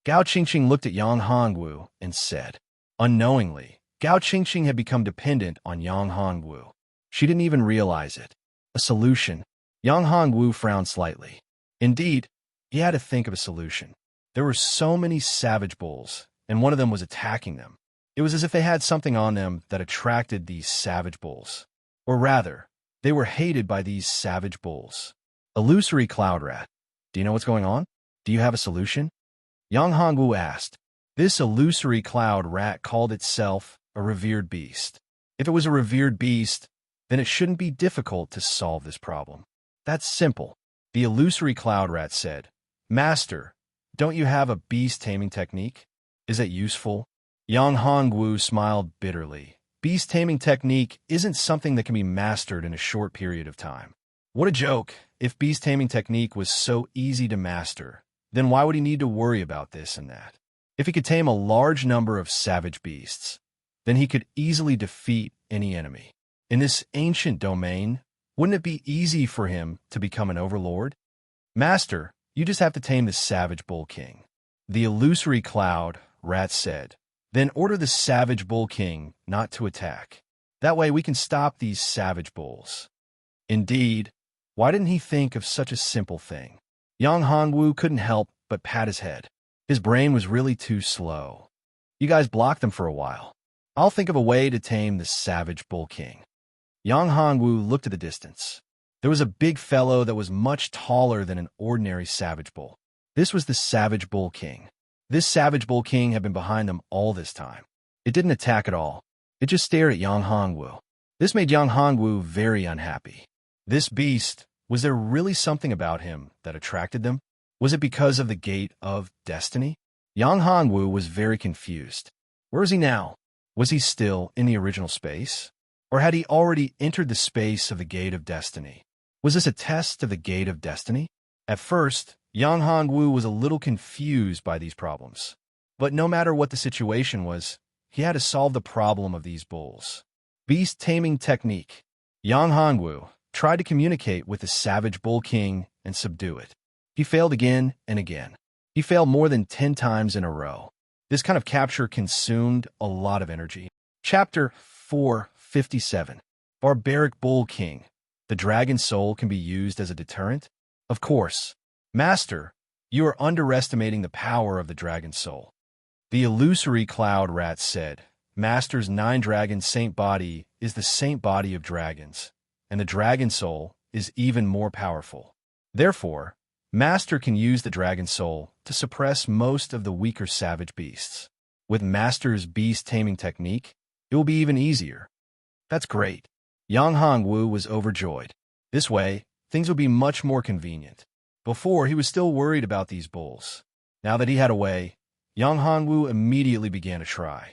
Gao Qingqing looked at Yang Hongwu and said. Unknowingly, Gao Qingqing had become dependent on Yang Hongwu. She didn't even realize it. A solution. Yang Hongwu frowned slightly. Indeed, he had to think of a solution. There were so many savage bulls, and one of them was attacking them. It was as if they had something on them that attracted these savage bulls. Or rather, they were hated by these savage bulls. Illusory Cloud Rat. Do you know what's going on? Do you have a solution? Yang Hongwu asked. This illusory cloud rat called itself a revered beast. If it was a revered beast, then it shouldn't be difficult to solve this problem. That's simple. The illusory cloud rat said, Master, don't you have a beast taming technique? Is it useful? Yang Hongwu smiled bitterly. Beast taming technique isn't something that can be mastered in a short period of time. What a joke! If beast taming technique was so easy to master, then why would he need to worry about this and that? If he could tame a large number of savage beasts, then he could easily defeat any enemy. In this ancient domain, wouldn't it be easy for him to become an overlord? Master, you just have to tame the savage bull king. The illusory cloud rat said. Then order the savage bull king not to attack. That way we can stop these savage bulls. Indeed, why didn't he think of such a simple thing? Yang Hongwu couldn't help but pat his head. His brain was really too slow. You guys blocked them for a while. I'll think of a way to tame the savage bull king. Yang Hongwu looked at the distance. There was a big fellow that was much taller than an ordinary savage bull. This was the savage bull king. This savage bull king had been behind them all this time. It didn't attack at all. It just stared at Yang Hongwu. This made Yang Hongwu very unhappy. This beast, was there really something about him that attracted them? Was it because of the Gate of Destiny? Yang Hongwu was very confused. Where is he now? Was he still in the original space? Or had he already entered the space of the Gate of Destiny? Was this a test of the Gate of Destiny? At first, Yang Hongwu was a little confused by these problems. But no matter what the situation was, he had to solve the problem of these bulls. Beast taming technique. Yang Hongwu tried to communicate with the savage bull king and subdue it. He failed again and again. He failed more than 10 times in a row. This kind of capture consumed a lot of energy. Chapter 457. Barbaric Bull King. The dragon soul can be used as a deterrent? Of course. Master, you are underestimating the power of the dragon soul. The illusory cloud rat said, Master's 9-dragon saint body is the saint body of dragons, and the dragon soul is even more powerful. Therefore, Master can use the dragon soul to suppress most of the weaker savage beasts. With Master's beast taming technique, it will be even easier. That's great. Yang Hongwu was overjoyed. This way, things would be much more convenient. Before, he was still worried about these bulls. Now that he had a way, Yang Hongwu immediately began to try.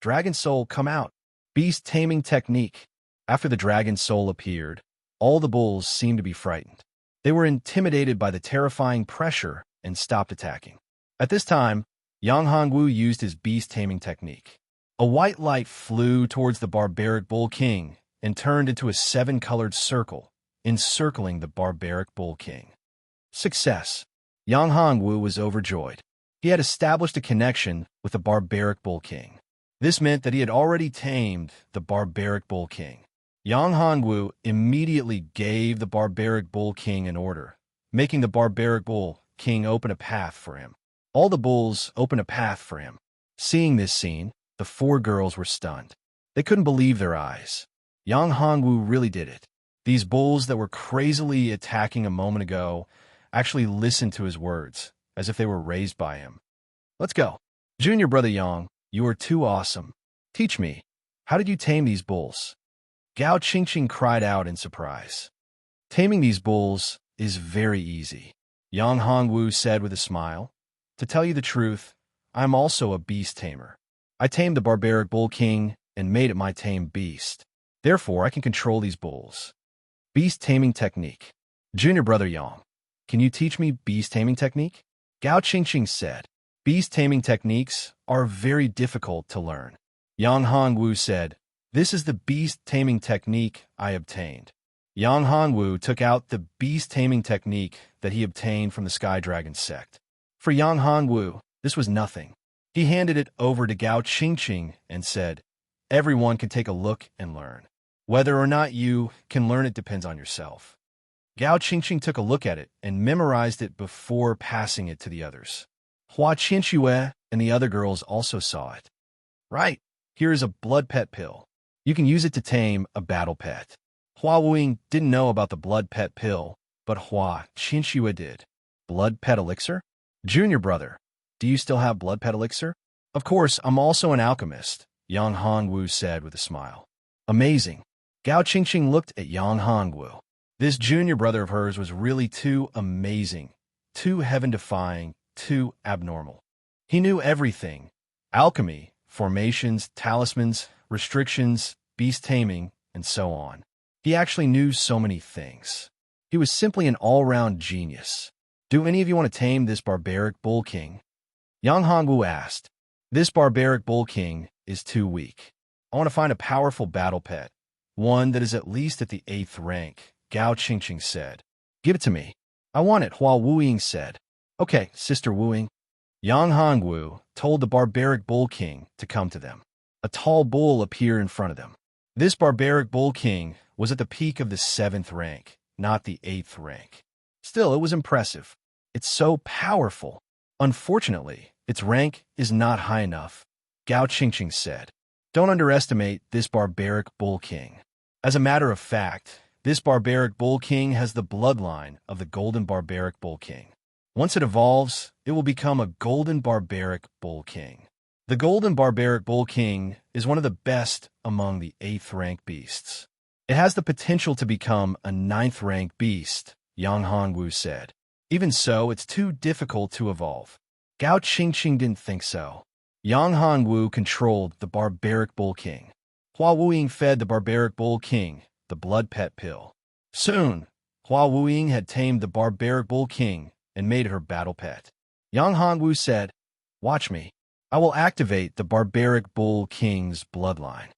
Dragon soul, come out. Beast taming technique. After the dragon soul appeared, all the bulls seemed to be frightened. They were intimidated by the terrifying pressure and stopped attacking. At this time, Yang Hongwu used his beast-taming technique. A white light flew towards the barbaric bull king and turned into a 7-colored circle, encircling the barbaric bull king. Success! Yang Hongwu was overjoyed. He had established a connection with the barbaric bull king. This meant that he had already tamed the barbaric bull king. Yang Hongwu immediately gave the barbaric bull king an order. making the barbaric bull king open a path for him. All the bulls opened a path for him. Seeing this scene, the four girls were stunned. They couldn't believe their eyes. Yang Hongwu really did it. These bulls that were crazily attacking a moment ago actually listened to his words, as if they were raised by him. Let's go. Junior brother Yang, you are too awesome. Teach me, how did you tame these bulls? Gao Qingqing cried out in surprise. Taming these bulls is very easy, Yang Hongwu said with a smile. To tell you the truth, I'm also a beast tamer. I tamed the barbaric bull king and made it my tame beast. Therefore, I can control these bulls. Beast taming technique. Junior brother Yang, can you teach me beast taming technique? Gao Qingqing said. Beast taming techniques are very difficult to learn. Yang Hongwu said, this is the beast taming technique I obtained. Yang Hongwu took out the beast taming technique that he obtained from the Sky Dragon sect. For Yang Hongwu, this was nothing. He handed it over to Gao Qingqing and said, everyone can take a look and learn. Whether or not you can learn it depends on yourself. Gao Qingqing took a look at it and memorized it before passing it to the others. Hua Qianxue and the other girls also saw it. Right, here is a blood pet pill. You can use it to tame a battle pet. Hua Wuing didn't know about the blood pet pill, but Hua Qianxue did. Blood pet elixir? Junior brother, do you still have blood pet elixir? Of course, I'm also an alchemist, Yang Hongwu said with a smile. Amazing. Gao Qingqing looked at Yang Hongwu. This junior brother of hers was really too amazing, too heaven-defying, too abnormal. He knew everything. Alchemy, formations, talismans, restrictions, beast taming, and so on. He actually knew so many things. He was simply an all-round genius. Do any of you want to tame this barbaric bull king? Yang Hongwu asked. This barbaric bull king is too weak. I want to find a powerful battle pet, one that is at least at the 8th rank, Gao Qingqing said. Give it to me. I want it, Hua Wuying said. Okay, Sister Wuying. Yang Hongwu told the barbaric bull king to come to them. A tall bull appeared in front of them. This barbaric bull king was at the peak of the 7th rank, not the 8th rank. Still, it was impressive. It's so powerful. Unfortunately, its rank is not high enough, Gao Qingqing said. Don't underestimate this barbaric bull king. As a matter of fact, this barbaric bull king has the bloodline of the golden barbaric bull king. Once it evolves, it will become a golden barbaric bull king. The golden barbaric bull king is one of the best among the 8th rank beasts. It has the potential to become a 9th rank beast, Yang Hongwu said. Even so, it's too difficult to evolve. Gao Qingqing didn't think so. Yang Hongwu controlled the barbaric bull king. Hua Wuying fed the barbaric bull king the blood pet pill. Soon, Hua Wuying had tamed the barbaric bull king and made it her battle pet. Yang Hongwu said, watch me. I will activate the barbaric bull king's bloodline.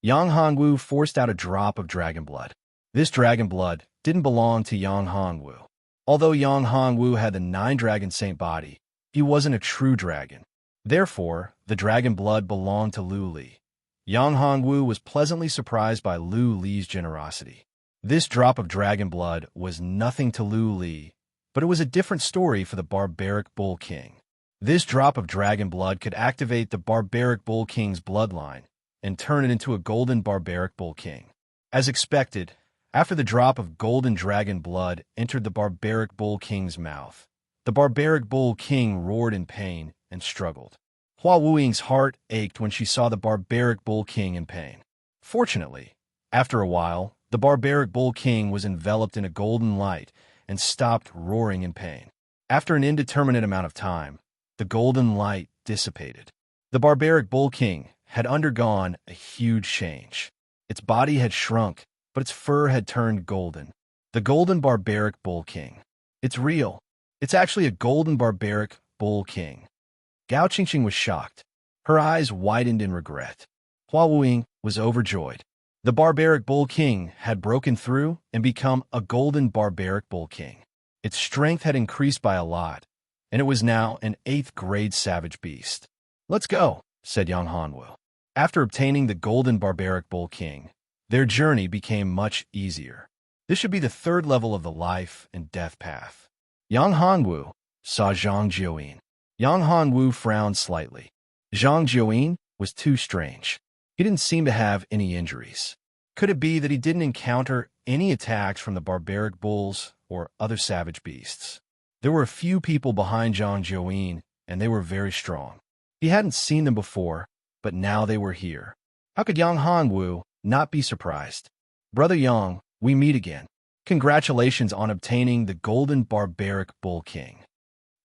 Yang Hongwu forced out a drop of dragon blood. This dragon blood didn't belong to Yang Hongwu. Although Yang Hongwu had the 9-dragon saint body, he wasn't a true dragon. Therefore, the dragon blood belonged to Lu Li. Yang Hongwu was pleasantly surprised by Lu Li's generosity. This drop of dragon blood was nothing to Lu Li, but it was a different story for the barbaric bull king. This drop of dragon blood could activate the barbaric bull king's bloodline and turn it into a golden barbaric bull king. As expected, after the drop of golden dragon blood entered the barbaric bull king's mouth, the barbaric bull king roared in pain and struggled. Hua Wuying's heart ached when she saw the barbaric bull king in pain. Fortunately, after a while, the barbaric bull king was enveloped in a golden light and stopped roaring in pain. After an indeterminate amount of time, the golden light dissipated. The barbaric bull king had undergone a huge change. Its body had shrunk, but its fur had turned golden. The golden barbaric bull king. It's real. It's actually a golden barbaric bull king. Gao Qingqing was shocked. Her eyes widened in regret. Hua Wuying was overjoyed. The barbaric bull king had broken through and become a golden barbaric bull king. Its strength had increased by a lot, and it was now an 8th grade savage beast. Let's go, said Yang Hongwu. After obtaining the golden barbaric bull king, their journey became much easier. This should be the 3rd level of the life and death path. Yang Hongwu saw Zhang Jiuyin. Yang Hongwu frowned slightly. Zhang Jiuyin was too strange. He didn't seem to have any injuries. Could it be that he didn't encounter any attacks from the barbaric bulls or other savage beasts? There were a few people behind Zhang Jiuyin, and they were very strong. He hadn't seen them before, but now they were here. How could Yang Hongwu not be surprised? Brother Yang, we meet again. Congratulations on obtaining the Golden Barbaric Bull King.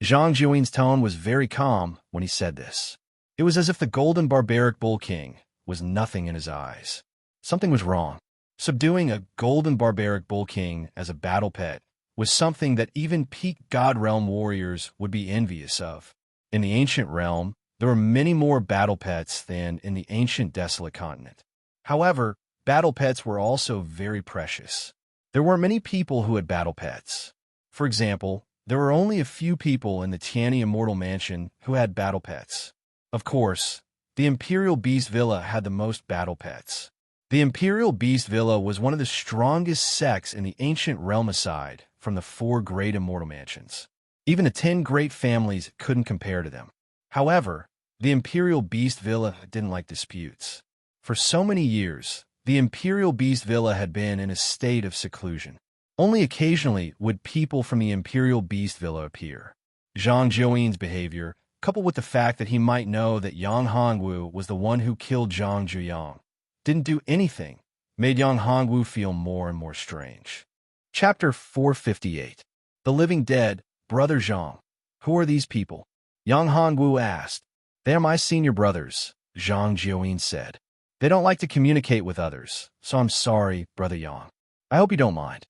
Zhang Jiuyin's tone was very calm when he said this. It was as if the Golden Barbaric Bull King was nothing in his eyes. Something was wrong. Subduing a Golden Barbaric Bull King as a battle pet was something that even peak God Realm warriors would be envious of. In the ancient realm, there were many more battle pets than in the ancient desolate continent. However, battle pets were also very precious. There weren't many people who had battle pets. For example, there were only a few people in the Tianyi Immortal Mansion who had battle pets. Of course, the Imperial Beast Villa had the most battle pets. The Imperial Beast Villa was one of the strongest sects in the ancient realm aside from the 4 great immortal mansions. Even the 10 great families couldn't compare to them. However, the Imperial Beast Villa didn't like disputes. For so many years, the Imperial Beast Villa had been in a state of seclusion. Only occasionally would people from the Imperial Beast Villa appear. Zhang Jiuyin's behavior, coupled with the fact that he might know that Yang Hongwu was the one who killed Zhang Juyang, didn't do anything, made Yang Hongwu feel more and more strange. Chapter 458. The Living Dead, Brother Zhang. Who are these people? Yang Hongwu asked. They are my senior brothers, Zhang Jiuyin said. They don't like to communicate with others, so I'm sorry, Brother Yang. I hope you don't mind.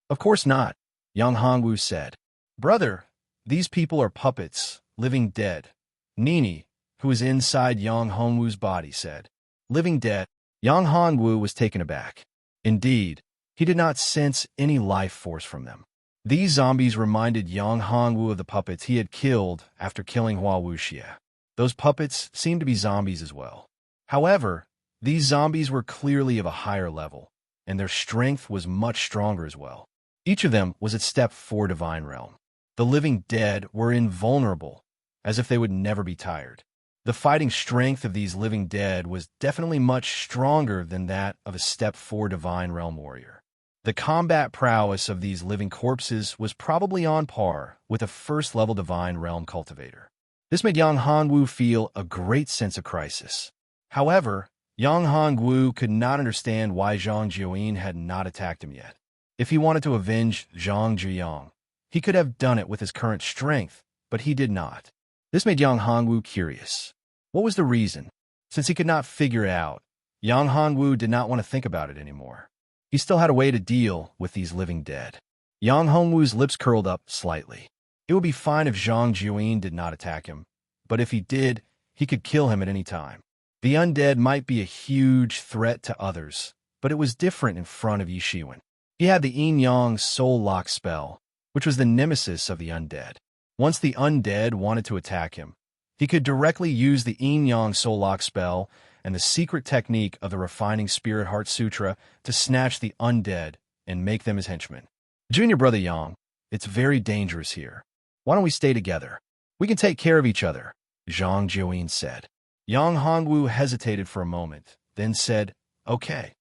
Of course not, Yang Hongwu said. Brother, these people are puppets, living dead. Nini, who is inside Yang Hongwu's body, said. Living dead. Yang Hongwu was taken aback. Indeed, he did not sense any life force from them. These zombies reminded Yang Hongwu of the puppets he had killed after killing Hua Wuxia. Those puppets seemed to be zombies as well. However, these zombies were clearly of a higher level, and their strength was much stronger as well. Each of them was at step 4 divine realm. The living dead were invulnerable, as if they would never be tired. The fighting strength of these living dead was definitely much stronger than that of a step 4 divine realm warrior. The combat prowess of these living corpses was probably on par with a first-level divine realm cultivator. This made Yang Hongwu feel a great sense of crisis. However, Yang Hongwu could not understand why Zhang Jiuyin had not attacked him yet. If he wanted to avenge Zhang Juyang, he could have done it with his current strength, but he did not. This made Yang Hongwu curious. What was the reason? Since he could not figure it out, Yang Hongwu did not want to think about it anymore. He still had a way to deal with these living dead. Yang Hongwu's lips curled up slightly. It would be fine if Zhang Jiuyin did not attack him, but if he did, he could kill him at any time. The undead might be a huge threat to others, but it was different in front of Yi Shiwen. He had the Yin-Yang Soul Lock spell, which was the nemesis of the undead. Once the undead wanted to attack him, he could directly use the Yin-Yang Soul Lock spell and the secret technique of the Refining Spirit Heart Sutra to snatch the undead and make them his henchmen. Junior Brother Yang, it's very dangerous here. Why don't we stay together? We can take care of each other, Zhang Jiuyin said. Yang Hongwu hesitated for a moment, then said, Okay.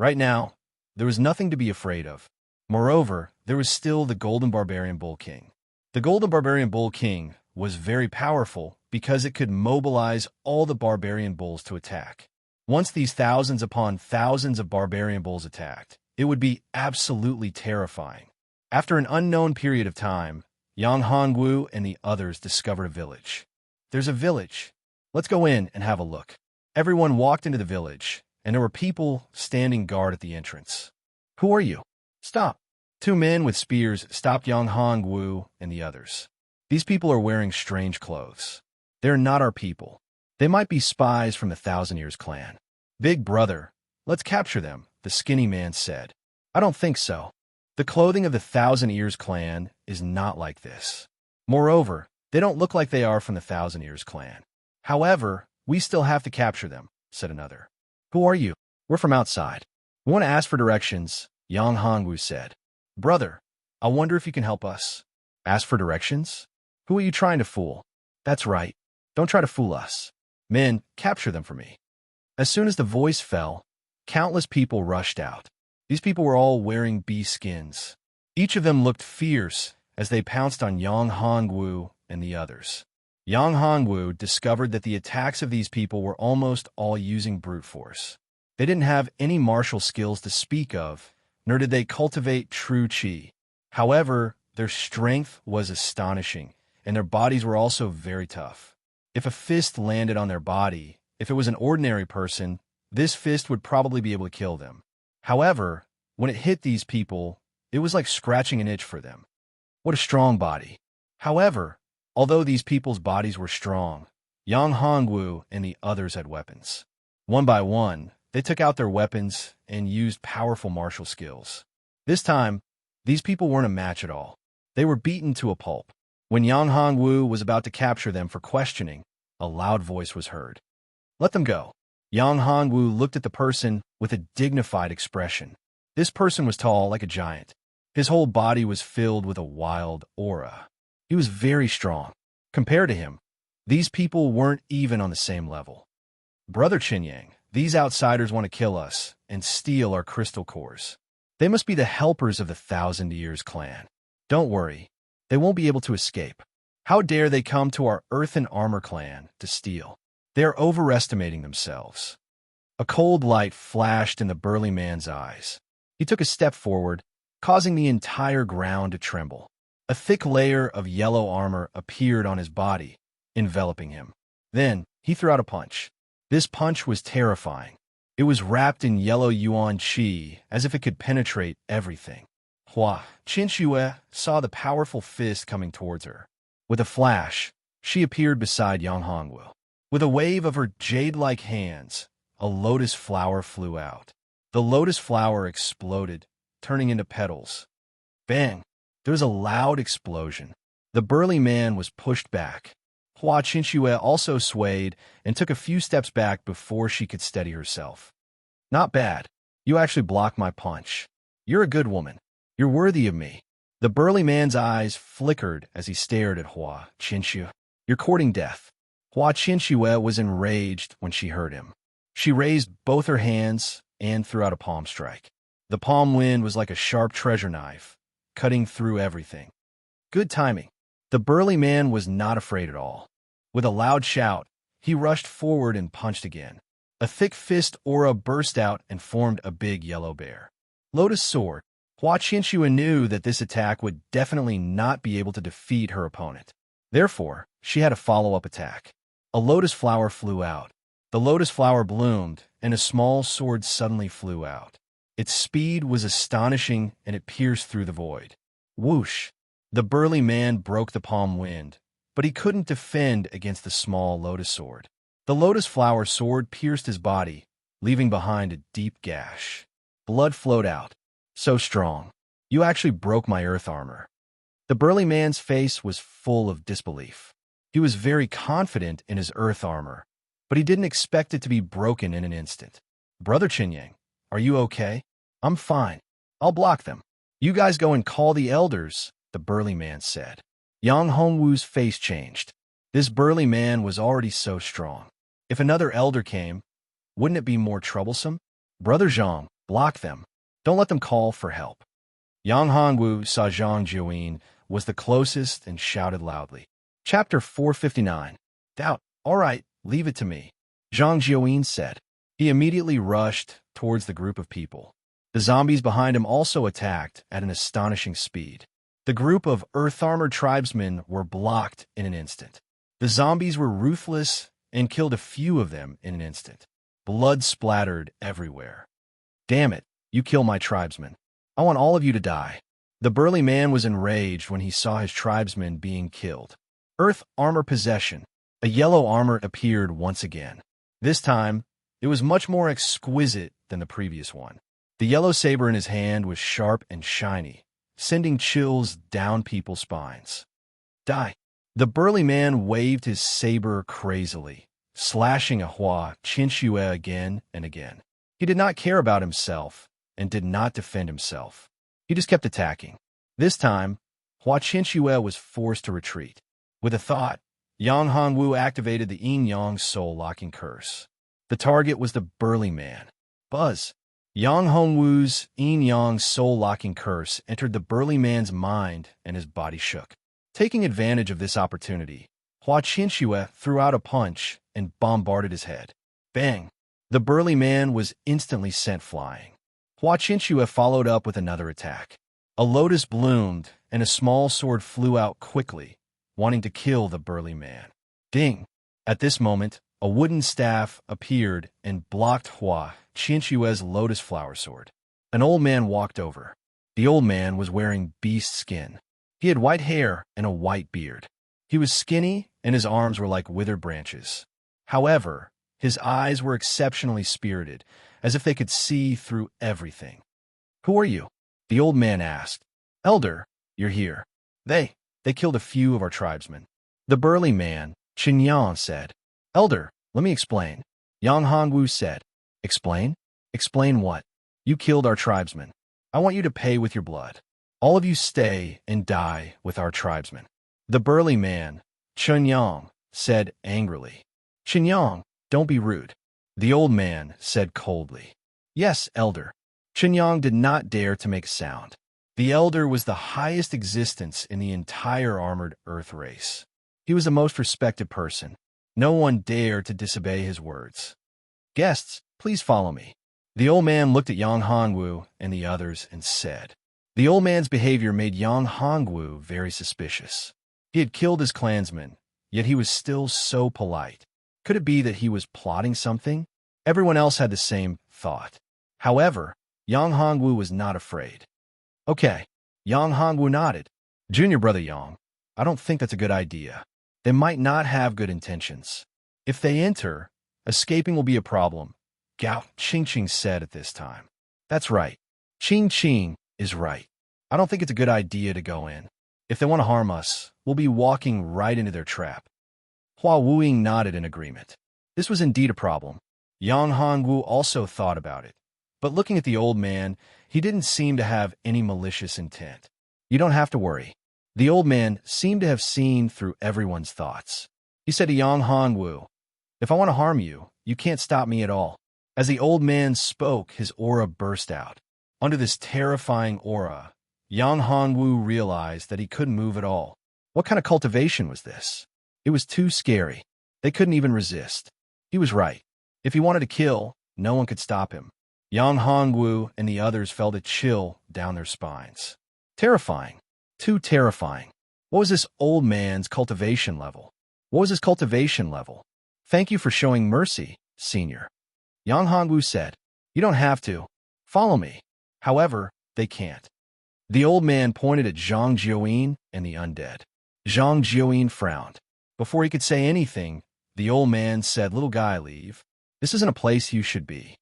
Right now, there was nothing to be afraid of. Moreover, there was still the Golden Barbarian Bull King. The Golden Barbarian Bull King was very powerful because it could mobilize all the barbarian bulls to attack. Once these thousands upon thousands of barbarian bulls attacked, it would be absolutely terrifying. After an unknown period of time, Yang Hongwu and the others discovered a village. There's a village. Let's go in and have a look. Everyone walked into the village, and there were people standing guard at the entrance. Who are you? Stop. 2 men with spears stopped Yang Hongwu and the others. These people are wearing strange clothes. They're not our people. They might be spies from the Thousand Years clan. Big brother, let's capture them, the skinny man said. I don't think so. The clothing of the Thousand Years clan is not like this. Moreover, they don't look like they are from the Thousand Years clan. However, we still have to capture them, said another. Who are you? We're from outside. We want to ask for directions, Yang Hongwu said. Brother, I wonder if you can help us. Ask for directions? Who are you trying to fool? That's right. Don't try to fool us. Men, capture them for me. As soon as the voice fell, countless people rushed out. These people were all wearing bee skins. Each of them looked fierce as they pounced on Yang Hongwu and the others. Yang Hongwu discovered that the attacks of these people were almost all using brute force. They didn't have any martial skills to speak of, nor did they cultivate true qi. However, their strength was astonishing, and their bodies were also very tough. If a fist landed on their body, if it was an ordinary person, this fist would probably be able to kill them. However, when it hit these people, it was like scratching an itch for them. What a strong body. However, although these people's bodies were strong, Yang Hongwu and the others had weapons. One by one, they took out their weapons and used powerful martial skills. This time, these people weren't a match at all. They were beaten to a pulp. When Yang Hongwu was about to capture them for questioning, a loud voice was heard. Let them go. Yang Hongwu looked at the person with a dignified expression. This person was tall like a giant. His whole body was filled with a wild aura. He was very strong. Compared to him, these people weren't even on the same level. Brother Qinyang, these outsiders want to kill us and steal our crystal cores. They must be the helpers of the 1,000 Years clan. Don't worry, they won't be able to escape. How dare they come to our Earth and Armor clan to steal? They are overestimating themselves. A cold light flashed in the burly man's eyes. He took a step forward, causing the entire ground to tremble. A thick layer of yellow armor appeared on his body, enveloping him. Then, he threw out a punch. This punch was terrifying. It was wrapped in yellow yuan qi, as if it could penetrate everything. Hua Qinxue saw the powerful fist coming towards her. With a flash, she appeared beside Yang Hongwu. With a wave of her jade-like hands, a lotus flower flew out. The lotus flower exploded, turning into petals. Bang! There was a loud explosion. The burly man was pushed back. Hua Qinxue also swayed and took a few steps back before she could steady herself. Not bad. You actually blocked my punch. You're a good woman. You're worthy of me. The burly man's eyes flickered as he stared at Hua Qinxue. You're courting death. Hua Qinxue was enraged when she heard him. She raised both her hands and threw out a palm strike. The palm wind was like a sharp treasure knife, cutting through everything. Good timing. The burly man was not afraid at all. With a loud shout, he rushed forward and punched again. A thick fist aura burst out and formed a big yellow bear. Lotus sword. Hua Qinxue knew that this attack would definitely not be able to defeat her opponent. Therefore, she had a follow-up attack. A lotus flower flew out. The lotus flower bloomed, and a small sword suddenly flew out. Its speed was astonishing, and it pierced through the void. Whoosh! The burly man broke the palm wind, but he couldn't defend against the small lotus sword. The lotus flower sword pierced his body, leaving behind a deep gash. Blood flowed out. So strong. You actually broke my earth armor. The burly man's face was full of disbelief. He was very confident in his earth armor, but he didn't expect it to be broken in an instant. Brother Qinyang, are you okay? I'm fine. I'll block them. You guys go and call the elders, the burly man said. Yang Hongwu's face changed. This burly man was already so strong. If another elder came, wouldn't it be more troublesome? Brother Zhang, block them. Don't let them call for help. Yang Hongwu saw Zhang Jiuyin was the closest and shouted loudly. Chapter 459. Doubt. All right, leave it to me. Zhang Jiuyin said. He immediately rushed towards the group of people. The zombies behind him also attacked at an astonishing speed. The group of earth-armored tribesmen were blocked in an instant. The zombies were ruthless and killed a few of them in an instant. Blood splattered everywhere. Damn it, you kill my tribesmen. I want all of you to die. The burly man was enraged when he saw his tribesmen being killed. Earth armor possession. A yellow armor appeared once again. This time, it was much more exquisite than the previous one. The yellow saber in his hand was sharp and shiny, sending chills down people's spines. Die. The burly man waved his saber crazily, slashing at Hua Qinxue again and again. He did not care about himself and did not defend himself. He just kept attacking. This time, Hua Qinshue was forced to retreat. With a thought, Yang Hongwu activated the yin-yang soul-locking curse. The target was the burly man. Buzz! Yang Hongwu's yin-yang soul-locking curse entered the burly man's mind and his body shook. Taking advantage of this opportunity, Hua Qinshue threw out a punch and bombarded his head. Bang! The burly man was instantly sent flying. Hua Qinshue followed up with another attack. A lotus bloomed, and a small sword flew out quickly, wanting to kill the burly man. Ding! At this moment, a wooden staff appeared and blocked Hua Qinshue's lotus flower sword. An old man walked over. The old man was wearing beast skin. He had white hair and a white beard. He was skinny, and his arms were like withered branches. However, his eyes were exceptionally spirited, as if they could see through everything. "Who are you?" the old man asked. "Elder, you're here. They killed a few of our tribesmen." The burly man, Qinyang, said. "Elder, let me explain." Yang Hongwu said. "Explain? Explain what?" "You killed our tribesmen. I want you to pay with your blood. All of you stay and die with our tribesmen." The burly man, Qinyang, said angrily. "Qinyang, don't be rude," the old man said coldly. "Yes, elder." Qinyang did not dare to make a sound. The elder was the highest existence in the entire armored earth race. He was the most respected person. No one dared to disobey his words. "Guests, please follow me." The old man looked at Yang Hongwu and the others and said. The old man's behavior made Yang Hongwu very suspicious. He had killed his clansmen, yet he was still so polite. Could it be that he was plotting something? Everyone else had the same thought. However, Yang Hongwu was not afraid. "Okay." Yang Hongwu nodded. "Junior brother Yang, I don't think that's a good idea. They might not have good intentions. If they enter, escaping will be a problem," Gao Qingqing said at this time. "That's right. Qing is right. I don't think it's a good idea to go in. If they want to harm us, we'll be walking right into their trap." Hua Wuying nodded in agreement. This was indeed a problem. Yang Hongwu also thought about it. But looking at the old man, he didn't seem to have any malicious intent. "You don't have to worry." The old man seemed to have seen through everyone's thoughts. He said to Yang Hongwu, "If I want to harm you, you can't stop me at all." As the old man spoke, his aura burst out. Under this terrifying aura, Yang Hongwu realized that he couldn't move at all. What kind of cultivation was this? It was too scary. They couldn't even resist. He was right. If he wanted to kill, no one could stop him. Yang Hongwu and the others felt a chill down their spines. Terrifying. Too terrifying. What was this old man's cultivation level? What was his cultivation level? "Thank you for showing mercy, senior," Yang Hongwu said. "You don't have to. Follow me." However, they can't. The old man pointed at Zhang Jiuyin and the undead. Zhang Jiuyin frowned. Before he could say anything, the old man said, "Little guy, leave. This isn't a place you should be."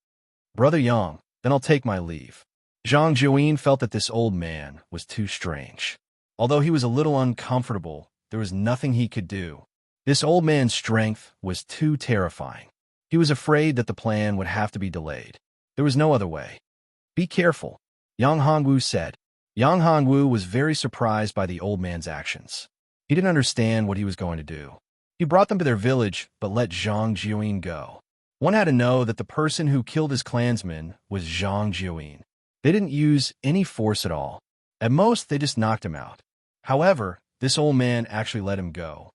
"Brother Yang, then I'll take my leave." Zhang Jiuyin felt that this old man was too strange. Although he was a little uncomfortable, there was nothing he could do. This old man's strength was too terrifying. He was afraid that the plan would have to be delayed. There was no other way. "Be careful," Yang Hongwu said. Yang Hongwu was very surprised by the old man's actions. He didn't understand what he was going to do. He brought them to their village, but let Zhang Jiuyin go. One had to know that the person who killed his clansmen was Zhang Jiuyin. They didn't use any force at all. At most, they just knocked him out. However, this old man actually let him go.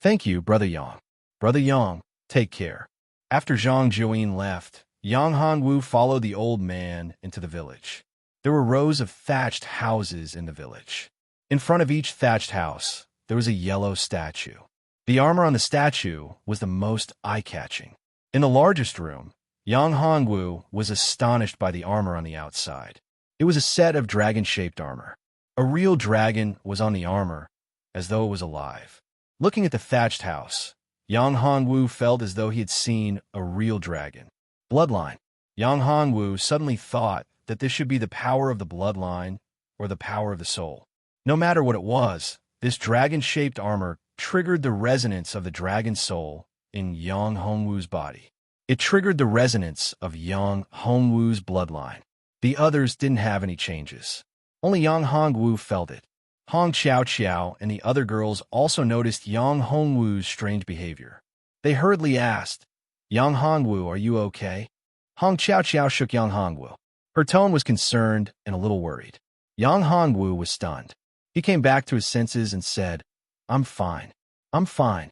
"Thank you, Brother Yang. Brother Yang, take care." After Zhang Jiuyin left, Yang Hongwu followed the old man into the village. There were rows of thatched houses in the village. In front of each thatched house, there was a yellow statue. The armor on the statue was the most eye-catching. In the largest room, Yang Hongwu was astonished by the armor on the outside. It was a set of dragon-shaped armor. A real dragon was on the armor, as though it was alive. Looking at the thatched house, Yang Hongwu felt as though he had seen a real dragon. Bloodline. Yang Hongwu suddenly thought that this should be the power of the bloodline or the power of the soul. No matter what it was, this dragon-shaped armor triggered the resonance of the dragon soul in Yang Hongwu's body. It triggered the resonance of Yang Hongwu's bloodline. The others didn't have any changes. Only Yang Hongwu felt it. Hong Xiao Xiao and the other girls also noticed Yang Hongwu's strange behavior. They hurriedly asked, Yang Hongwu, are you okay? Hong Xiao Xiao shook Yang Hongwu. Her tone was concerned and a little worried. Yang Hongwu was stunned. He came back to his senses and said, I'm fine. I'm fine.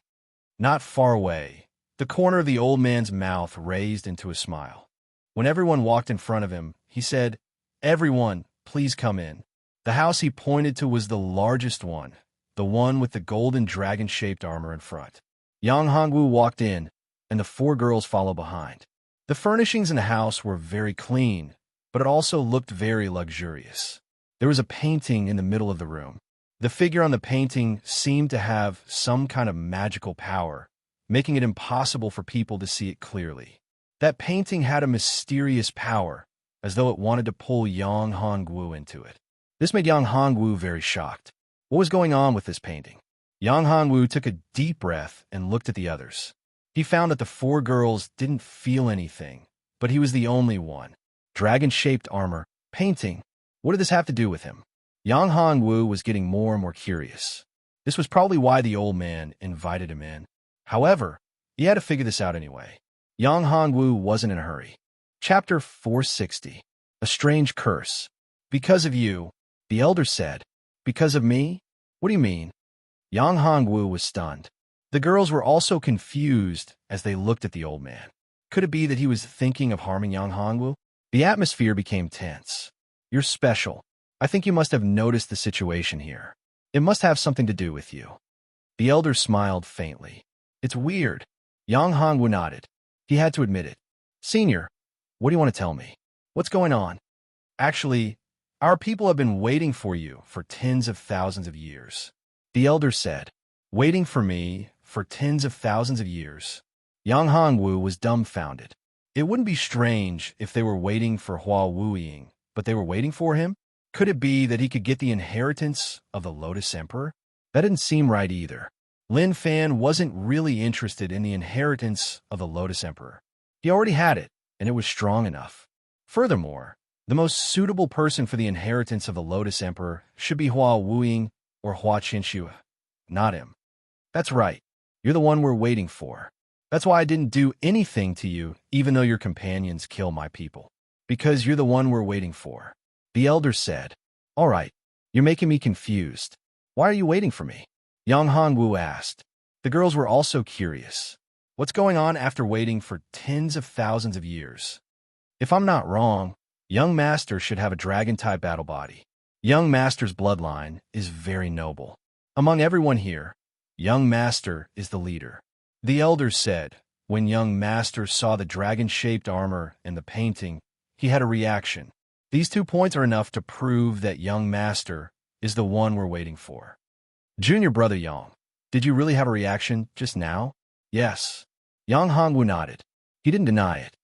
Not far away, the corner of the old man's mouth raised into a smile. When everyone walked in front of him, he said, Everyone, please come in. The house he pointed to was the largest one, the one with the golden dragon-shaped armor in front. Yang Hongwu walked in, and the four girls followed behind. The furnishings in the house were very clean, but it also looked very luxurious. There was a painting in the middle of the room. The figure on the painting seemed to have some kind of magical power, making it impossible for people to see it clearly. That painting had a mysterious power, as though it wanted to pull Yang Hongwu into it. This made Yang Hongwu very shocked. What was going on with this painting? Yang Hongwu took a deep breath and looked at the others. He found that the four girls didn't feel anything, but he was the only one. Dragon-shaped armor, painting. What did this have to do with him? Yang Hongwu was getting more and more curious. This was probably why the old man invited him in. However, he had to figure this out anyway. Yang Hongwu wasn't in a hurry. Chapter 460. A Strange Curse. Because of you, the elder said. Because of me? What do you mean? Yang Hongwu was stunned. The girls were also confused as they looked at the old man. Could it be that he was thinking of harming Yang Hongwu? The atmosphere became tense. You're special. I think you must have noticed the situation here. It must have something to do with you. The elder smiled faintly. It's weird. Yang Hongwu nodded. He had to admit it. Senior, what do you want to tell me? What's going on? Actually, our people have been waiting for you for tens of thousands of years. The elder said, Waiting for me for tens of thousands of years. Yang Hongwu was dumbfounded. It wouldn't be strange if they were waiting for Hua Wuying, but they were waiting for him? Could it be that he could get the inheritance of the Lotus Emperor? That didn't seem right either. Lin Fan wasn't really interested in the inheritance of the Lotus Emperor. He already had it, and it was strong enough. Furthermore, the most suitable person for the inheritance of the Lotus Emperor should be Hua Wuying or Hua Qinxue, not him. That's right. You're the one we're waiting for. That's why I didn't do anything to you, even though your companions kill my people. Because you're the one we're waiting for. The elder said, All right, you're making me confused. Why are you waiting for me? Yang Hongwu asked. The girls were also curious. What's going on after waiting for tens of thousands of years? If I'm not wrong, Young Master should have a dragon-type battle body. Young Master's bloodline is very noble. Among everyone here, Young Master is the leader. The elders said, when Young Master saw the dragon-shaped armor and the painting, he had a reaction. These 2 points are enough to prove that Young Master is the one we're waiting for. Junior brother Yang, did you really have a reaction just now? Yes. Yang Hongwu nodded. He didn't deny it.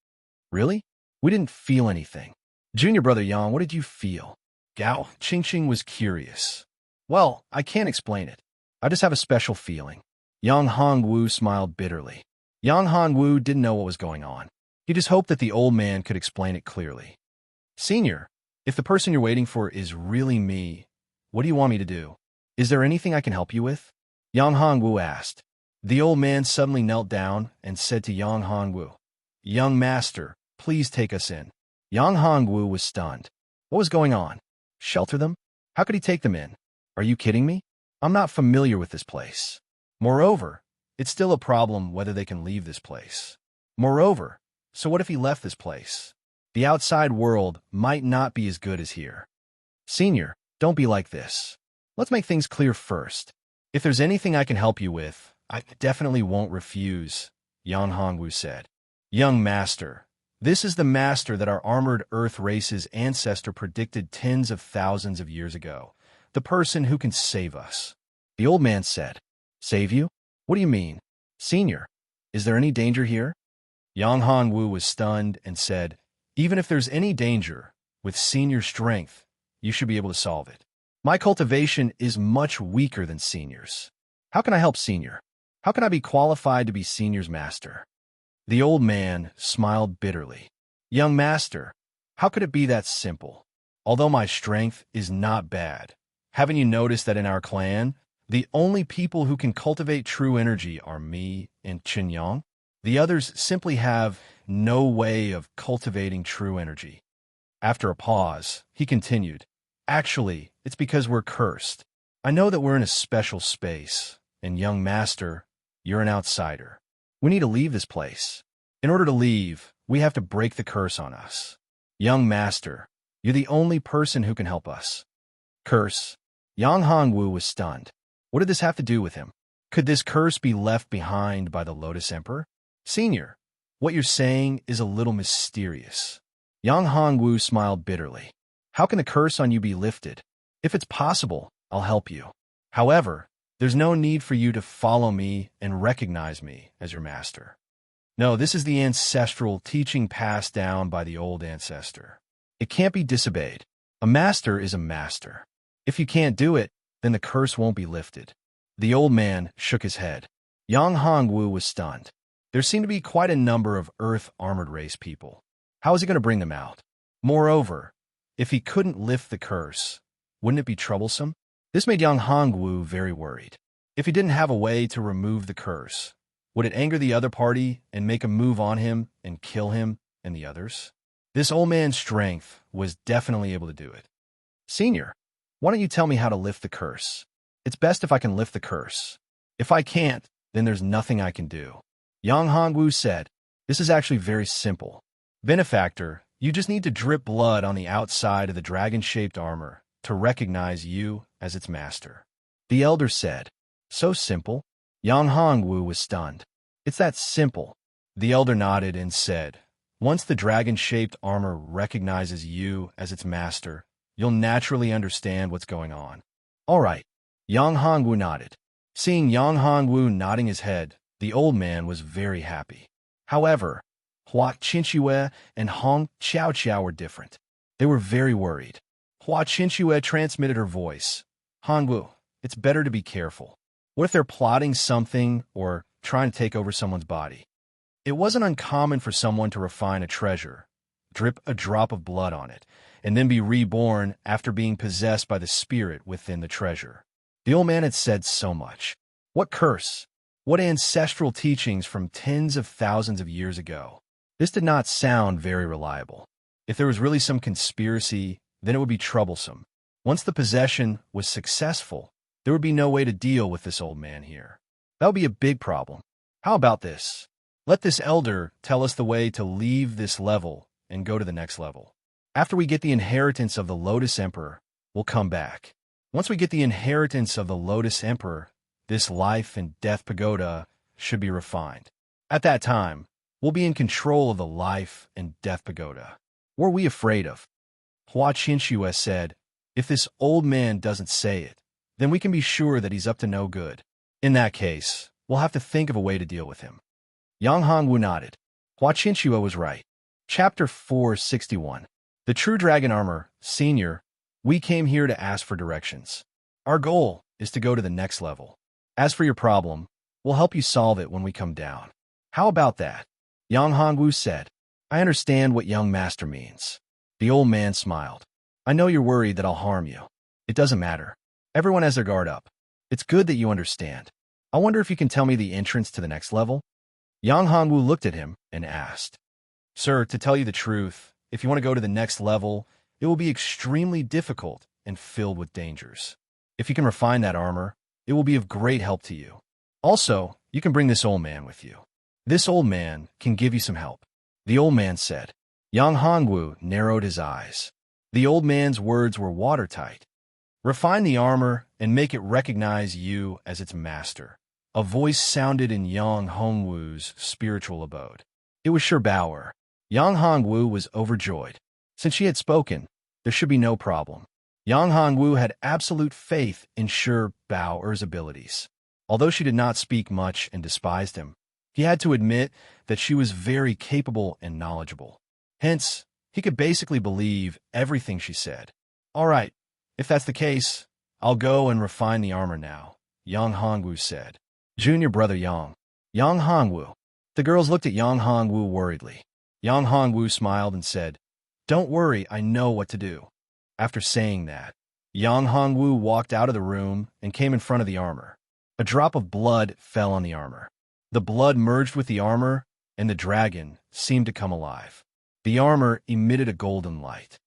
Really? We didn't feel anything. Junior brother Yang, what did you feel? Gao Qingqing was curious. Well, I can't explain it. I just have a special feeling. Yang Hongwu smiled bitterly. Yang Hongwu didn't know what was going on. He just hoped that the old man could explain it clearly. Senior, if the person you're waiting for is really me, what do you want me to do? Is there anything I can help you with? Yang Hongwu asked. The old man suddenly knelt down and said to Yang Hongwu, Young Master, please take us in. Yang Hongwu was stunned. What was going on? Shelter them? How could he take them in? Are you kidding me? I'm not familiar with this place. Moreover, it's still a problem whether they can leave this place. Moreover, so what if he left this place? The outside world might not be as good as here. Senior, don't be like this. Let's make things clear first. If there's anything I can help you with, I definitely won't refuse, Yang Hongwu said. Young Master, this is the master that our armored Earth race's ancestor predicted tens of thousands of years ago. The person who can save us. The old man said, Save you? What do you mean? Senior, is there any danger here? Yang Hongwu was stunned and said, Even if there's any danger, with Senior's strength, you should be able to solve it. My cultivation is much weaker than Senior's. How can I help Senior? How can I be qualified to be Senior's master? The old man smiled bitterly. Young Master, how could it be that simple? Although my strength is not bad, Haven't you noticed that in our clan, the only people who can cultivate true energy are me and Qinyang? The others simply have no way of cultivating true energy. After a pause, he continued, Actually, it's because we're cursed. I know that we're in a special space, and young master, you're an outsider. We need to leave this place. In order to leave, we have to break the curse on us. Young master, you're the only person who can help us. Curse? Yang Hongwu was stunned. What did this have to do with him? Could this curse be left behind by the Lotus Emperor? Senior, what you're saying is a little mysterious. Yang Hongwu smiled bitterly. How can the curse on you be lifted? If it's possible, I'll help you. However, there's no need for you to follow me and recognize me as your master. No, this is the ancestral teaching passed down by the old ancestor. It can't be disobeyed. A master is a master. If you can't do it, then the curse won't be lifted. The old man shook his head. Yang Hongwu was stunned. There seemed to be quite a number of Earth armored race people. How is he going to bring them out? Moreover, if he couldn't lift the curse, wouldn't it be troublesome? This made Yang Hongwu very worried. If he didn't have a way to remove the curse, would it anger the other party and make a move on him and kill him and the others? This old man's strength was definitely able to do it. Senior, why don't you tell me how to lift the curse? It's best if I can lift the curse. If I can't, then there's nothing I can do. Yang Hongwu said, This is actually very simple. Benefactor, you just need to drip blood on the outside of the dragon-shaped armor to recognize you as its master. The elder said, So simple? Yang Hongwu was stunned. It's that simple. The elder nodded and said, Once the dragon-shaped armor recognizes you as its master, you'll naturally understand what's going on. All right. Yang Hongwu nodded. Seeing Yang Hongwu nodding his head, the old man was very happy. However, Hua Qinxue and Hong Qiao were different. They were very worried. Hua Qinxue transmitted her voice. Hongwu, it's better to be careful. What if they're plotting something or trying to take over someone's body? It wasn't uncommon for someone to refine a treasure, drip a drop of blood on it, and then be reborn after being possessed by the spirit within the treasure. The old man had said so much. What curse? What ancestral teachings from tens of thousands of years ago? This did not sound very reliable. If there was really some conspiracy, then it would be troublesome. Once the possession was successful, there would be no way to deal with this old man here. That would be a big problem. How about this? Let this elder tell us the way to leave this level and go to the next level. After we get the inheritance of the Lotus Emperor, we'll come back. Once we get the inheritance of the Lotus Emperor, this life and death pagoda should be refined. At that time, we'll be in control of the life and death pagoda. What are we afraid of? Hua Qinxue said, If this old man doesn't say it, then we can be sure that he's up to no good. In that case, we'll have to think of a way to deal with him. Yang Hongwu nodded. Hua Qinxue was right. Chapter 461. The True Dragon Armor, Senior, we came here to ask for directions. Our goal is to go to the next level. As for your problem, we'll help you solve it when we come down. How about that? Yang Hongwu said, I understand what young master means. The old man smiled. I know you're worried that I'll harm you. It doesn't matter. Everyone has their guard up. It's good that you understand. I wonder if you can tell me the entrance to the next level? Yang Hongwu looked at him and asked, Sir, to tell you the truth, if you want to go to the next level, it will be extremely difficult and filled with dangers. If you can refine that armor, it will be of great help to you. Also, you can bring this old man with you. This old man can give you some help. The old man said. Yang Hongwu narrowed his eyes. The old man's words were watertight. Refine the armor and make it recognize you as its master. A voice sounded in Yang Hongwu's spiritual abode. It was Bauer. Yang Hongwu was overjoyed. Since she had spoken, there should be no problem. Yang Hongwu had absolute faith in Bauer's abilities. Although she did not speak much and despised him, he had to admit that she was very capable and knowledgeable. Hence, he could basically believe everything she said. All right, if that's the case, I'll go and refine the armor now, Yang Hongwu said. Junior brother Yang. Yang Hongwu. The girls looked at Yang Hongwu worriedly. Yang Hongwu smiled and said, Don't worry, I know what to do. After saying that, Yang Hongwu walked out of the room and came in front of the armor. A drop of blood fell on the armor. The blood merged with the armor, and the dragon seemed to come alive. The armor emitted a golden light.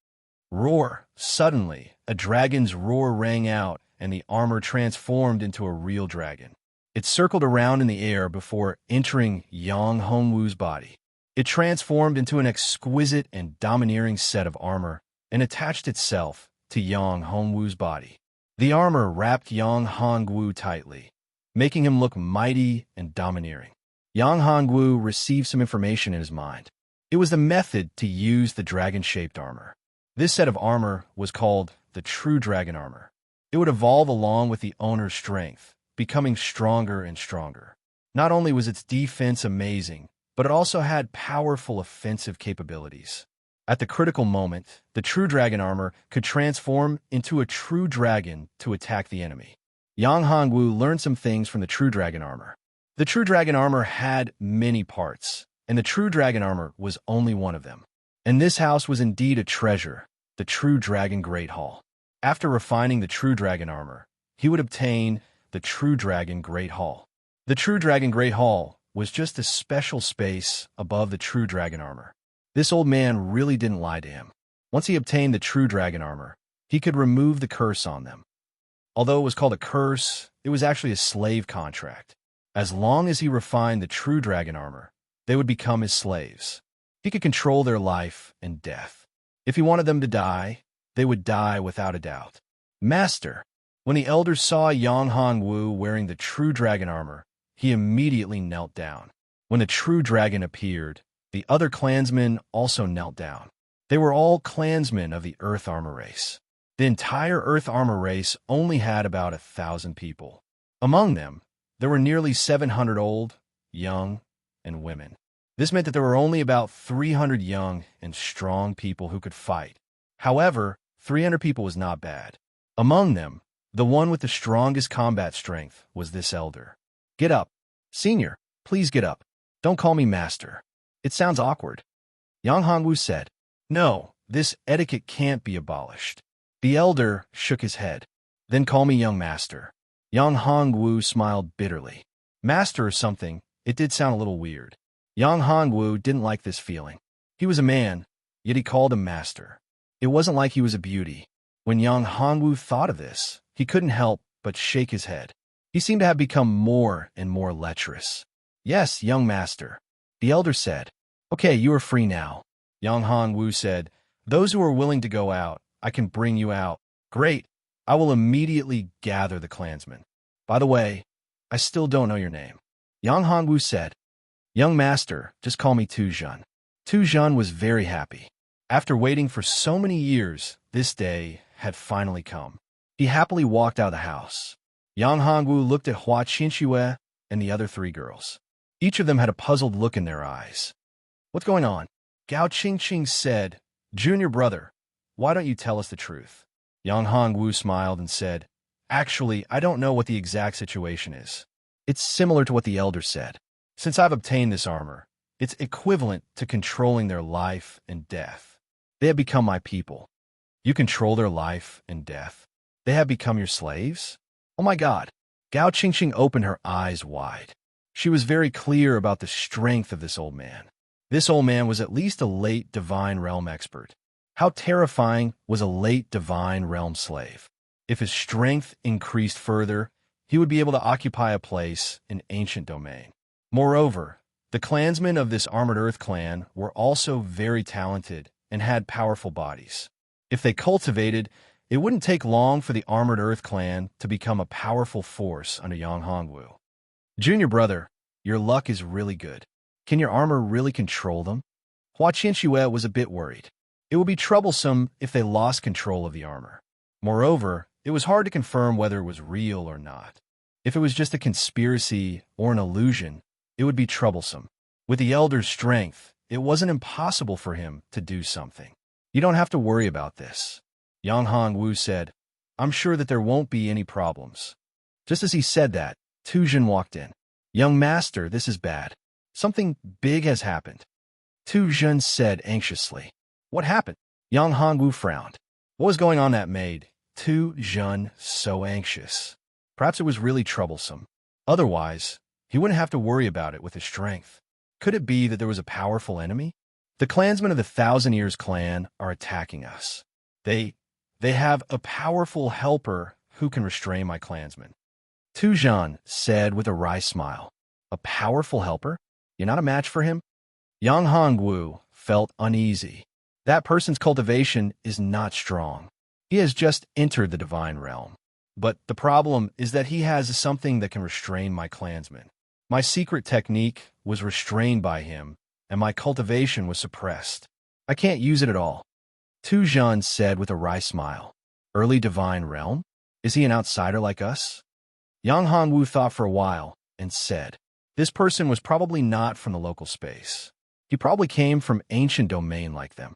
Roar! Suddenly, a dragon's roar rang out, and the armor transformed into a real dragon. It circled around in the air before entering Yang Hongwu's body. It transformed into an exquisite and domineering set of armor and attached itself to Yang Hongwu's body. The armor wrapped Yang Hongwu tightly, making him look mighty and domineering. Yang Hongwu received some information in his mind. It was the method to use the dragon-shaped armor. This set of armor was called the True Dragon Armor. It would evolve along with the owner's strength, becoming stronger and stronger. Not only was its defense amazing, but it also had powerful offensive capabilities. At the critical moment, the True Dragon Armor could transform into a true dragon to attack the enemy. Yang Hongwu learned some things from the True Dragon Armor. The True Dragon Armor had many parts, and the True Dragon Armor was only one of them. And this house was indeed a treasure, the True Dragon Great Hall. After refining the True Dragon Armor, he would obtain the True Dragon Great Hall. The True Dragon Great Hall was just a special space above the True Dragon Armor. This old man really didn't lie to him. Once he obtained the True Dragon Armor, he could remove the curse on them. Although it was called a curse, it was actually a slave contract. As long as he refined the True Dragon Armor, they would become his slaves. He could control their life and death. If he wanted them to die, they would die without a doubt. Master, when the elders saw Yang Hongwu wearing the True Dragon Armor, he immediately knelt down. When the True Dragon appeared, the other clansmen also knelt down. They were all clansmen of the Earth Armor race. The entire Earth Armor race only had about 1,000 people. Among them, there were nearly 700 old, young, and women. This meant that there were only about 300 young and strong people who could fight. However, 300 people was not bad. Among them, the one with the strongest combat strength was this elder. Get up. Senior, please get up. Don't call me master. It sounds awkward. Yang Hongwu said. No, this etiquette can't be abolished. The elder shook his head. Then call me young master. Yang Hongwu smiled bitterly. Master or something, it did sound a little weird. Yang Hongwu didn't like this feeling. He was a man, yet he called him master. It wasn't like he was a beauty. When Yang Hongwu thought of this, he couldn't help but shake his head. He seemed to have become more and more lecherous. Yes, young master. The elder said. Okay, you are free now. Yang Hongwu said, those who are willing to go out, I can bring you out. Great. I will immediately gather the clansmen. By the way, I still don't know your name. Yang Hongwu said, young master, just call me Tu Zhen. Tu Zhen was very happy. After waiting for so many years, this day had finally come. He happily walked out of the house. Yang Hongwu looked at Hua Qinxue and the other 3 girls. Each of them had a puzzled look in their eyes. What's going on? Gao Qingqing said, Junior brother, why don't you tell us the truth? Yang Hongwu smiled and said, actually, I don't know what the exact situation is. It's similar to what the elder said. Since I've obtained this armor, it's equivalent to controlling their life and death. They have become my people. You control their life and death. They have become your slaves? Oh my God. Gao Qingqing opened her eyes wide. She was very clear about the strength of this old man. This old man was at least a late divine realm expert. How terrifying was a late divine realm slave? If his strength increased further, he would be able to occupy a place in ancient domain. Moreover, the clansmen of this Armored Earth clan were also very talented and had powerful bodies. If they cultivated, it wouldn't take long for the Armored Earth clan to become a powerful force under Yang Hongwu. Junior brother, your luck is really good. Can your armor really control them? Hua Qinxue was a bit worried. It would be troublesome if they lost control of the armor. Moreover, it was hard to confirm whether it was real or not. If it was just a conspiracy or an illusion, it would be troublesome. With the elder's strength, it wasn't impossible for him to do something. You don't have to worry about this. Yang Hongwu said, I'm sure that there won't be any problems. Just as he said that, Tu Zhen walked in. Young master, this is bad. Something big has happened. Tu Zhen said anxiously. What happened? Yang Hongwu frowned. What was going on that made Tu Jun so anxious? Perhaps it was really troublesome. Otherwise, he wouldn't have to worry about it with his strength. Could it be that there was a powerful enemy? The clansmen of the Thousand Years clan are attacking us. They have a powerful helper who can restrain my clansmen. Tu Jun said with a wry smile. A powerful helper? You're not a match for him? Yang Hongwu felt uneasy. That person's cultivation is not strong. He has just entered the divine realm. But the problem is that he has something that can restrain my clansmen. My secret technique was restrained by him, and my cultivation was suppressed. I can't use it at all. Tu Jun said with a wry smile. Early divine realm? Is he an outsider like us? Yang Hongwu thought for a while and said, this person was probably not from the local space. He probably came from ancient domain like them.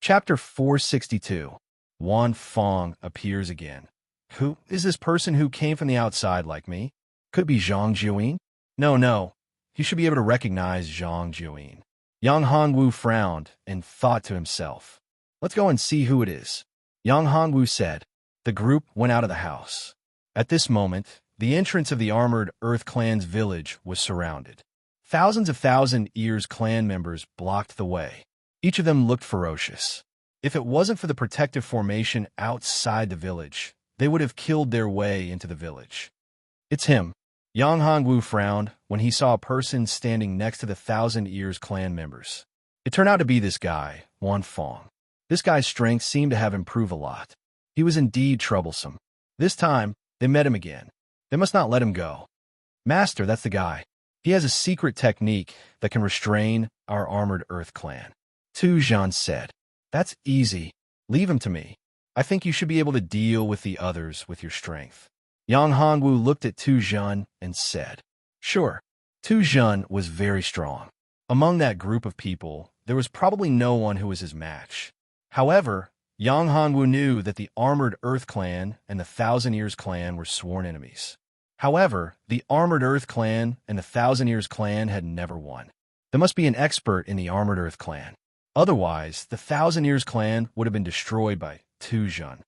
Chapter 462. Wan Fong appears again. Who is this person who came from the outside like me? Could it be Zhang Jiuyin? No. He should be able to recognize Zhang Jiuyin. Yang Hongwu frowned and thought to himself, let's go and see who it is. Yang Hongwu said. The group went out of the house. At this moment, the entrance of the armored Earth Clan's village was surrounded. Thousands of Thousand Years clan members blocked the way. Each of them looked ferocious. If it wasn't for the protective formation outside the village, they would have killed their way into the village. It's him. Yang Hongwu frowned when he saw a person standing next to the Thousand Years clan members. It turned out to be this guy, Wan Fong. This guy's strength seemed to have improved a lot. He was indeed troublesome. This time, they met him again. They must not let him go. Master, that's the guy. He has a secret technique that can restrain our armored Earth clan. Tu Jun said. That's easy. Leave him to me. I think you should be able to deal with the others with your strength. Yang Hongwu looked at Tu Jun and said, sure. Tu Jun was very strong. Among that group of people, there was probably no one who was his match. However, Yang Hongwu knew that the Armored Earth Clan and the Thousand Years Clan were sworn enemies. However, the Armored Earth Clan and the Thousand Years Clan had never won. There must be an expert in the Armored Earth Clan. Otherwise, the Thousand Years Clan would have been destroyed by Tu Jun.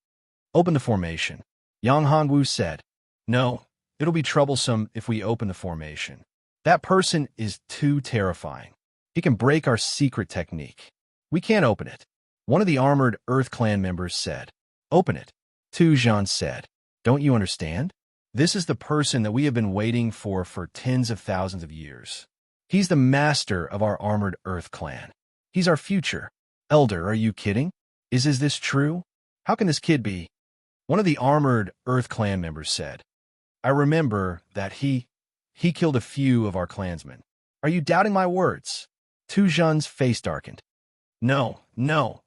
Open the formation. Yang Hongwu said, no, it'll be troublesome if we open the formation. That person is too terrifying. He can break our secret technique. We can't open it. One of the Armored Earth Clan members said, open it. Tu Jun said, don't you understand? This is the person that we have been waiting for tens of thousands of years. He's the master of our Armored Earth Clan. He's our future. Elder, are you kidding? Is this true? How can this kid be? One of the Armored Earth Clan members said, I remember that he killed a few of our clansmen. Are you doubting my words? Tu Jun's face darkened. No,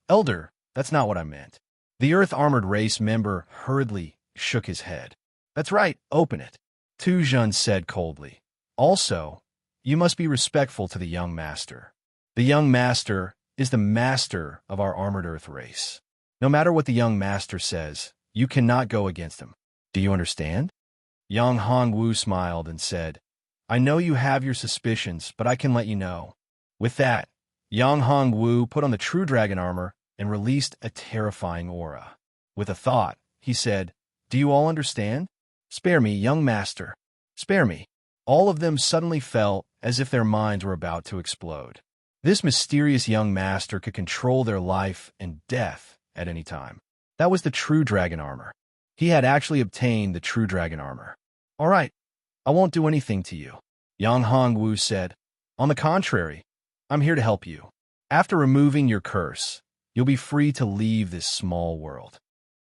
Elder, that's not what I meant. The Earth Armored Race member hurriedly shook his head. That's right, open it. Tu Jun said coldly. Also, you must be respectful to the young master. The young master is the master of our Armored Earth race. No matter what the young master says, you cannot go against him. Do you understand? Yang Hongwu smiled and said, I know you have your suspicions, but I can let you know. With that, Yang Hongwu put on the true dragon armor and released a terrifying aura. With a thought, he said, do you all understand? Spare me, young master. Spare me. All of them suddenly felt as if their minds were about to explode. This mysterious young master could control their life and death at any time. That was the true dragon armor. He had actually obtained the true dragon armor. All right, I won't do anything to you. Yang Hongwu said, on the contrary, I'm here to help you. After removing your curse, you'll be free to leave this small world.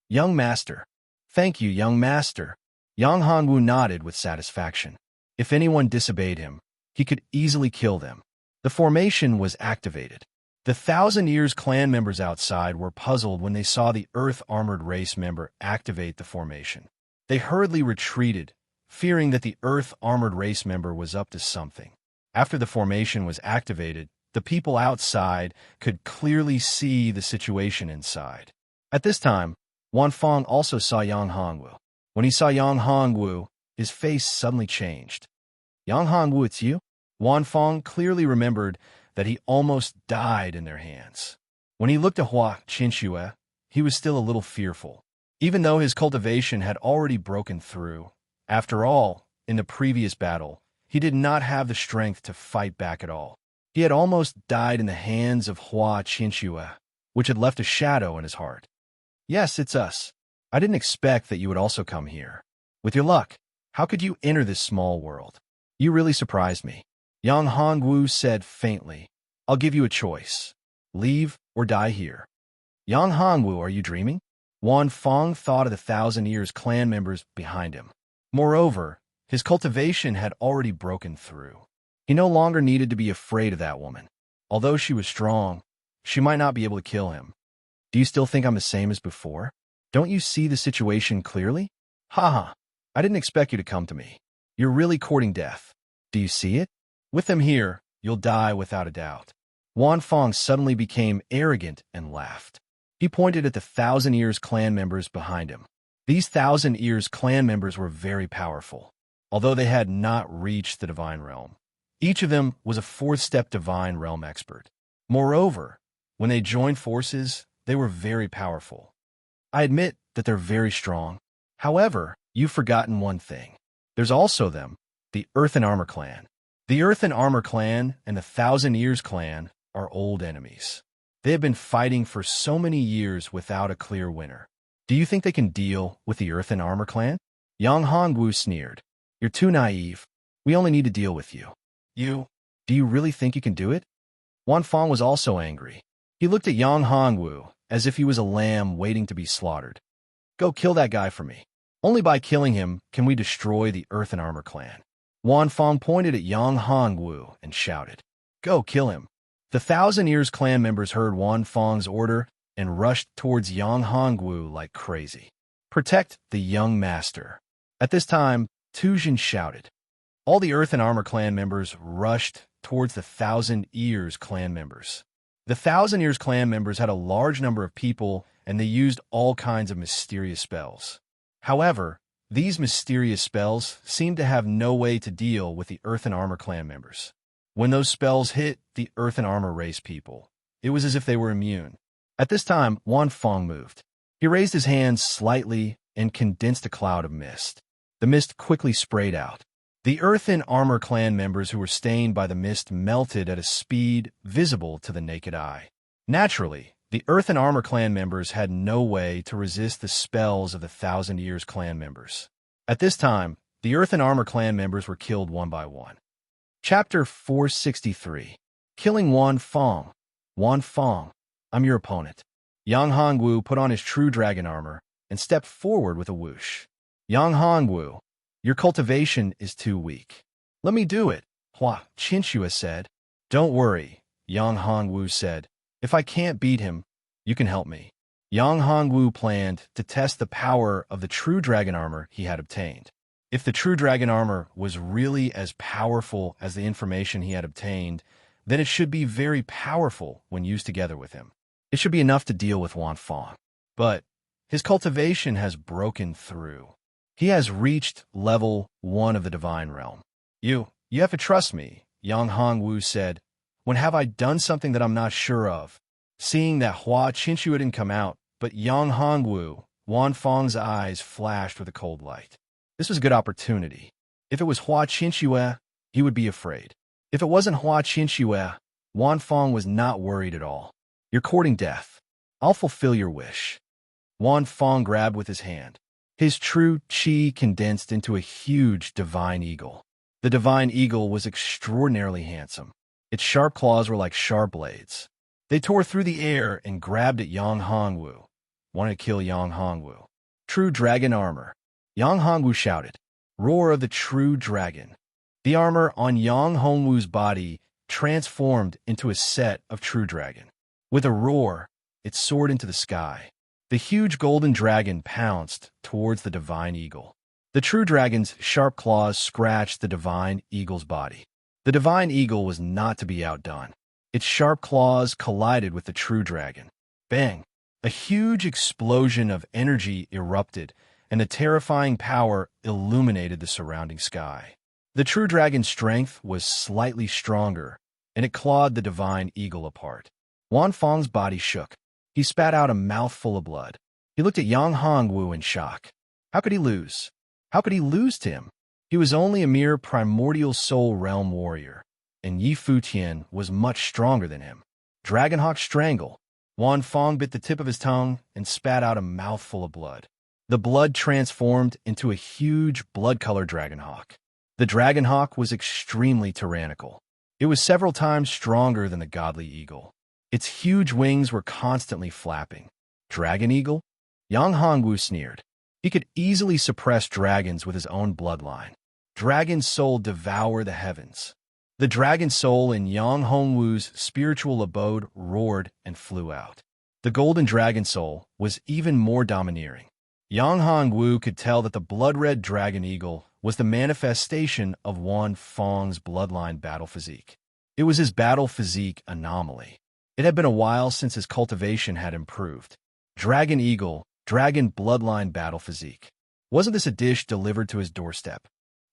Young master. Thank you, young master. Yang Hongwu nodded with satisfaction. If anyone disobeyed him, he could easily kill them. The formation was activated. The Thousand Years clan members outside were puzzled when they saw the Earth Armored Race member activate the formation. They hurriedly retreated, fearing that the Earth Armored Race member was up to something. After the formation was activated, the people outside could clearly see the situation inside. At this time, Wan Fong also saw Yang Hongwu. When he saw Yang Hongwu, his face suddenly changed. Yang Hongwu, it's you? Wan Fong clearly remembered that he almost died in their hands. When he looked at Hua Qinxue, he was still a little fearful. even though his cultivation had already broken through. After all, in the previous battle, he did not have the strength to fight back at all. He had almost died in the hands of Hua Qianxue, which had left a shadow in his heart. Yes, it's us. I didn't expect that you would also come here. With your luck, how could you enter this small world? You really surprised me. Yang Hongwu said faintly. I'll give you a choice. Leave or die here. Yang Hongwu, are you dreaming? Wan Fong thought of the 1,000 Years clan members behind him. Moreover, his cultivation had already broken through. He no longer needed to be afraid of that woman. Although she was strong, she might not be able to kill him. Do you still think I'm the same as before? Don't you see the situation clearly? Haha, I didn't expect you to come to me. You're really courting death. Do you see it? With them here, you'll die without a doubt. Wan Fong suddenly became arrogant and laughed. He pointed at the 1,000 Years clan members behind him. These 1,000 Years clan members were very powerful, although they had not reached the divine realm. Each of them was a 4th-step divine realm expert. Moreover, when they joined forces, they were very powerful. I admit that they're very strong. However, you've forgotten one thing. There's also them, the Earth and Armor clan. The Earth and Armor clan and the 1,000 Years clan are old enemies. They have been fighting for so many years without a clear winner. Do you think they can deal with the Earth and Armor clan? Yang Hongwu sneered. You're too naive. We only need to deal with you. Do you really think you can do it? Wan Fong was also angry. He looked at Yang Hongwu as if he was a lamb waiting to be slaughtered. Go kill that guy for me. Only by killing him can we destroy the Earth and Armor clan. Wan Fong pointed at Yang Hongwu and shouted, Go kill him. The 1,000 Years clan members heard Wan Fong's order and rushed towards Yang Hongwu like crazy. Protect the young master. At this time, Tujin shouted. All the Earth and Armor clan members rushed towards the 1,000 Years clan members. The 1,000 Years clan members had a large number of people, and they used all kinds of mysterious spells. However, these mysterious spells seemed to have no way to deal with the Earth and Armor clan members. When those spells hit the Earth and Armor race people, it was as if they were immune. At this time, Wan Fong moved. He raised his hands slightly and condensed a cloud of mist. The mist quickly sprayed out. The Earth and Armor clan members who were stained by the mist melted at a speed visible to the naked eye. Naturally, the Earth and Armor clan members had no way to resist the spells of the 1,000 Years clan members. At this time, the Earth and Armor clan members were killed one by one. Chapter 463. Killing Wan Fong. Wan Fong, I'm your opponent. Yang Hongwu put on his true dragon armor and stepped forward with a whoosh. Yang Hongwu, your cultivation is too weak. Let me do it, Hua Qianxue said. Don't worry, Yang Hongwu said. If I can't beat him, you can help me. Yang Hongwu planned to test the power of the true dragon armor he had obtained. If the true dragon armor was really as powerful as the information he had obtained, then it should be very powerful when used together with him. It should be enough to deal with Wan Fong. But his cultivation has broken through. He has reached level 1 of the divine realm. You have to trust me, Yang Hongwu said. When have I done something that I'm not sure of? Seeing that Hua Qianxue didn't come out, but Yang Hongwu, Wan Fong's eyes flashed with a cold light. This was a good opportunity. If it was Hua Qianxue, he would be afraid. If it wasn't Hua Qianxue, Wan Fong was not worried at all. You're courting death. I'll fulfill your wish. Wan Fong grabbed with his hand. His true qi condensed into a huge divine eagle. The divine eagle was extraordinarily handsome. Its sharp claws were like sharp blades. They tore through the air and grabbed at Yang Hongwu. Wanted to kill Yang Hongwu. True dragon armor. Yang Hongwu shouted. Roar of the true dragon. The armor on Yang Hongwu's body transformed into a set of true dragon. With a roar, it soared into the sky. The huge golden dragon pounced towards the divine eagle. The true dragon's sharp claws scratched the divine eagle's body. The divine eagle was not to be outdone. Its sharp claws collided with the true dragon. Bang! A huge explosion of energy erupted, and a terrifying power illuminated the surrounding sky. The true dragon's strength was slightly stronger, and it clawed the divine eagle apart. Wan Fong's body shook. He spat out a mouthful of blood. He looked at Yang Hongwu in shock. How could he lose? How could he lose to him? He was only a mere primordial soul realm warrior, and Yi Futian was much stronger than him. Dragonhawk Strangle. Wan Fong bit the tip of his tongue and spat out a mouthful of blood. The blood transformed into a huge blood-colored dragonhawk. The dragonhawk was extremely tyrannical. It was several times stronger than the godly eagle. Its huge wings were constantly flapping. Dragon eagle? Yang Hongwu sneered. He could easily suppress dragons with his own bloodline. Dragon soul devour the heavens. The dragon soul in Yang Hongwu's spiritual abode roared and flew out. The golden dragon soul was even more domineering. Yang Hongwu could tell that the blood-red dragon eagle was the manifestation of Wan Fong's bloodline battle physique. It was his battle physique anomaly. It had been a while since his cultivation had improved. Dragon eagle, dragon bloodline battle physique. Wasn't this a dish delivered to his doorstep?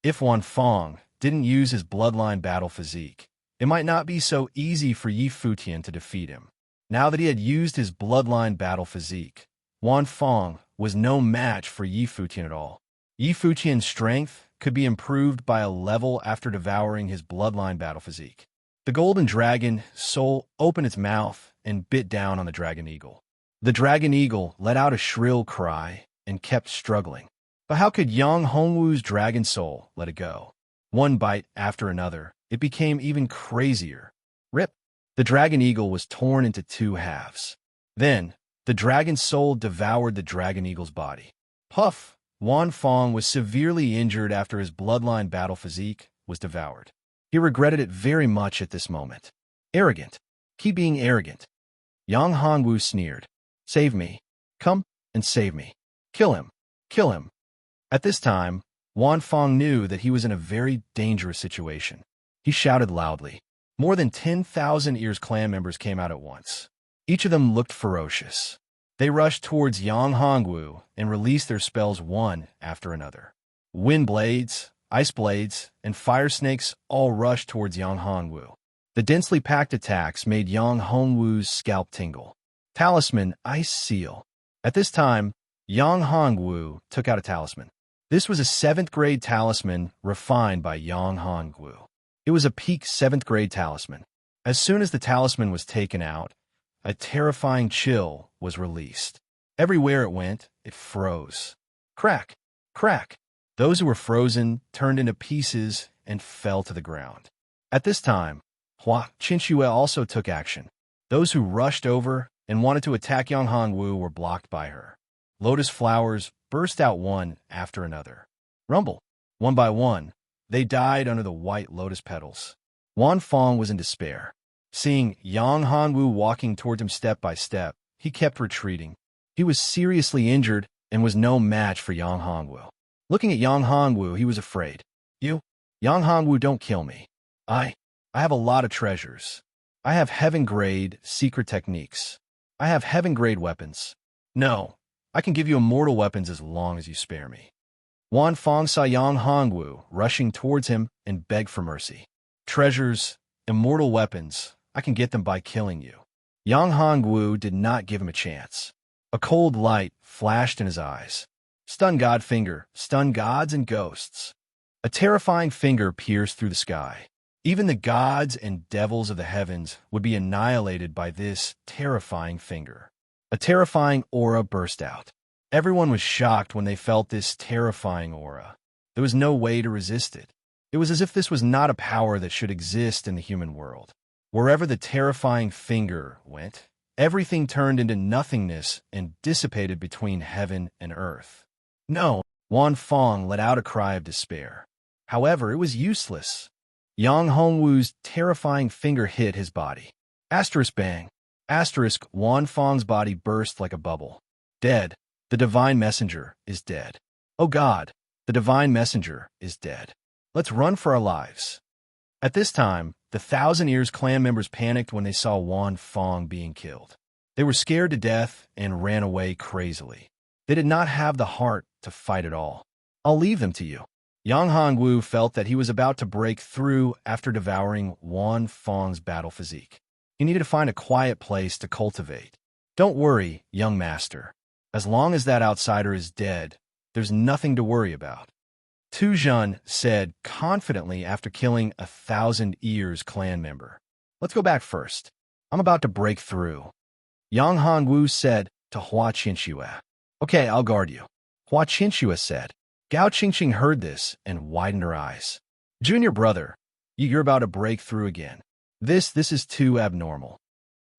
If Wan Fong didn't use his bloodline battle physique, it might not be so easy for Yi Futian to defeat him. Now that he had used his bloodline battle physique, Wan Fong was no match for Yi Futian at all. Yi Futian's strength could be improved by a level after devouring his bloodline battle physique. The golden dragon soul opened its mouth and bit down on the dragon eagle. The dragon eagle let out a shrill cry and kept struggling. But how could Yang Hongwu's dragon soul let it go? One bite after another, it became even crazier. Rip! The dragon eagle was torn into two halves. Then, the dragon soul devoured the dragon eagle's body. Puff! Wan Fong was severely injured after his bloodline battle physique was devoured. He regretted it very much at this moment. Arrogant. Keep being arrogant. Yang Hongwu sneered. Save me. Come and save me. Kill him. Kill him. At this time, Wan Fong knew that he was in a very dangerous situation. He shouted loudly. More than 10,000 Ears clan members came out at once. Each of them looked ferocious. They rushed towards Yang Hongwu and released their spells one after another. Wind blades, ice blades, and fire snakes all rushed towards Yang Hongwu. The densely packed attacks made Yang Hongwu's scalp tingle. Talisman Ice Seal. At this time, Yang Hongwu took out a talisman. This was a 7th grade talisman refined by Yang Hongwu. It was a peak 7th grade talisman. As soon as the talisman was taken out, a terrifying chill was released. Everywhere it went, it froze. Crack! Crack! Those who were frozen turned into pieces and fell to the ground. At this time, Hua Qinxue also took action. Those who rushed over and wanted to attack Yang Hongwu were blocked by her. Lotus flowers burst out one after another. Rumble! One by one, they died under the white lotus petals. Wan Fong was in despair. Seeing Yang Hongwu walking towards him step by step, he kept retreating. He was seriously injured and was no match for Yang Hongwu. Looking at Yang Hongwu, he was afraid. You? Yang Hongwu, don't kill me. I have a lot of treasures. I have heaven-grade secret techniques. I have heaven-grade weapons. No, I can give you immortal weapons as long as you spare me. Wan Fong saw Yang Hongwu rushing towards him and begged for mercy. Treasures, immortal weapons, I can get them by killing you. Yang Hongwu did not give him a chance. A cold light flashed in his eyes. Stun God finger, stun gods and ghosts. A terrifying finger pierced through the sky. Even the gods and devils of the heavens would be annihilated by this terrifying finger. A terrifying aura burst out. Everyone was shocked when they felt this terrifying aura. There was no way to resist it. It was as if this was not a power that should exist in the human world. Wherever the terrifying finger went, everything turned into nothingness and dissipated between heaven and earth. No, Wan Fong let out a cry of despair. However, it was useless. Yang Hongwu's terrifying finger hit his body. Asterisk bang. Asterisk, Wan Fong's body burst like a bubble. Dead. The divine messenger is dead. Oh God, the divine messenger is dead. Let's run for our lives. At this time, the Thousand Ears clan members panicked when they saw Wan Fong being killed. They were scared to death and ran away crazily. They did not have the heart to fight at all. I'll leave them to you. Yang Hongwu felt that he was about to break through after devouring Wan Fong's battle physique. He needed to find a quiet place to cultivate. Don't worry, young master. As long as that outsider is dead, there's nothing to worry about. Tu Jun said confidently after killing a 1,000 Years clan member. Let's go back first. I'm about to break through. Yang Hongwu said to Hua Qinxue. Okay, I'll guard you. Hua Qinxue said. Gao Qingqing heard this and widened her eyes. Junior brother, you're about to break through again. This is too abnormal.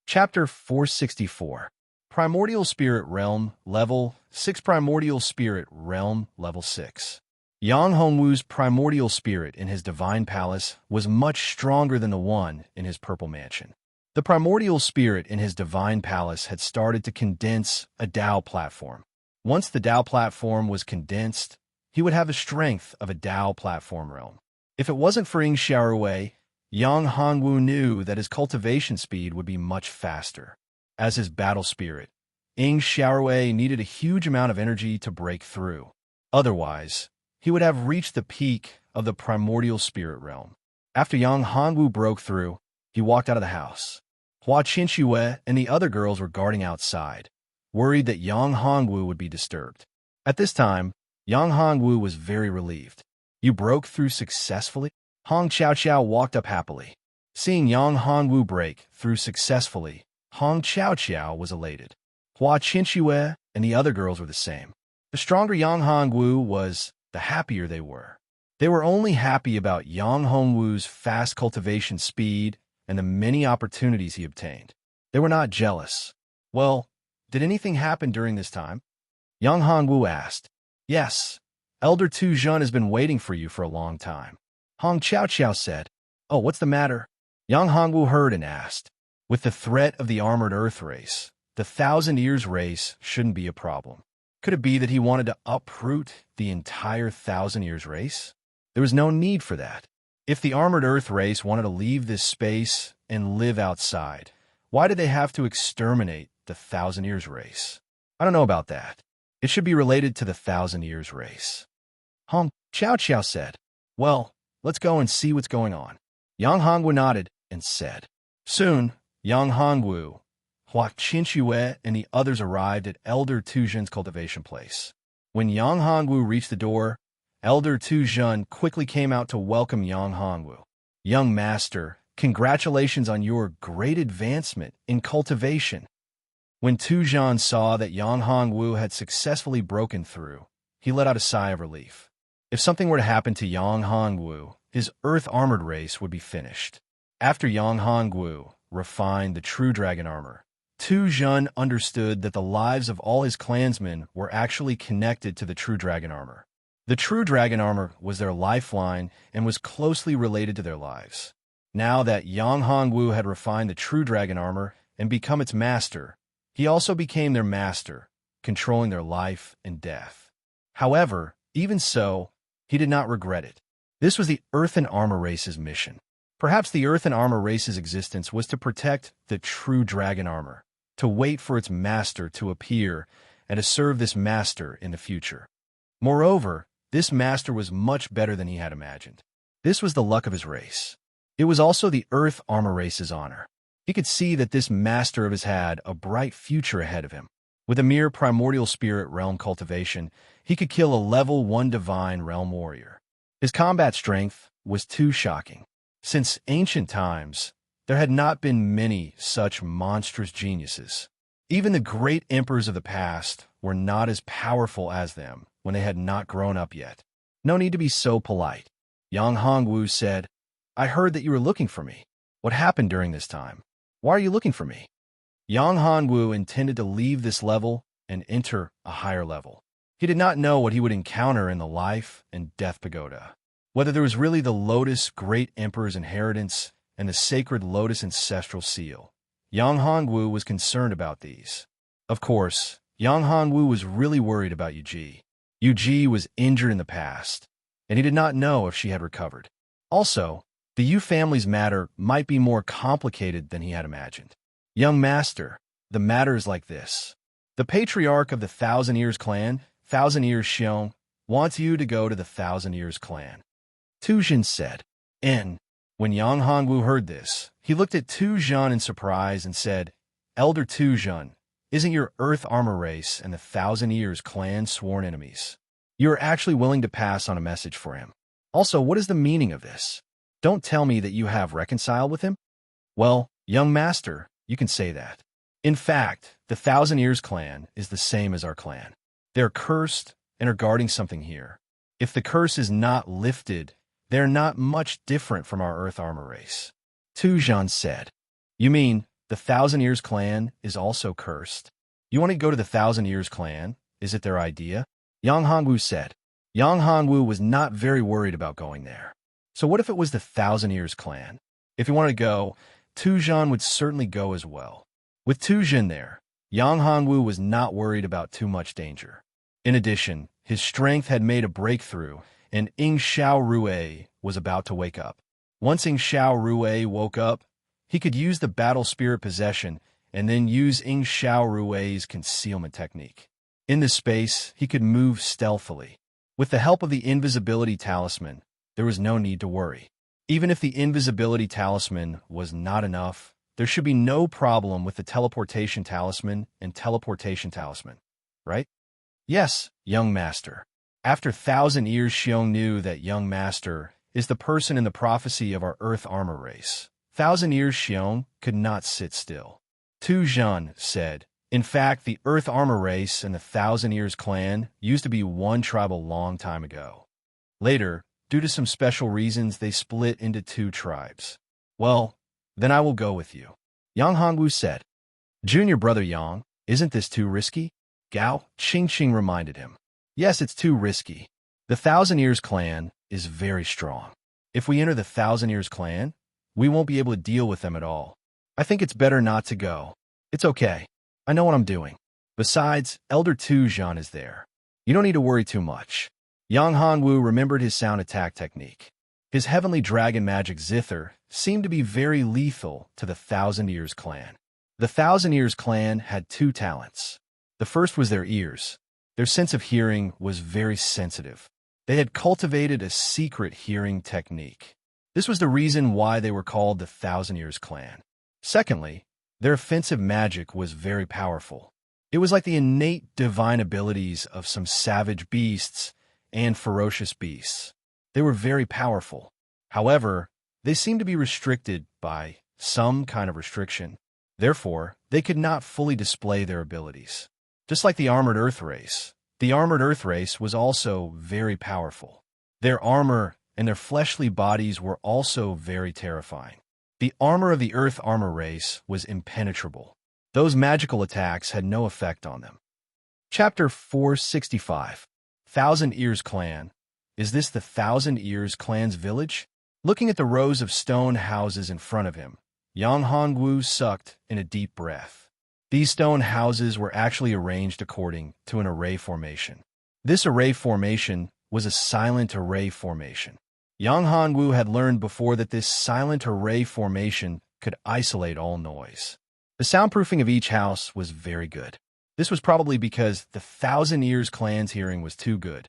Chapter 464. Primordial Spirit Realm, Level 6. Primordial Spirit Realm, Level 6. Yang Hongwu's primordial spirit in his divine palace was much stronger than the one in his purple mansion. The primordial spirit in his divine palace had started to condense a Tao platform. Once the Tao platform was condensed, he would have the strength of a Tao platform realm. If it wasn't for Ying Xiaowei, Yang Hongwu knew that his cultivation speed would be much faster. As his battle spirit, Ying Xiaowei needed a huge amount of energy to break through. Otherwise, he would have reached the peak of the primordial spirit realm. After Yang Hongwu broke through, he walked out of the house. Hua Qinxue and the other girls were guarding outside, worried that Yang Hongwu would be disturbed. At this time, Yang Hongwu was very relieved. You broke through successfully? Hong Qiao walked up happily. Seeing Yang Hongwu break through successfully, Hong Qiao was elated. Hua Qinxue and the other girls were the same. The stronger Yang Hongwu was, the happier they were. They were only happy about Yang Hongwu's fast cultivation speed and the many opportunities he obtained. They were not jealous. Well, did anything happen during this time? Yang Hongwu asked. Yes. Elder Tu Jun has been waiting for you for a long time. Hong Qiao said. Oh, what's the matter? Yang Hongwu heard and asked. With the threat of the armored earth race, the 1,000 Years race shouldn't be a problem. Could it be that he wanted to uproot the entire 1,000 Years race? There was no need for that. If the armored earth race wanted to leave this space and live outside, why did they have to exterminate the 1,000 Years race? I don't know about that. It should be related to the 1,000 Years race. Hong Qiao said. Well, let's go and see what's going on. Yang Hongwu nodded and said. Soon, Yang Hongwu, Hua Qinxue, and the others arrived at Elder Tu Jun's cultivation place. When Yang Hongwu reached the door, Elder Tu Jun quickly came out to welcome Yang Hongwu. Young master, congratulations on your great advancement in cultivation. When Tu Jun saw that Yang Hongwu had successfully broken through, he let out a sigh of relief. If something were to happen to Yang Hongwu, his earth armored race would be finished. After Yang Hongwu refined the true dragon armor, Tu Jun understood that the lives of all his clansmen were actually connected to the true dragon armor. The true dragon armor was their lifeline and was closely related to their lives. Now that Yang Hongwu had refined the true dragon armor and become its master, he also became their master, controlling their life and death. However, even so, he did not regret it. This was the Earthen Armor Race's mission. Perhaps the Earthen Armor Race's existence was to protect the true dragon armor, to wait for its master to appear, and to serve this master in the future. Moreover, this master was much better than he had imagined. This was the luck of his race. It was also the Earth Armor Race's honor. He could see that this master of his had a bright future ahead of him. With a mere primordial spirit realm cultivation, he could kill a level 1 divine realm warrior. His combat strength was too shocking. Since ancient times, there had not been many such monstrous geniuses. Even the great emperors of the past were not as powerful as them when they had not grown up yet. No need to be so polite. Yang Hongwu said, I heard that you were looking for me. What happened during this time? Why are you looking for me? Yang Hongwu intended to leave this level and enter a higher level. He did not know what he would encounter in the life and death pagoda. Whether there was really the Lotus Great Emperor's inheritance and the sacred Lotus Ancestral Seal. Yang Hongwu was concerned about these. Of course, Yang Hongwu was really worried about Yuji. Yuji was injured in the past, and he did not know if she had recovered. Also, the Yu family's matter might be more complicated than he had imagined. Young master, the matter is like this. The patriarch of the 1,000 Years clan, 1,000 Years Xiong, wants you to go to the 1,000 Years clan. Tu Jun said. When Yang Hongwu heard this, he looked at Tu Jun in surprise and said, Elder Tu Jun, Isn't your Earth Armor Race and the Thousand Years clan sworn enemies? You are actually willing to pass on a message for him. Also, what is the meaning of this? Don't tell me that you have reconciled with him? Well, young master, you can say that. In fact, the Thousand Years clan is the same as our clan. They're cursed and are guarding something here. If the curse is not lifted, they're not much different from our Earth Armor Race. Tu Zhan said. You mean the Thousand Years clan is also cursed? You want to go to the Thousand Years clan? Is it their idea? Yang Hongwu said. Yang Hongwu was not very worried about going there. So what if it was the Thousand Years clan? If he wanted to go, Tu Zhan would certainly go as well. With Tu Zhan there, Yang Hongwu was not worried about too much danger. In addition, his strength had made a breakthrough, and Ying Xiao Rue was about to wake up. Once Ying Xiao Rue woke up, he could use the battle spirit possession and then use Ying Xiao Rue's concealment technique. In this space, he could move stealthily. With the help of the invisibility talisman, there was no need to worry. Even if the invisibility talisman was not enough, there should be no problem with the teleportation talisman and teleportation talisman, right? Yes, young master. After 1,000 years, Xiong knew that young master is the person in the prophecy of our Earth Armor Race. 1,000 years, Xiong could not sit still. Tu Zhan said, in fact, the Earth Armor Race and the 1,000 Years clan used to be one tribe a long time ago. Later, due to some special reasons, they split into two tribes. Well, then I will go with you. Yang Hongwu said. Junior brother Yang, isn't this too risky? Gao Qingqing reminded him. Yes, it's too risky. The 1,000 Years clan is very strong. If we enter the 1,000 Years clan, we won't be able to deal with them at all. I think it's better not to go. It's okay. I know what I'm doing. Besides, Elder Tu Zhan is there. You don't need to worry too much. Yang Hongwu remembered his sound attack technique. His heavenly dragon magic zither seemed to be very lethal to the 1,000 Years clan. The 1,000 Years clan had two talents. The first was their ears. Their sense of hearing was very sensitive. They had cultivated a secret hearing technique. This was the reason why they were called the 1,000 Years clan. Secondly, their offensive magic was very powerful. It was like the innate divine abilities of some savage beasts and ferocious beasts. They were very powerful. However, they seemed to be restricted by some kind of restriction. Therefore, they could not fully display their abilities. Just like the Armored Earth Race, the Armored Earth Race was also very powerful. Their armor and their fleshly bodies were also very terrifying. The armor of the Earth Armor Race was impenetrable. Those magical attacks had no effect on them. Chapter 465. 1,000 Years Clan. Is this the 1,000 Years Clan's village? Looking at the rows of stone houses in front of him, Yang Hongwu sucked in a deep breath. These stone houses were actually arranged according to an array formation. This array formation was a silent array formation. Yang Hongwu had learned before that this silent array formation could isolate all noise. The soundproofing of each house was very good. This was probably because the 1,000 Years clan's hearing was too good.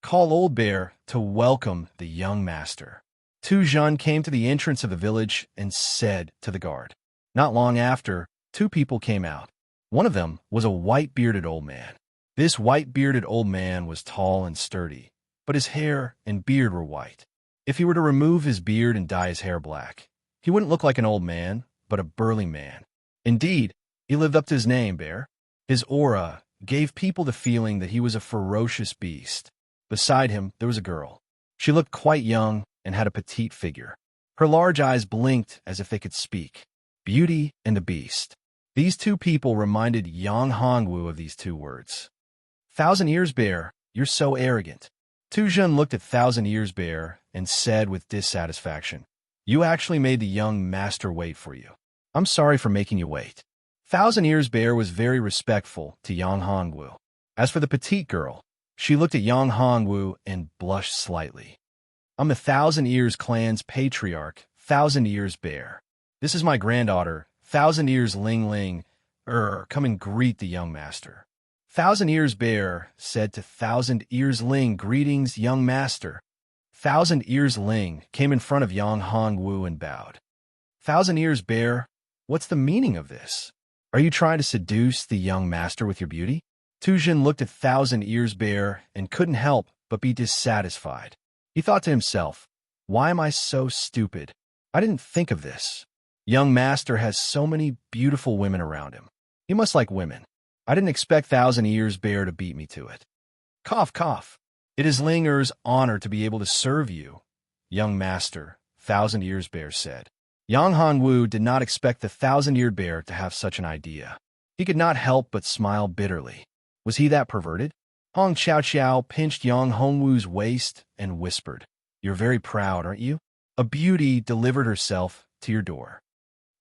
Call Old Bear to welcome the young master. Tu Zhan came to the entrance of the village and said to the guard. Not long after, two people came out. One of them was a white-bearded old man. This white-bearded old man was tall and sturdy, but his hair and beard were white. If he were to remove his beard and dye his hair black, he wouldn't look like an old man, but a burly man. Indeed, he lived up to his name, Bear. His aura gave people the feeling that he was a ferocious beast. Beside him, there was a girl. She looked quite young and had a petite figure. Her large eyes blinked as if they could speak. Beauty and the Beast. These two people reminded Yang Hongwu of these two words. 1,000 Years Bear, you're so arrogant. Tu Zhan looked at 1,000 Years Bear and said with dissatisfaction, You actually made the young master wait for you. I'm sorry for making you wait. 1,000 Years Bear was very respectful to Yang Hongwu. As for the petite girl, she looked at Yang Hongwu and blushed slightly. I'm the 1,000 Years clan's patriarch, 1,000 Years Bear. This is my granddaughter, 1,000 Years Ling Ling. Come and greet the young master. 1,000 Years Bear said to 1,000 Years Ling, Greetings, young master. 1,000 Years Ling came in front of Yang Hongwu and bowed. 1,000 Years Bear, what's the meaning of this? Are you trying to seduce the young master with your beauty? Tujin looked at Thousand Ears Bear and couldn't help but be dissatisfied. He thought to himself, why am I so stupid? I didn't think of this. Young master has so many beautiful women around him. He must like women. I didn't expect Thousand Ears Bear to beat me to it. Cough, cough. It is Linger's honor to be able to serve you, young master, Thousand Ears Bear said. Yang Hongwu did not expect the Thousand-Eared Bear to have such an idea. He could not help but smile bitterly. Was he that perverted? Hong Chao Chao pinched Yang Hongwu's waist and whispered, "You're very proud, aren't you? A beauty delivered herself to your door."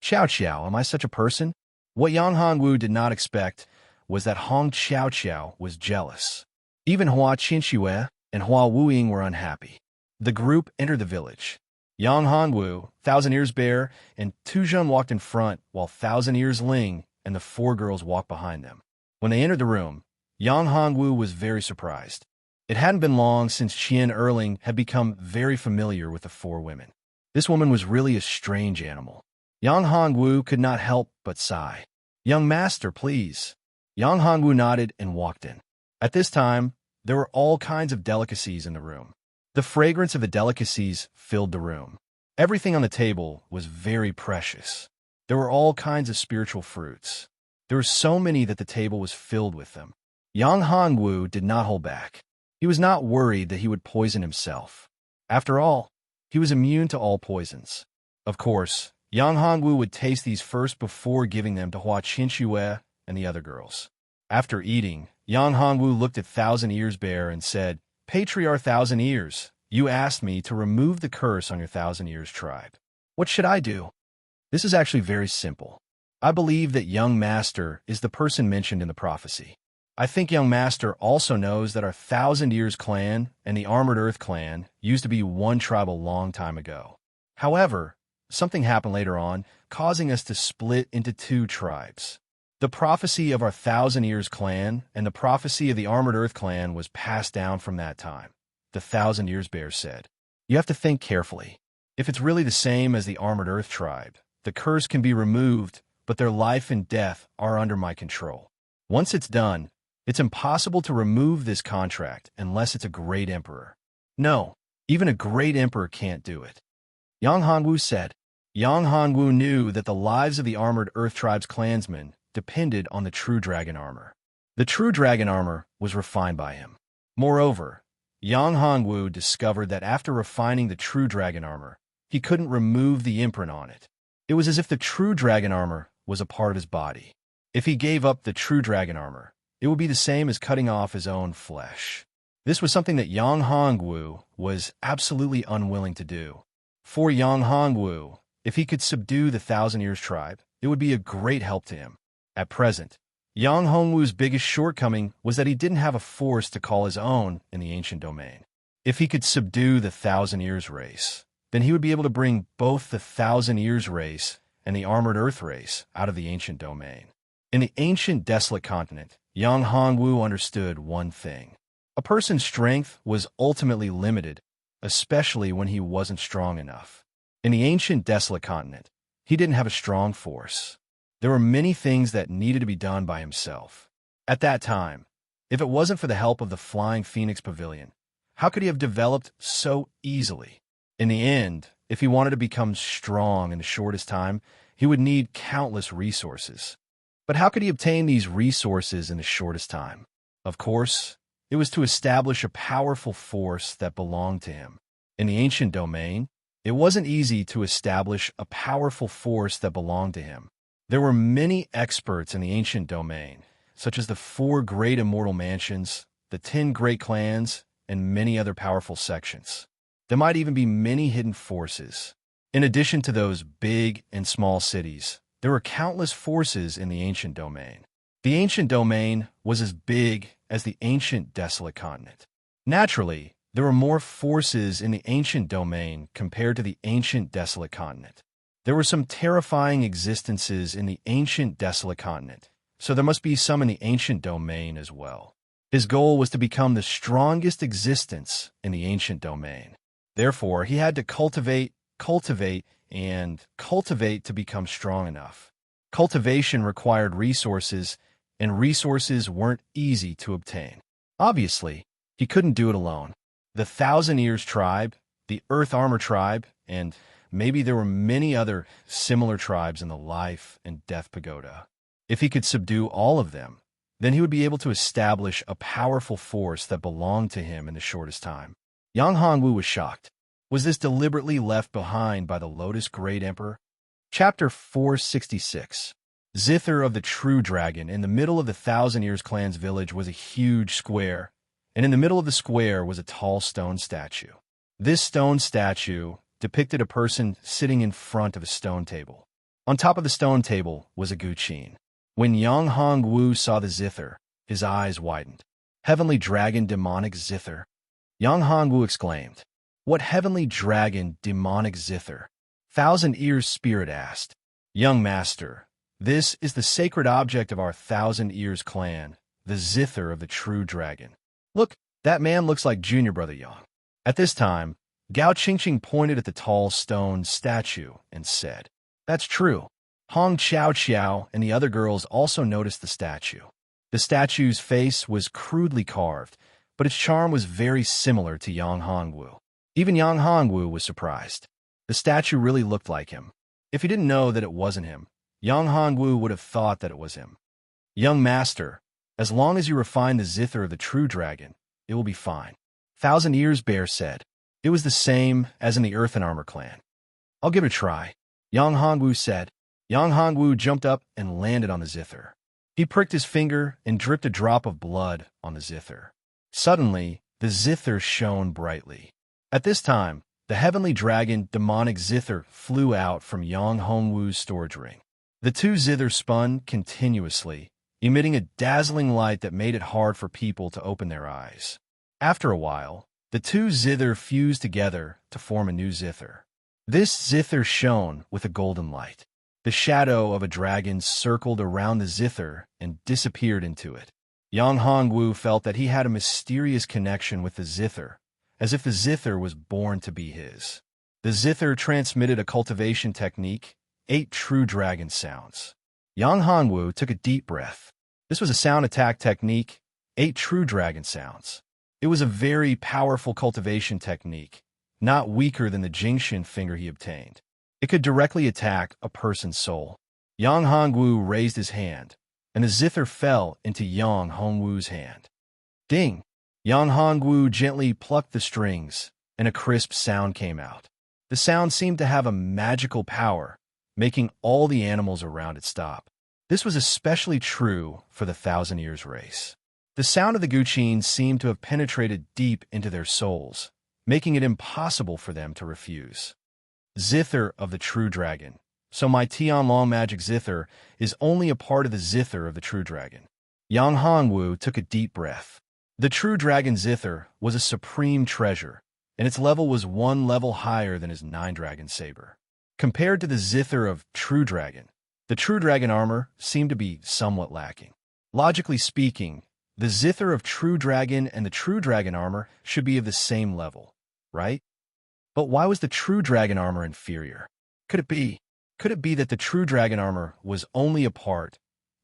Chao Chao, am I such a person? What Yang Hongwu did not expect was that Hong Chao Chao was jealous. Even Hua Qinxue and Hua Wuying were unhappy. The group entered the village. Yang Hongwu, Thousand Ears Bear, and Tuzhun walked in front, while Thousand Ears Ling and the four girls walked behind them. When they entered the room, Yang Hongwu was very surprised. It hadn't been long since Qian Erling had become very familiar with the four women. This woman was really a strange animal. Yang Hongwu could not help but sigh. "Young master, please." Yang Hongwu nodded and walked in. At this time, there were all kinds of delicacies in the room. The fragrance of the delicacies filled the room. Everything on the table was very precious. There were all kinds of spiritual fruits. There were so many that the table was filled with them. Yang Hongwu did not hold back. He was not worried that he would poison himself. After all, he was immune to all poisons. Of course, Yang Hongwu would taste these first before giving them to Hua Qinxue and the other girls. After eating, Yang Hongwu looked at Thousand Ears Bear and said, "Patriarch Thousand Ears, you asked me to remove the curse on your Thousand Ears tribe. What should I do?" This is actually very simple. I believe that young master is the person mentioned in the prophecy. I think young master also knows that our Thousand Ears clan and the Armored Earth clan used to be one tribe a long time ago. However, something happened later on, causing us to split into two tribes. The prophecy of our Thousand Ears clan and the prophecy of the Armored Earth clan was passed down from that time. The Thousand Ears Bear said, "You have to think carefully. If it's really the same as the Armored Earth tribe, the curse can be removed, but their life and death are under my control. Once it's done, it's impossible to remove this contract unless it's a great emperor. No, even a great emperor can't do it." Yang Hongwu said. Yang Hongwu knew that the lives of the Armored Earth tribe's clansmen depended on the true dragon armor. The true dragon armor was refined by him. Moreover, Yang Hongwu discovered that after refining the true dragon armor, he couldn't remove the imprint on it. It was as if the true dragon armor was a part of his body. If he gave up the true dragon armor, it would be the same as cutting off his own flesh. This was something that Yang Hongwu was absolutely unwilling to do. For Yang Hongwu, if he could subdue the Thousand Ears tribe, it would be a great help to him. At present, Yang Hongwu's biggest shortcoming was that he didn't have a force to call his own in the ancient domain. If he could subdue the Thousand Ears race, then he would be able to bring both the Thousand Ears race and the Armored Earth race out of the ancient domain. In the ancient desolate continent, Yang Hongwu understood one thing. A person's strength was ultimately limited, especially when he wasn't strong enough. In the ancient desolate continent, he didn't have a strong force. There were many things that needed to be done by himself. At that time, if it wasn't for the help of the Flying Phoenix Pavilion, how could he have developed so easily? In the end, if he wanted to become strong in the shortest time, he would need countless resources. But how could he obtain these resources in the shortest time? Of course, it was to establish a powerful force that belonged to him. In the ancient domain, it wasn't easy to establish a powerful force that belonged to him. There were many experts in the ancient domain, such as the 4 great immortal mansions, the 10 great clans, and many other powerful sections. There might even be many hidden forces. In addition to those big and small cities, there were countless forces in the ancient domain. The ancient domain was as big as the ancient desolate continent. Naturally, there were more forces in the ancient domain compared to the ancient desolate continent. There were some terrifying existences in the ancient desolate continent, so there must be some in the ancient domain as well. His goal was to become the strongest existence in the ancient domain. Therefore, he had to cultivate to become strong enough. Cultivation required resources, and resources weren't easy to obtain. Obviously, he couldn't do it alone. The Thousand Ears tribe, the Earth Armor tribe, and maybe there were many other similar tribes in the Life and Death Pagoda. If he could subdue all of them, then he would be able to establish a powerful force that belonged to him in the shortest time. Yang Hongwu was shocked. Was this deliberately left behind by the Lotus Great Emperor? Chapter 466. Zither of the True Dragon. In the middle of the Thousand Ears clan's village was a huge square, and in the middle of the square was a tall stone statue. This stone statue depicted a person sitting in front of a stone table. On top of the stone table was a guqin. When Yang Hongwu saw the zither, his eyes widened. Heavenly dragon, demonic zither. Yang Hongwu exclaimed. What heavenly dragon, demonic zither? Thousand Ears spirit asked. Young master, this is the sacred object of our Thousand Ears clan, the zither of the true dragon. Look, that man looks like junior brother Yang. At this time, Gao Qingqing pointed at the tall stone statue and said, That's true. Hong Qiao Qiao and the other girls also noticed the statue. The statue's face was crudely carved, but its charm was very similar to Yang Hongwu. Even Yang Hongwu was surprised. The statue really looked like him. If he didn't know that it wasn't him, Yang Hongwu would have thought that it was him. Young master, as long as you refine the zither of the true dragon, it will be fine. Thousand Ears Bear said. It was the same as in the Earth and Armor clan. I'll give it a try, Yang Hongwu said. Yang Hongwu jumped up and landed on the zither. He pricked his finger and dripped a drop of blood on the zither. Suddenly, the zither shone brightly. At this time, the heavenly dragon, demonic zither, flew out from Yang Hongwu's storage ring. The two zithers spun continuously, emitting a dazzling light that made it hard for people to open their eyes. After a while, the two zither fused together to form a new zither. This zither shone with a golden light. The shadow of a dragon circled around the zither and disappeared into it. Yang Hongwu felt that he had a mysterious connection with the zither, as if the zither was born to be his. The zither transmitted a cultivation technique, 8 true dragon sounds. Yang Hongwu took a deep breath. This was a sound attack technique, 8 true dragon sounds. It was a very powerful cultivation technique, not weaker than the Jingxin finger he obtained. It could directly attack a person's soul. Yang Hongwu raised his hand, and the zither fell into Yang Hongwu's hand. Ding! Yang Hongwu gently plucked the strings, and a crisp sound came out. The sound seemed to have a magical power, making all the animals around it stop. This was especially true for the Thousand Ears race. The sound of the guqin seemed to have penetrated deep into their souls, making it impossible for them to refuse. Zither of the true dragon. So my Tianlong magic zither is only a part of the zither of the true dragon. Yang Hongwu took a deep breath. The true dragon zither was a supreme treasure, and its level was 1 level higher than his 9-dragon saber. Compared to the zither of true dragon, the true dragon armor seemed to be somewhat lacking. Logically speaking, the zither of true dragon and the true dragon armor should be of the same level, right? But why was the true dragon armor inferior? Could it be that the true dragon armor was only a part,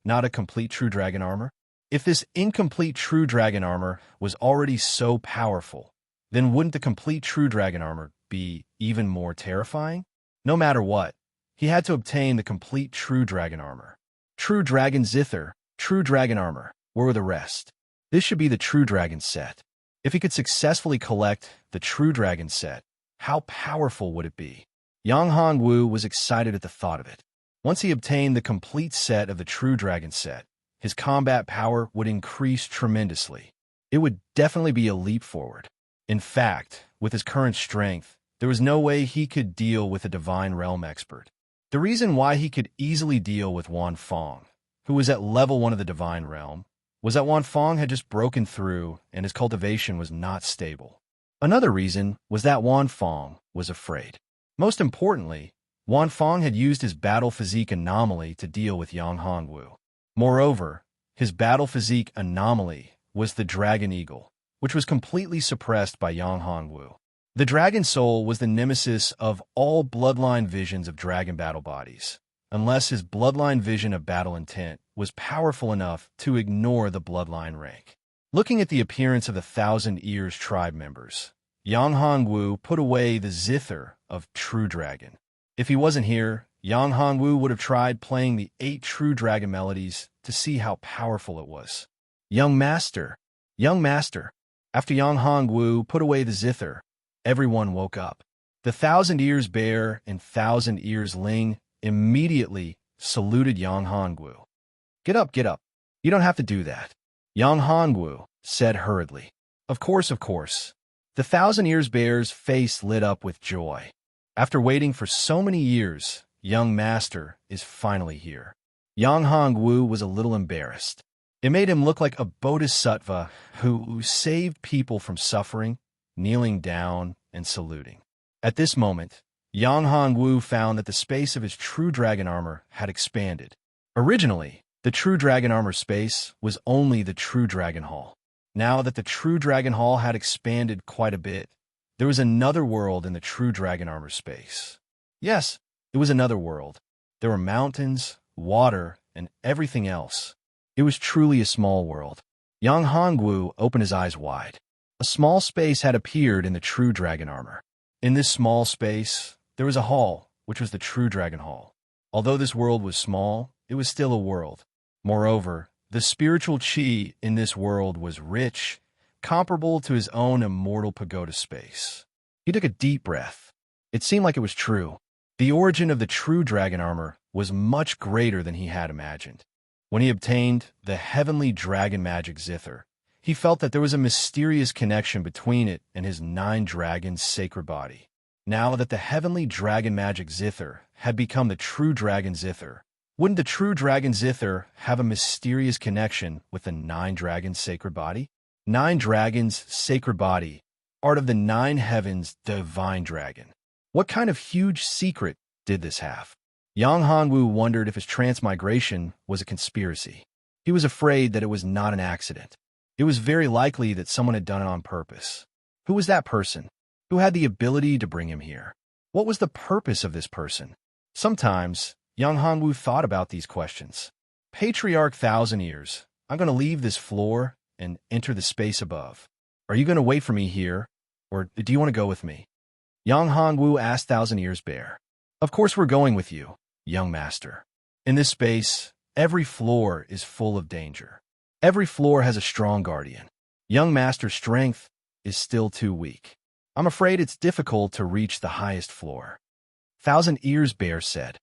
not a complete true dragon armor? If this incomplete true dragon armor was already so powerful, then wouldn't the complete true dragon armor be even more terrifying? No matter what, he had to obtain the complete true dragon armor. True dragon zither, true dragon armor, where were the rest? This should be the true dragon set. If he could successfully collect the true dragon set, how powerful would it be? Yang Hongwu was excited at the thought of it. Once he obtained the complete set of the true dragon set, his combat power would increase tremendously. It would definitely be a leap forward. In fact, with his current strength, there was no way he could deal with a divine realm expert. The reason why he could easily deal with Wan Fong, who was at level 1 of the divine realm, was that Wan Fong had just broken through and his cultivation was not stable. Another reason was that Wan Fong was afraid. Most importantly, Wan Fong had used his battle physique anomaly to deal with Yang Hongwu. Moreover, his battle physique anomaly was the Dragon Eagle, which was completely suppressed by Yang Hongwu. The Dragon Soul was the nemesis of all bloodline visions of dragon battle bodies, unless his bloodline vision of battle intent was powerful enough to ignore the bloodline rank. Looking at the appearance of the Thousand Ears tribe members, Yang Hongwu put away the zither of True Dragon. If he wasn't here, Yang Hongwu would have tried playing the 8 True Dragon melodies to see how powerful it was. Young Master! Young Master! After Yang Hongwu put away the zither, everyone woke up. The Thousand Ears Bear and Thousand Ears Ling immediately saluted Yang Hongwu. Get up, get up. You don't have to do that. Yang Hongwu said hurriedly. Of course, of course. The Thousand Ears Bear's face lit up with joy. After waiting for so many years, Young Master is finally here. Yang Hongwu was a little embarrassed. It made him look like a bodhisattva who saved people from suffering, kneeling down and saluting. At this moment, Yang Hongwu found that the space of his True Dragon armor had expanded. Originally, the True Dragon armor space was only the True Dragon Hall. Now that the True Dragon Hall had expanded quite a bit, there was another world in the True Dragon armor space. Yes, it was another world. There were mountains, water, and everything else. It was truly a small world. Yang Hongwu opened his eyes wide. A small space had appeared in the True Dragon armor. In this small space, there was a hall, which was the True Dragon Hall. Although this world was small, it was still a world. Moreover, the spiritual chi in this world was rich, comparable to his own immortal pagoda space. He took a deep breath. It seemed like it was true. The origin of the True Dragon armor was much greater than he had imagined. When he obtained the Heavenly Dragon Magic Zither, he felt that there was a mysterious connection between it and his 9 dragons' sacred body. Now that the Heavenly Dragon Magic Zither had become the True Dragon Zither, wouldn't the True Dragon Zither have a mysterious connection with the 9 dragons' sacred body? 9 dragons' sacred body, art of the 9 heavens' divine dragon. What kind of huge secret did this have? Yang Hongwu wondered if his transmigration was a conspiracy. He was afraid that it was not an accident. It was very likely that someone had done it on purpose. Who was that person? Who had the ability to bring him here? What was the purpose of this person? Sometimes, Yang Hongwu thought about these questions. Patriarch Thousand Ears, I'm going to leave this floor and enter the space above. Are you going to wait for me here, or do you want to go with me? Yang Hongwu asked Thousand Ears Bear. Of course we're going with you, young master. In this space, every floor is full of danger. Every floor has a strong guardian. Young master's strength is still too weak. I'm afraid it's difficult to reach the highest floor. Thousand Ears Bear said.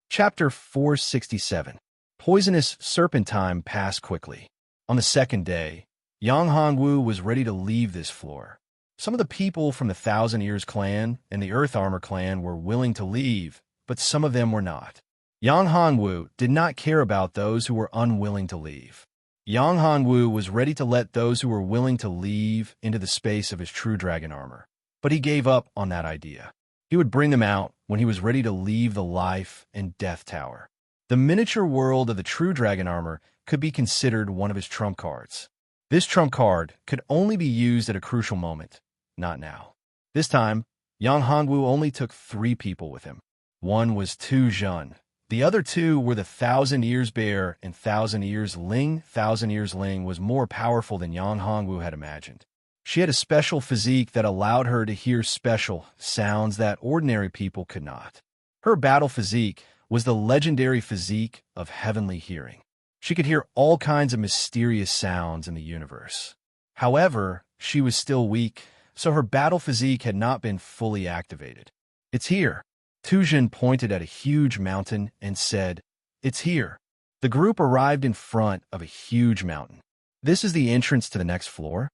Chapter 467. Poisonous Serpentine passed quickly. On the second day, Yang Hongwu was ready to leave this floor. Some of the people from the Thousand Ears clan and the Earth Armor clan were willing to leave, but some of them were not. Yang Hongwu did not care about those who were unwilling to leave. Yang Hongwu was ready to let those who were willing to leave into the space of his True Dragon armor, but he gave up on that idea. He would bring them out when he was ready to leave the Life and Death Tower. The miniature world of the True Dragon armor could be considered one of his trump cards. This trump card could only be used at a crucial moment, not now. This time, Yang Hongwu only took 3 people with him. One was Tu Jun. The other 2 were the Thousand Ears Bear and Thousand Ears Ling. Thousand Ears Ling was more powerful than Yang Hongwu had imagined. She had a special physique that allowed her to hear special sounds that ordinary people could not. Her battle physique was the legendary physique of heavenly hearing. She could hear all kinds of mysterious sounds in the universe. However, she was still weak, so her battle physique had not been fully activated. It's here. Tujin pointed at a huge mountain and said, It's here. The group arrived in front of a huge mountain. This is the entrance to the next floor?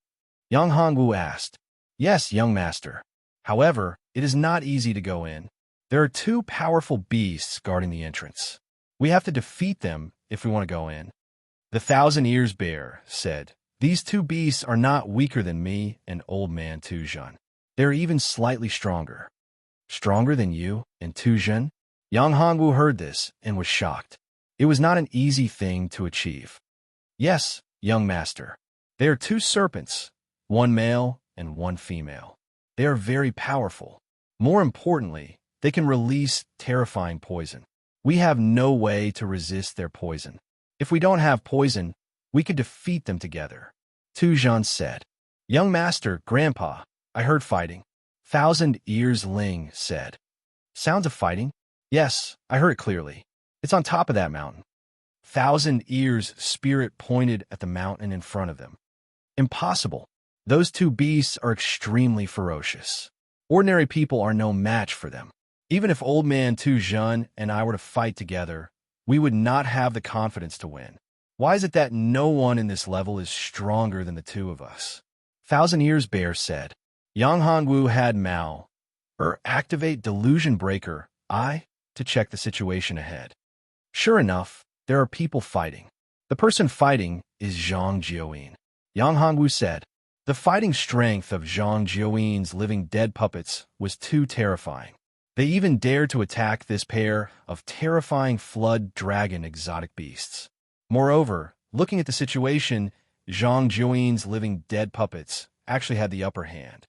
Yang Hongwu asked. Yes, young master. However, it is not easy to go in. There are 2 powerful beasts guarding the entrance. We have to defeat them if we want to go in. The Thousand Ears Bear said, These 2 beasts are not weaker than me and old man Tujun. They are even slightly stronger. Stronger than you and Tujun? Yang Hongwu heard this and was shocked. It was not an easy thing to achieve. Yes, young master. They are 2 serpents, one male and one female. They are very powerful. More importantly, they can release terrifying poison. We have no way to resist their poison. If we don't have poison, we could defeat them together. Tu Zhan said. Young master, grandpa, I heard fighting. 1,000 Years Ling said. Sounds of fighting? Yes, I heard it clearly. It's on top of that mountain. 1,000 Ears Spirit pointed at the mountain in front of them. Impossible. Those two beasts are extremely ferocious. Ordinary people are no match for them. Even if old man Tu Zhan and I were to fight together, we would not have the confidence to win. Why is it that no one in this level is stronger than the two of us? 1,000 Years Bear said. Yang Hongwu had Mao, activate Delusion Breaker, to check the situation ahead. Sure enough, there are people fighting. The person fighting is Zhang Jiuyin. Yang Hongwu said. The fighting strength of Zhang Jiuyin's living dead puppets was too terrifying. They even dared to attack this pair of terrifying flood dragon exotic beasts. Moreover, looking at the situation, Zhang Jiuyin's living dead puppets actually had the upper hand.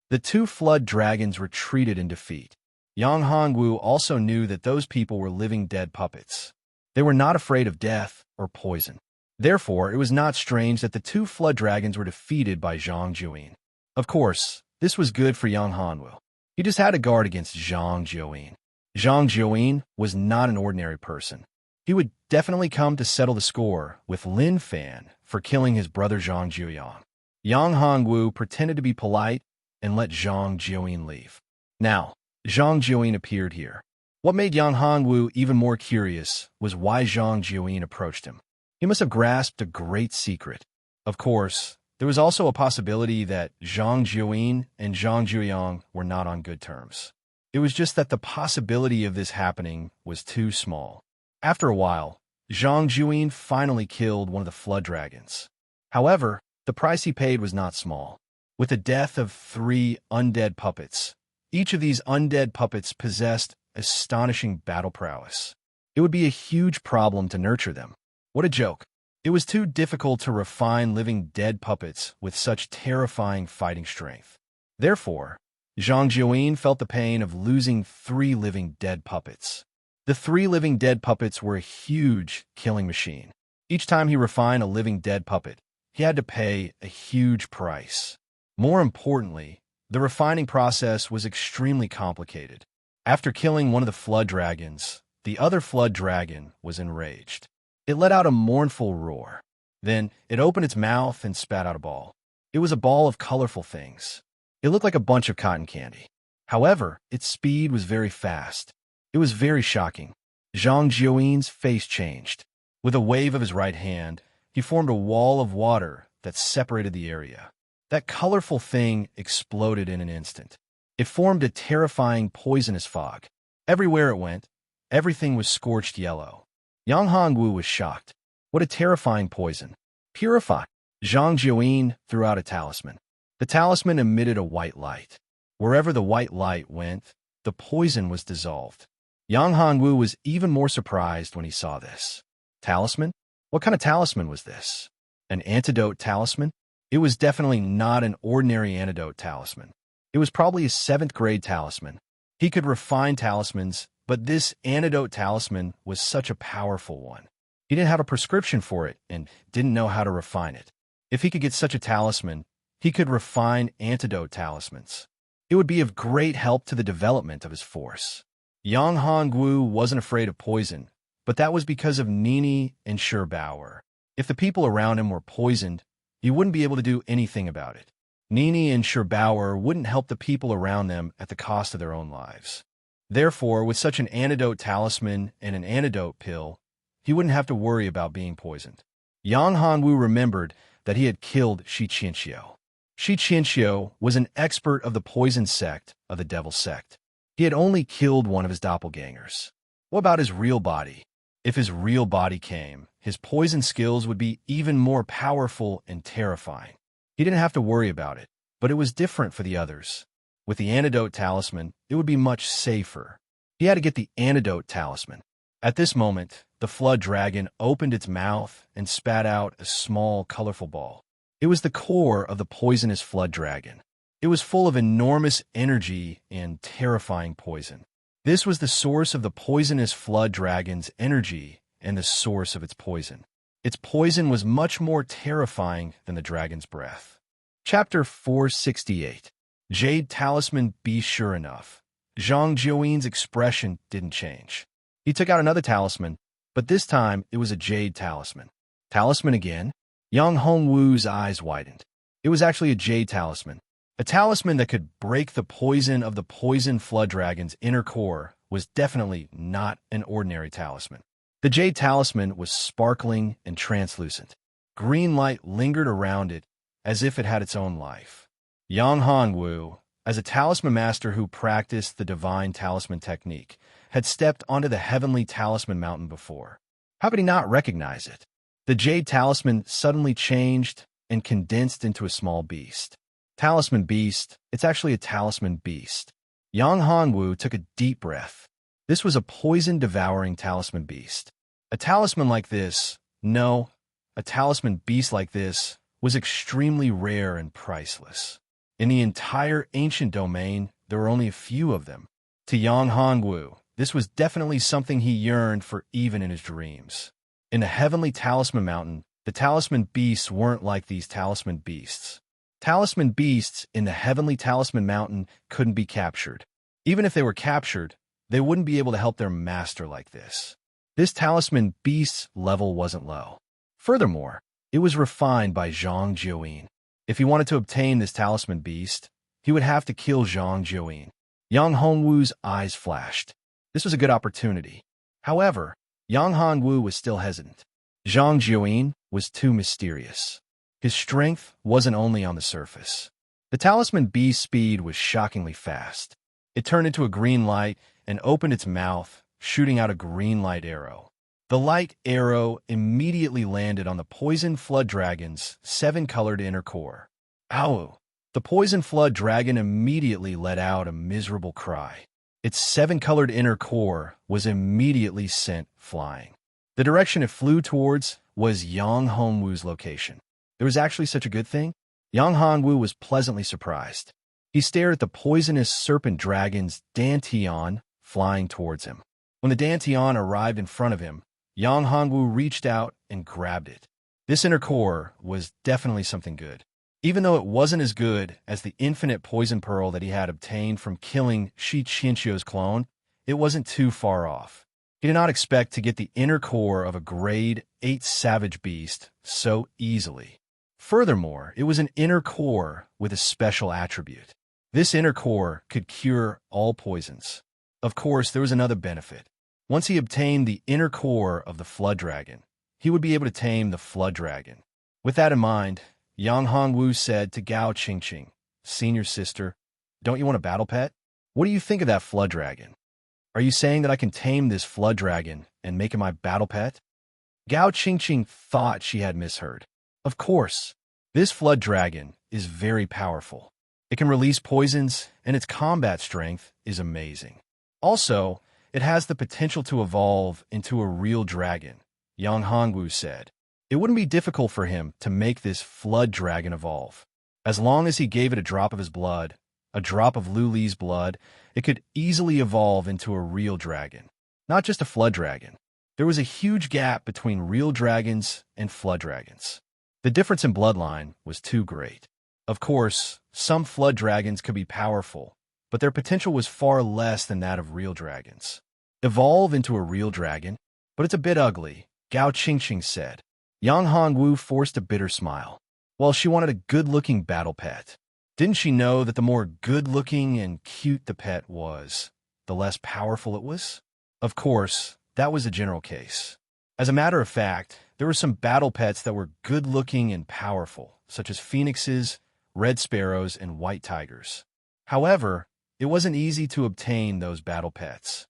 The two flood dragons retreated in defeat. Yang Hongwu also knew that those people were living dead puppets. They were not afraid of death or poison. Therefore, it was not strange that the two flood dragons were defeated by Zhang Jiuyin. Of course, this was good for Yang Hongwu. He just had to guard against Zhang Jiuyin. Zhang Jiuyin was not an ordinary person. He would definitely come to settle the score with Lin Fan for killing his brother Zhang Jiuyang. Yang Hongwu pretended to be polite and let Zhang Jiuyin leave. Now, Zhang Jiuyin appeared here. What made Yang Hongwu even more curious was why Zhang Jiuyin approached him. He must have grasped a great secret. Of course, there was also a possibility that Zhang Jiuyin and Zhang Jiuyang were not on good terms. It was just that the possibility of this happening was too small. After a while, Zhang Jiuyin finally killed one of the flood dragons. However, the price he paid was not small. With the death of 3 undead puppets, each of these undead puppets possessed astonishing battle prowess. It would be a huge problem to nurture them. What a joke. It was too difficult to refine living dead puppets with such terrifying fighting strength. Therefore, Zhang Jiuyin felt the pain of losing 3 living dead puppets. The 3 living dead puppets were a huge killing machine. Each time he refined a living dead puppet, he had to pay a huge price. More importantly, the refining process was extremely complicated. After killing one of the flood dragons, the other flood dragon was enraged. It let out a mournful roar. Then it opened its mouth and spat out a ball. It was a ball of colorful things. It looked like a bunch of cotton candy. However, its speed was very fast. It was very shocking. Zhang Jiuyin's face changed. With a wave of his right hand, he formed a wall of water that separated the area. That colorful thing exploded in an instant. It formed a terrifying poisonous fog. Everywhere it went, everything was scorched yellow. Yang Hongwu was shocked. What a terrifying poison. Purify. Zhang Jiuyin threw out a talisman. The talisman emitted a white light. Wherever the white light went, the poison was dissolved. Yang Hongwu was even more surprised when he saw this. Talisman? What kind of talisman was this? An antidote talisman? It was definitely not an ordinary antidote talisman. It was probably a 7th grade talisman. He could refine talismans, but this antidote talisman was such a powerful one. He didn't have a prescription for it and didn't know how to refine it. If he could get such a talisman, he could refine antidote talismans. It would be of great help to the development of his force. Yang Hongwu wasn't afraid of poison, but that was because of Nini and Shurbauer. If the people around him were poisoned, he wouldn't be able to do anything about it. Nini and Shurbauer wouldn't help the people around them at the cost of their own lives. Therefore, with such an antidote talisman and an antidote pill, he wouldn't have to worry about being poisoned. Yang Hongwu remembered that he had killed Shi Qianxiu. Shi Qianxiu was an expert of the poison sect of the Devil Sect. He had only killed one of his doppelgangers. What about his real body? If his real body came, his poison skills would be even more powerful and terrifying. He didn't have to worry about it, but it was different for the others. With the antidote talisman, it would be much safer. He had to get the antidote talisman. At this moment, the flood dragon opened its mouth and spat out a small, colorful ball. It was the core of the poisonous flood dragon. It was full of enormous energy and terrifying poison. This was the source of the poisonous flood dragon's energy and the source of its poison. Its poison was much more terrifying than the dragon's breath. Chapter 468. Jade Talisman. Be sure enough, Zhang Jiuyin's expression didn't change. He took out another talisman, but this time it was a jade talisman. Talisman again? Yang Hongwu's eyes widened. It was actually a jade talisman. A talisman that could break the poison of the poison flood dragon's inner core was definitely not an ordinary talisman. The jade talisman was sparkling and translucent. Green light lingered around it as if it had its own life. Yang Hongwu, as a talisman master who practiced the divine talisman technique, had stepped onto the heavenly talisman mountain before. How could he not recognize it? The jade talisman suddenly changed and condensed into a small beast. Talisman beast, it's actually a talisman beast. Yang Hongwu took a deep breath. This was a poison-devouring talisman beast. A talisman like this, no, a talisman beast like this, was extremely rare and priceless. In the entire ancient domain, there were only a few of them. To Yang Hongwu, this was definitely something he yearned for even in his dreams. In the heavenly talisman mountain, the talisman beasts weren't like these talisman beasts. Talisman beasts in the heavenly talisman mountain couldn't be captured. Even if they were captured, they wouldn't be able to help their master like this. This talisman beast's level wasn't low. Furthermore, it was refined by Zhang Jiuyin. If he wanted to obtain this talisman beast, he would have to kill Zhang Jiuyin. Yang Hongwu's eyes flashed. This was a good opportunity. However, Yang Hongwu was still hesitant. Zhang Jiuyin was too mysterious. His strength wasn't only on the surface. The talisman beast's speed was shockingly fast. It turned into a green light and opened its mouth, shooting out a green light arrow. The light arrow immediately landed on the poison flood dragon's 7-colored inner core. Ow! The poison flood dragon immediately let out a miserable cry. Its 7-colored inner core was immediately sent flying. The direction it flew towards was Yang Hongwu's location. There was actually such a good thing? Yang Hongwu was pleasantly surprised. He stared at the poisonous serpent dragon's dantian flying towards him. When the dantian arrived in front of him, Yang Hongwu reached out and grabbed it. This inner core was definitely something good. Even though it wasn't as good as the infinite poison pearl that he had obtained from killing Shi Qianqiu's clone, it wasn't too far off. He did not expect to get the inner core of a grade 8 savage beast so easily. Furthermore, it was an inner core with a special attribute. This inner core could cure all poisons. Of course, there was another benefit. Once he obtained the inner core of the flood dragon, he would be able to tame the flood dragon. With that in mind, Yang Hongwu said to Gao Qingqing, "Senior sister, don't you want a battle pet? What do you think of that flood dragon? Are you saying that I can tame this flood dragon and make it my battle pet?" Gao Qingqing thought she had misheard. Of course, this flood dragon is very powerful. It can release poisons, and its combat strength is amazing. Also, it has the potential to evolve into a real dragon, Yang Hongwu said. It wouldn't be difficult for him to make this flood dragon evolve. As long as he gave it a drop of his blood, a drop of Lu Li's blood, it could easily evolve into a real dragon. Not just a flood dragon. There was a huge gap between real dragons and flood dragons. The difference in bloodline was too great. Of course, some flood dragons could be powerful, but their potential was far less than that of real dragons. Evolve into a real dragon? But it's a bit ugly, Gao Qingqing said. Yang Hongwu forced a bitter smile. Well, she wanted a good-looking battle pet. Didn't she know that the more good-looking and cute the pet was, the less powerful it was? Of course, that was the general case. As a matter of fact, there were some battle pets that were good-looking and powerful, such as phoenixes, red sparrows, and white tigers. However, it wasn't easy to obtain those battle pets.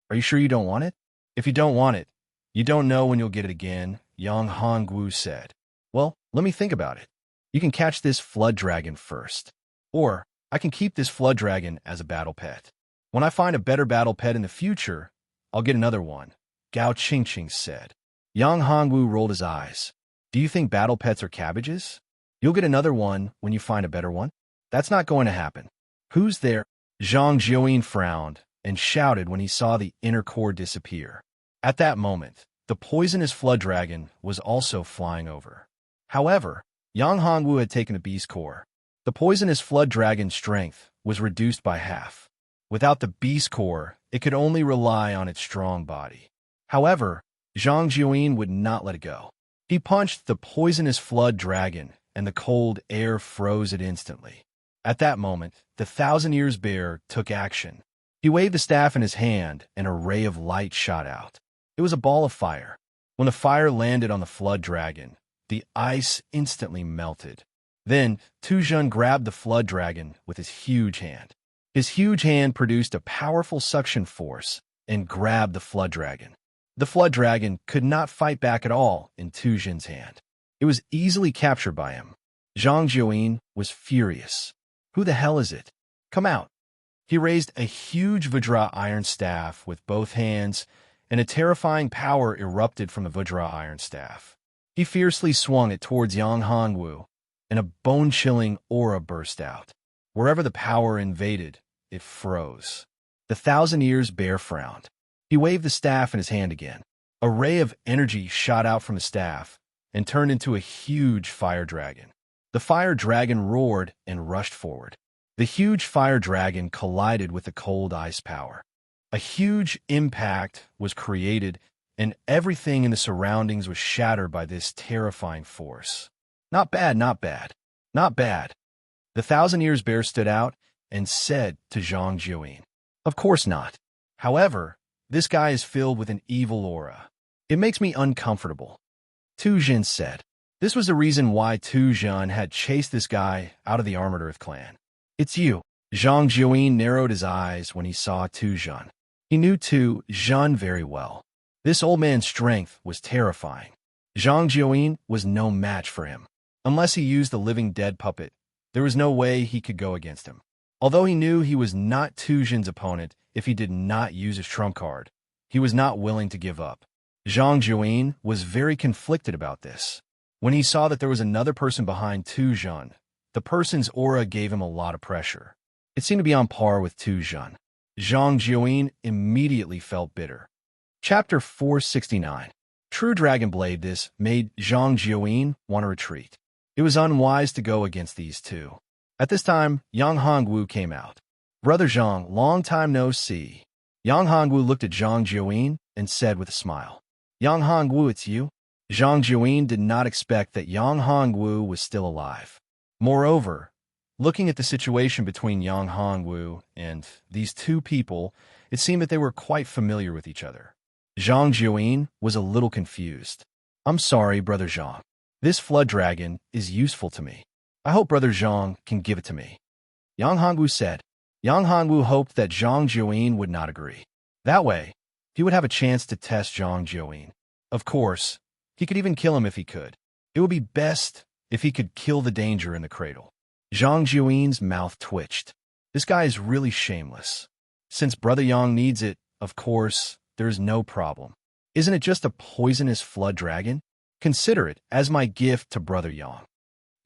Are you sure you don't want it? If you don't want it, you don't know when you'll get it again, Yang Hongwu said. Well, let me think about it. You can catch this flood dragon first. Or, I can keep this flood dragon as a battle pet. When I find a better battle pet in the future, I'll get another one, Gao Qingqing said. Yang Hongwu rolled his eyes. Do you think battle pets are cabbages? You'll get another one when you find a better one? That's not going to happen. Who's there? Zhang Jiuyin frowned, and shouted when he saw the inner core disappear. At that moment, the poisonous flood dragon was also flying over. However, Yang Hongwu had taken the beast core. The poisonous flood dragon's strength was reduced by half. Without the beast core, it could only rely on its strong body. However, Zhang Jiuyin would not let it go. He punched the poisonous flood dragon, and the cold air froze it instantly. At that moment, the 1,000 Years Bear took action. He waved the staff in his hand, and a ray of light shot out. It was a ball of fire. When the fire landed on the flood dragon, the ice instantly melted. Then, Tu Zhen grabbed the flood dragon with his huge hand. His huge hand produced a powerful suction force and grabbed the flood dragon. The flood dragon could not fight back at all in Tu Zhen's hand. It was easily captured by him. Zhang Jiuyin was furious. Who the hell is it? Come out. He raised a huge Vajra iron staff with both hands, and a terrifying power erupted from the Vajra iron staff. He fiercely swung it towards Yang Hongwu, and a bone-chilling aura burst out. Wherever the power invaded, it froze. The 1,000 Years Bear frowned. He waved the staff in his hand again. A ray of energy shot out from the staff and turned into a huge fire dragon. The fire dragon roared and rushed forward. The huge fire dragon collided with the cold ice power. A huge impact was created, and everything in the surroundings was shattered by this terrifying force. Not bad, not bad, not bad. The 1,000 Years Bear stood out and said to Zhang Jiuyin, "Of course not. However, this guy is filled with an evil aura. It makes me uncomfortable." Tu Zhen said. This was the reason why Tu Zhen had chased this guy out of the Armored Earth clan. "It's you." Zhang Jiuyin narrowed his eyes when he saw Tu Zhen. He knew Tu Zhen very well. This old man's strength was terrifying. Zhang Jiuyin was no match for him. Unless he used the living dead puppet, there was no way he could go against him. Although he knew he was not Tu Zhen's opponent if he did not use his trump card, he was not willing to give up. Zhang Jiuyin was very conflicted about this. When he saw that there was another person behind Tu Zhen, the person's aura gave him a lot of pressure. It seemed to be on par with Tu Zhen. Zhang Jiuyin immediately felt bitter. Chapter 469. True Dragon Blade. This made Zhang Jiuyin want to retreat. It was unwise to go against these two. At this time, Yang Hongwu came out. "Brother Zhang, long time no see." Yang Hongwu looked at Zhang Jiuyin and said with a smile, "Yang Hongwu, it's you?" Zhang Jiuyin did not expect that Yang Hongwu was still alive. Moreover, looking at the situation between Yang Hongwu and these two people, it seemed that they were quite familiar with each other. Zhang Jiuyin was a little confused. "I'm sorry, Brother Zhang. This flood dragon is useful to me. I hope Brother Zhang can give it to me." Yang Hongwu said. Yang Hongwu hoped that Zhang Jiuyin would not agree. That way, he would have a chance to test Zhang Jiuyin. Of course, he could even kill him if he could. It would be best if he could kill the danger in the cradle. Zhang Jiuyin's mouth twitched. This guy is really shameless. Since Brother Yang needs it, of course, there is no problem. Isn't it just a poisonous flood dragon? Consider it as my gift to Brother Yang.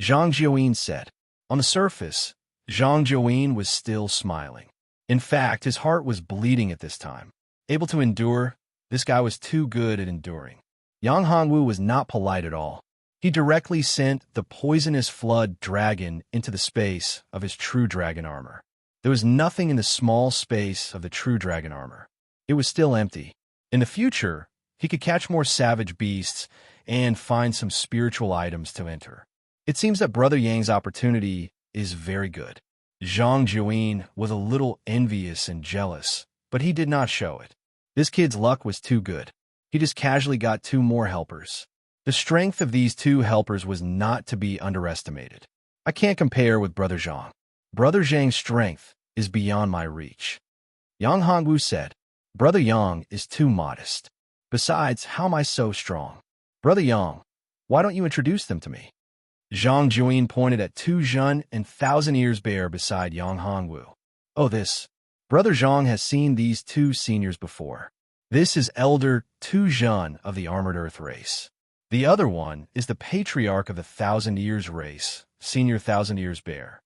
Zhang Jiuyin said. On the surface, Zhang Jiuyin was still smiling. In fact, his heart was bleeding at this time. Able to endure, this guy was too good at enduring. Yang Hongwu was not polite at all. He directly sent the poisonous flood dragon into the space of his true dragon armor. There was nothing in the small space of the true dragon armor. It was still empty. In the future, he could catch more savage beasts and find some spiritual items to enter. It seems that Brother Yang's opportunity is very good. Zhang Jiuyin was a little envious and jealous, but he did not show it. This kid's luck was too good. He just casually got 2 more helpers. The strength of these 2 helpers was not to be underestimated. I can't compare with Brother Zhang. Brother Zhang's strength is beyond my reach. Yang Hongwu said, Brother Yang is too modest. Besides, how am I so strong? Brother Yang, why don't you introduce them to me? Zhang Jiuyin pointed at Tu Zhen and 1,000 Years Bear beside Yang Hongwu. Oh, this. Brother Zhang has seen these 2 seniors before. This is Elder Tu Zhen of the Armored Earth race. The other one is the patriarch of the 1,000 Years race, Senior 1,000 Years Bear.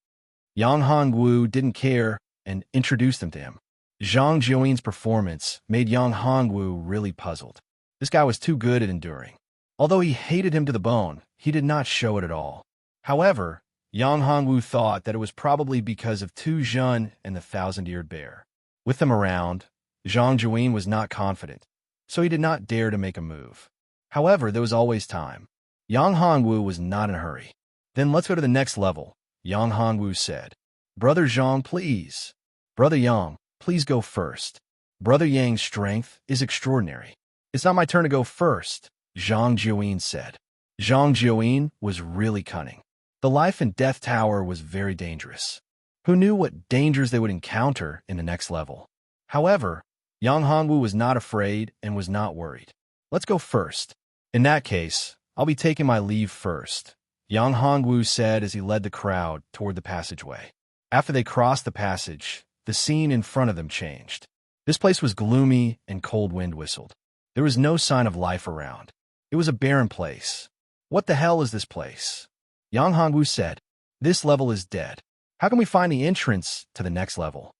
Yang Hongwu didn't care and introduced them to him. Zhang Jiuyin's performance made Yang Hongwu really puzzled. This guy was too good at enduring. Although he hated him to the bone, he did not show it at all. However, Yang Hongwu thought that it was probably because of Tu Zhen and the thousand-eared bear. With them around, Zhang Jiuyin was not confident, so he did not dare to make a move. However, there was always time. Yang Hongwu was not in a hurry. Then let's go to the next level, Yang Hongwu said. Brother Zhang, please. Brother Yang, please go first. Brother Yang's strength is extraordinary. It's not my turn to go first, Zhang Jiuyin said. Zhang Jiuyin was really cunning. The life and death tower was very dangerous. Who knew what dangers they would encounter in the next level? However, Yang Hongwu was not afraid and was not worried. Let's go first. In that case, I'll be taking my leave first, Yang Hongwu said as he led the crowd toward the passageway. After they crossed the passage, the scene in front of them changed. This place was gloomy and cold wind whistled. There was no sign of life around. It was a barren place. What the hell is this place? Yang Hongwu said, this level is dead. How can we find the entrance to the next level?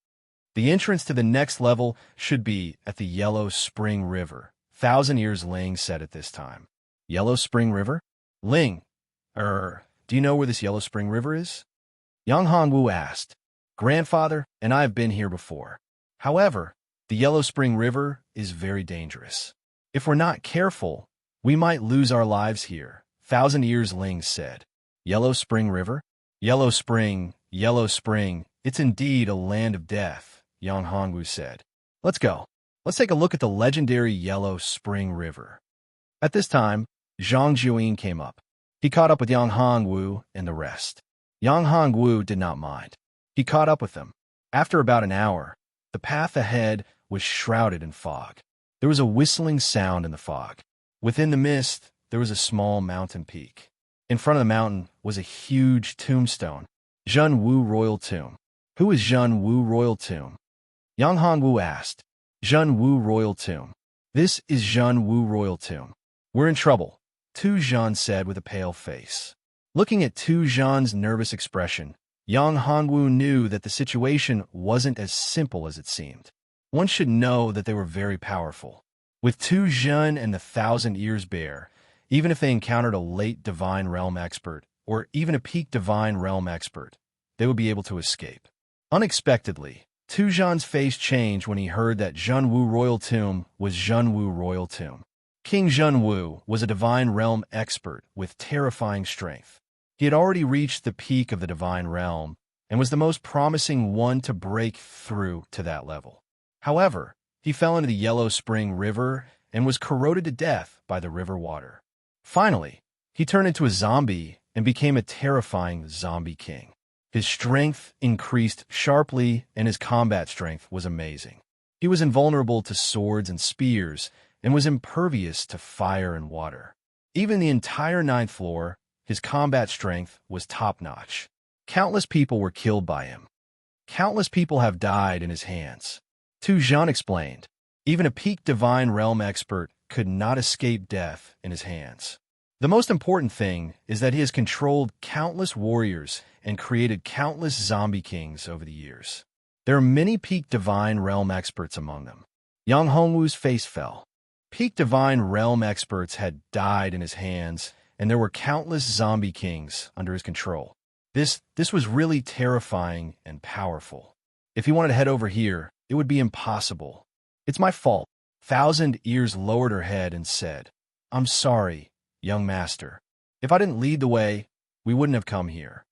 The entrance to the next level should be at the Yellow Spring River, 1,000 Years Ling said at this time. Yellow Spring River? Ling, do you know where this Yellow Spring River is? Yang Hongwu asked. Grandfather and I have been here before. However, the Yellow Spring River is very dangerous. If we're not careful, we might lose our lives here, 1,000 Years Ling said. Yellow Spring River? Yellow Spring, it's indeed a land of death, Yang Hongwu said. Let's go. Let's take a look at the legendary Yellow Spring River. At this time, Zhang Jiuyin came up. He caught up with Yang Hongwu and the rest. Yang Hongwu did not mind. He caught up with them. After about an hour, the path ahead was shrouded in fog. There was a whistling sound in the fog. Within the mist, there was a small mountain peak. In front of the mountain was a huge tombstone. Zhen Wu Royal Tomb. Who is Zhen Wu Royal Tomb? Yang Hongwu asked. Zhen Wu Royal Tomb. This is Zhen Wu Royal Tomb. We're in trouble, Tu Zhen said with a pale face. Looking at Tu Zhen's nervous expression, Yang Hongwu knew that the situation wasn't as simple as it seemed. One should know that they were very powerful. With Tu Zhen and the 1,000 Ears Bear, even if they encountered a late Divine Realm expert, or even a peak Divine Realm expert, they would be able to escape. Unexpectedly, Tu Zhen's face changed when he heard that Zhen Wu Royal Tomb was Zhen Wu Royal Tomb. King Zhen Wu was a Divine Realm expert with terrifying strength. He had already reached the peak of the Divine Realm and was the most promising one to break through to that level. However, he fell into the Yellow Spring River and was corroded to death by the river water. Finally, he turned into a zombie and became a terrifying zombie king. His strength increased sharply and his combat strength was amazing. He was invulnerable to swords and spears and was impervious to fire and water. Even the entire 9th floor, his combat strength was top-notch. Countless people were killed by him. Countless people have died in his hands. Tu Zhen explained. Even a peak Divine Realm expert could not escape death in his hands. The most important thing is that he has controlled countless warriors and created countless zombie kings over the years. There are many peak Divine Realm experts among them. Yang Hongwu's face fell. Peak Divine Realm experts had died in his hands, and there were countless zombie kings under his control. This was really terrifying and powerful. If he wanted to head over here, it would be impossible. It's my fault. 1,000 Ears lowered her head and said, I'm sorry, young master. If I didn't lead the way, we wouldn't have come here.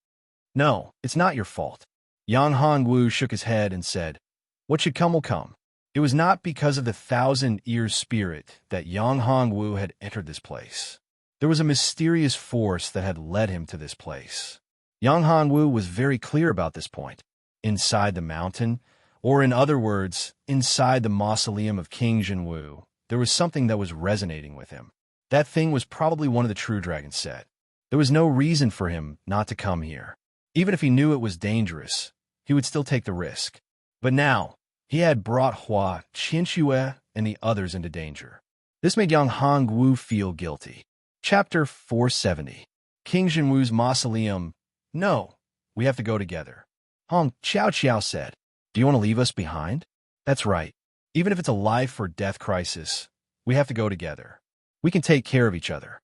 No, it's not your fault. Yang Hongwu shook his head and said, what should come will come. It was not because of the 1,000 Ears spirit that Yang Hongwu had entered this place. There was a mysterious force that had led him to this place. Yang Hongwu was very clear about this point. Inside the mountain, or in other words, inside the mausoleum of King Zhenwu, there was something that was resonating with him. That thing was probably one of the True Dragons said. There was no reason for him not to come here. Even if he knew it was dangerous, he would still take the risk. But now, he had brought Hua, Qinxue, and the others into danger. This made Yang Hongwu feel guilty. Chapter 470. King Zhenwu's Mausoleum. No, we have to go together. Hong Qiao said, do you want to leave us behind? That's right. Even if it's a life or death crisis, we have to go together. We can take care of each other.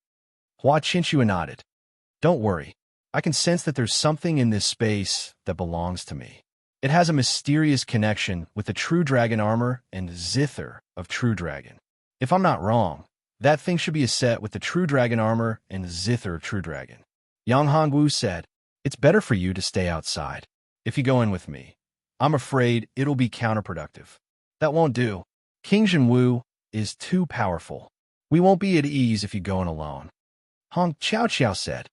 Hua Chinchua nodded. Don't worry. I can sense that there's something in this space that belongs to me. It has a mysterious connection with the True Dragon armor and Zither of True Dragon. If I'm not wrong, that thing should be a set with the True Dragon armor and Zither of True Dragon. Yang Hongwu said, It's better for you to stay outside. If you go in with me, I'm afraid it'll be counterproductive. That won't do. King Jinwu is too powerful. We won't be at ease if you go in alone. Hong Qiao said,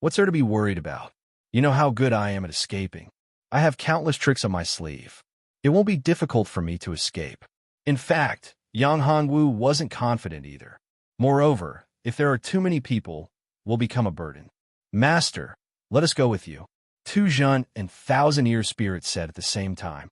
What's there to be worried about? You know how good I am at escaping. I have countless tricks on my sleeve. It won't be difficult for me to escape. In fact, Yang Hongwu wasn't confident either. Moreover, if there are too many people, we'll become a burden. Master, let us go with you. Tu Zhen and Thousand Ears Spirit said at the same time.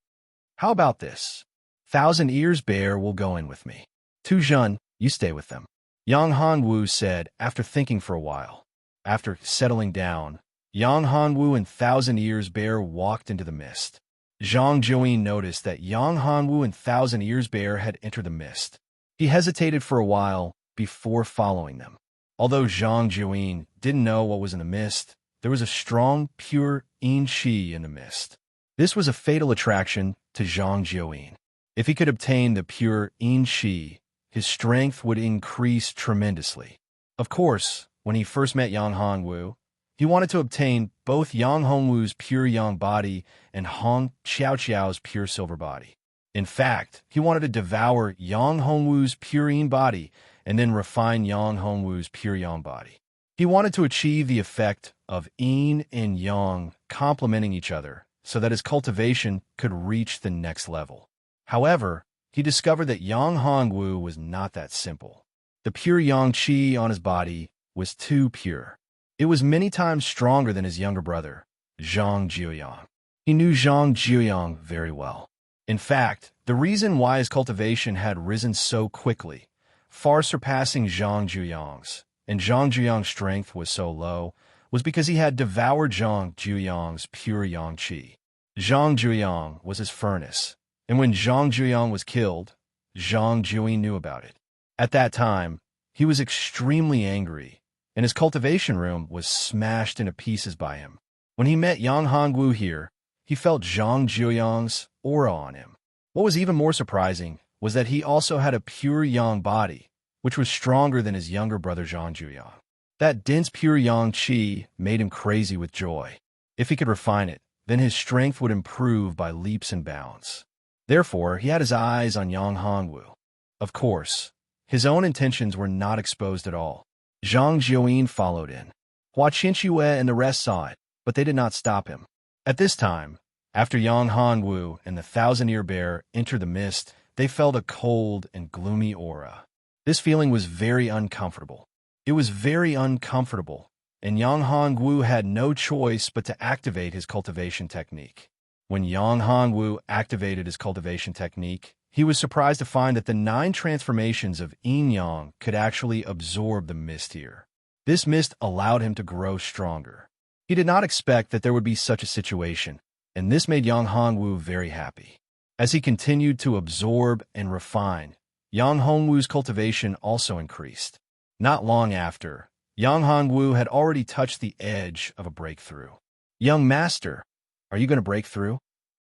How about this? Thousand Ears Bear will go in with me. Tu Zhen, you stay with them. Yang Hongwu said after thinking for a while. After settling down, Yang Hongwu and Thousand Ears Bear walked into the mist. Zhang Jiuyin noticed that Yang Hongwu and Thousand Ears Bear had entered the mist. He hesitated for a while before following them. Although Zhang Jiuyin didn't know what was in the mist, there was a strong, pure yin qi in the mist. This was a fatal attraction to Zhang Jiuyin. If he could obtain the pure yin qi, his strength would increase tremendously. Of course, when he first met Yang Hongwu, he wanted to obtain both Yang Hongwu's pure yang body and Hong Qiao's pure silver body. In fact, he wanted to devour Yang Hongwu's pure yin body and then refine Yang Hongwu's pure yang body. He wanted to achieve the effect of yin and yang complementing each other so that his cultivation could reach the next level. However, he discovered that Yang Hongwu was not that simple. The pure yang qi on his body was too pure. It was many times stronger than his younger brother, Zhang Jiuyang. He knew Zhang Jiuyang very well. In fact, the reason why his cultivation had risen so quickly, far surpassing Zhang Jiuyang's, and Zhang Jiuyang's strength was so low, was because he had devoured Zhang Jiuyang's pure yang qi. Zhang Jiuyang was his furnace, and when Zhang Jiuyang was killed, Zhang Jiuyin knew about it. At that time, he was extremely angry, and his cultivation room was smashed into pieces by him. When he met Yang Hongwu here, he felt Zhang Jiuyang's aura on him. What was even more surprising was that he also had a pure yang body, which was stronger than his younger brother Zhang Jiuyang. That dense pure yang qi made him crazy with joy. If he could refine it, then his strength would improve by leaps and bounds. Therefore, he had his eyes on Yang Hongwu. Of course, his own intentions were not exposed at all. Zhang Jiuyin followed in. Hua Qinchue and the rest saw it, but they did not stop him. At this time, after Yang Hongwu and the Thousand-Ear Bear entered the mist, they felt a cold and gloomy aura. This feeling was very uncomfortable. It was very uncomfortable, and Yang Hongwu had no choice but to activate his cultivation technique. When Yang Hongwu activated his cultivation technique, he was surprised to find that the 9 transformations of yin-yang could actually absorb the mist here. This mist allowed him to grow stronger. He did not expect that there would be such a situation, and this made Yang Hongwu very happy. As he continued to absorb and refine, Yang Hongwu's cultivation also increased. Not long after, Yang Hongwu had already touched the edge of a breakthrough. Young Master, are you going to break through?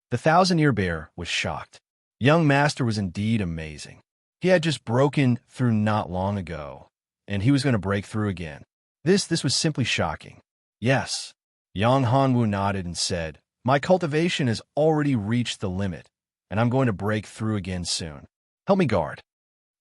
The Thousand-Ear Bear was shocked. Young Master was indeed amazing. He had just broken through not long ago, and he was going to break through again. This was simply shocking. Yes. Yang Hongwu nodded and said, My cultivation has already reached the limit, and I'm going to break through again soon. Help me guard.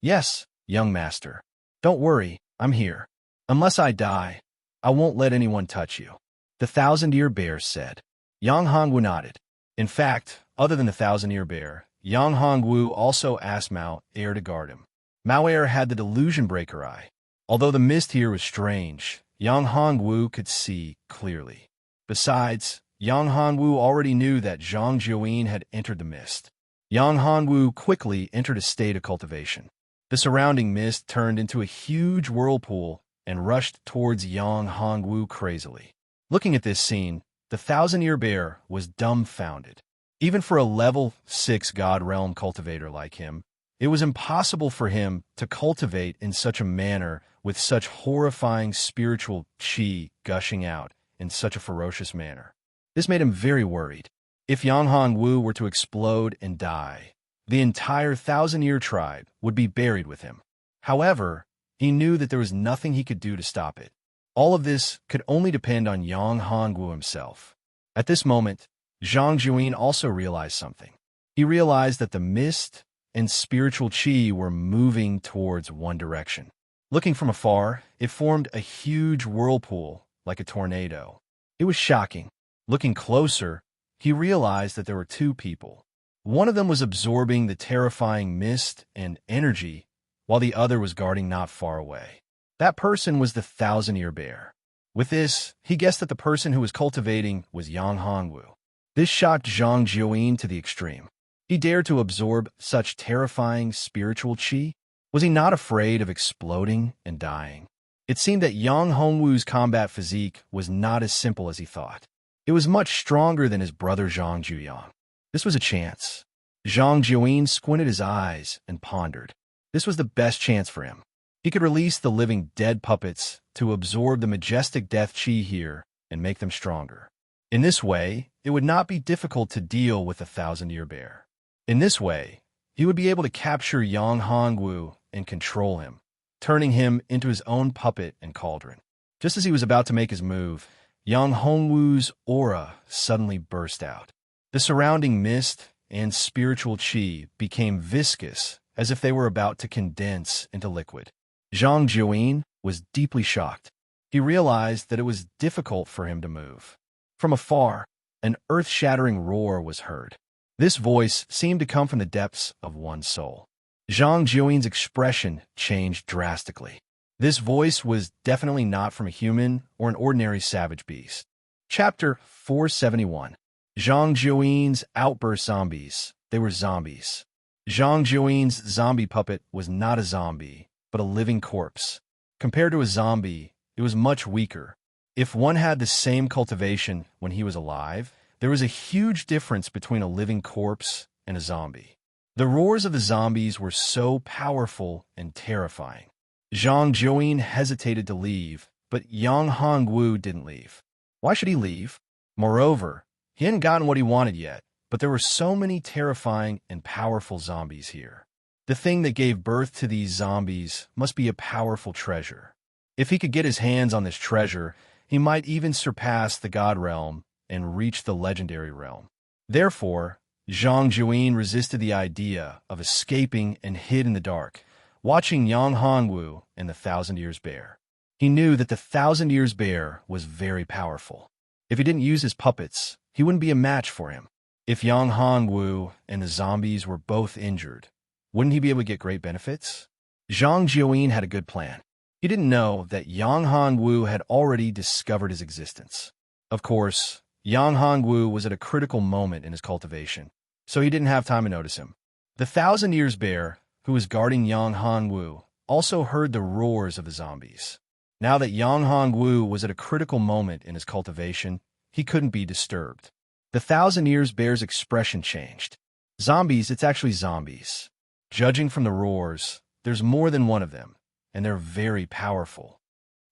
Yes, young master. Don't worry, I'm here. Unless I die, I won't let anyone touch you. The Thousand-Ear Bear said. Yang Hongwu nodded. In fact, other than the Thousand-Ear Bear, Yang Hongwu also asked Mao Air to guard him. Mao Air had the Delusion Breaker Eye. Although the mist here was strange, Yang Hongwu could see clearly. Besides, Yang Hongwu already knew that Zhang Jiuyin had entered the mist. Yang Hongwu quickly entered a state of cultivation. The surrounding mist turned into a huge whirlpool and rushed towards Yang Hongwu crazily. Looking at this scene, the Thousand-Ear Bear was dumbfounded. Even for a level 6 God Realm cultivator like him, it was impossible for him to cultivate in such a manner with such horrifying spiritual chi gushing out in such a ferocious manner. This made him very worried. If Yang Hongwu were to explode and die, the entire thousand-year tribe would be buried with him. However, he knew that there was nothing he could do to stop it. All of this could only depend on Yang Hongwu himself. At this moment, Zhang Juyin also realized something. He realized that the mist and spiritual chi were moving towards one direction. Looking from afar, it formed a huge whirlpool, like a tornado. It was shocking. Looking closer, he realized that there were two people. One of them was absorbing the terrifying mist and energy, while the other was guarding not far away. That person was the thousand-year bear. With this, he guessed that the person who was cultivating was Yang Hongwu. This shocked Zhang Juyin to the extreme. He dared to absorb such terrifying spiritual chi? Was he not afraid of exploding and dying? It seemed that Yang Hongwu's combat physique was not as simple as he thought. It was much stronger than his brother Zhang Juyang. This was a chance. Zhang Juyin squinted his eyes and pondered. This was the best chance for him. He could release the living dead puppets to absorb the majestic death chi here and make them stronger. In this way, it would not be difficult to deal with the thousand-year bear. In this way, he would be able to capture Yang Hongwu and control him, turning him into his own puppet and cauldron. Just as he was about to make his move, Yang Hongwu's aura suddenly burst out. The surrounding mist and spiritual chi became viscous, as if they were about to condense into liquid. Zhang Juyin was deeply shocked. He realized that it was difficult for him to move. From afar, an earth-shattering roar was heard. This voice seemed to come from the depths of one's soul. Zhang Juyin's expression changed drastically. This voice was definitely not from a human or an ordinary savage beast. Chapter 471. Zhang Juyin's outburst zombies. They were zombies. Zhang Juyin's zombie puppet was not a zombie, but a living corpse. Compared to a zombie, it was much weaker. If one had the same cultivation when he was alive, there was a huge difference between a living corpse and a zombie. The roars of the zombies were so powerful and terrifying. Zhang Juyin hesitated to leave, but Yang Hongwu didn't leave. Why should he leave? Moreover, he hadn't gotten what he wanted yet, but there were so many terrifying and powerful zombies here. The thing that gave birth to these zombies must be a powerful treasure. If he could get his hands on this treasure, he might even surpass the God Realm and reach the legendary realm. Therefore, Zhang Juyin resisted the idea of escaping and hid in the dark, watching Yang Hongwu and the Thousand Years Bear. He knew that the Thousand Years Bear was very powerful. If he didn't use his puppets, he wouldn't be a match for him. If Yang Hongwu and the zombies were both injured, wouldn't he be able to get great benefits? Zhang Juyin had a good plan. He didn't know that Yang Hongwu had already discovered his existence. Of course, Yang Hongwu was at a critical moment in his cultivation, so he didn't have time to notice him. The Thousand Years Bear, who was guarding Yang Hongwu, also heard the roars of the zombies. Now that Yang Hongwu was at a critical moment in his cultivation, he couldn't be disturbed. The Thousand Years Bear's expression changed. Zombies, it's actually zombies. Judging from the roars, there's more than one of them, and they're very powerful.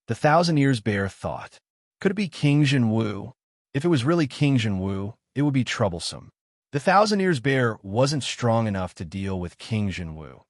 The Thousand Years Bear thought, could it be King Jinwu? If it was really King Jinwu, it would be troublesome. The Thousand Years Bear wasn't strong enough to deal with King Jinwu,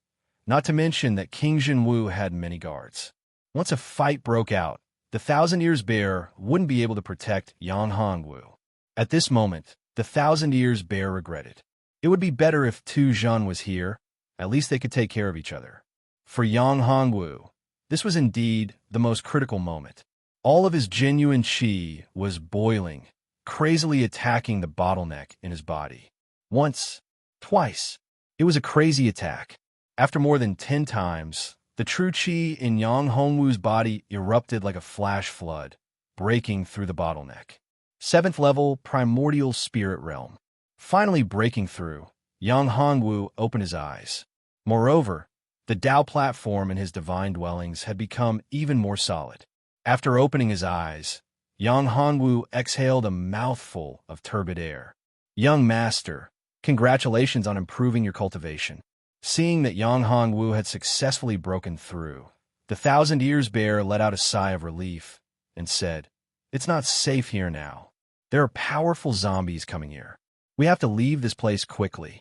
not to mention that King Jinwu had many guards. Once a fight broke out, the Thousand Years Bear wouldn't be able to protect Yang Hongwu. At this moment, the Thousand Years Bear regretted. It would be better if Tu Zhan was here. At least they could take care of each other. For Yang Hongwu, this was indeed the most critical moment. All of his genuine chi was boiling, crazily attacking the bottleneck in his body. Once, twice. It was a crazy attack. After more than 10 times, the true chi in Yang Hongwu's body erupted like a flash flood, breaking through the bottleneck. 7th level primordial spirit realm. Finally breaking through, Yang Hongwu opened his eyes. Moreover, the Tao platform in his divine dwellings had become even more solid. After opening his eyes, Yang Hongwu exhaled a mouthful of turbid air. Young master, congratulations on improving your cultivation. Seeing that Yang Hongwu had successfully broken through, the Thousand Years Bear let out a sigh of relief and said, "It's not safe here now. There are powerful zombies coming here. We have to leave this place quickly."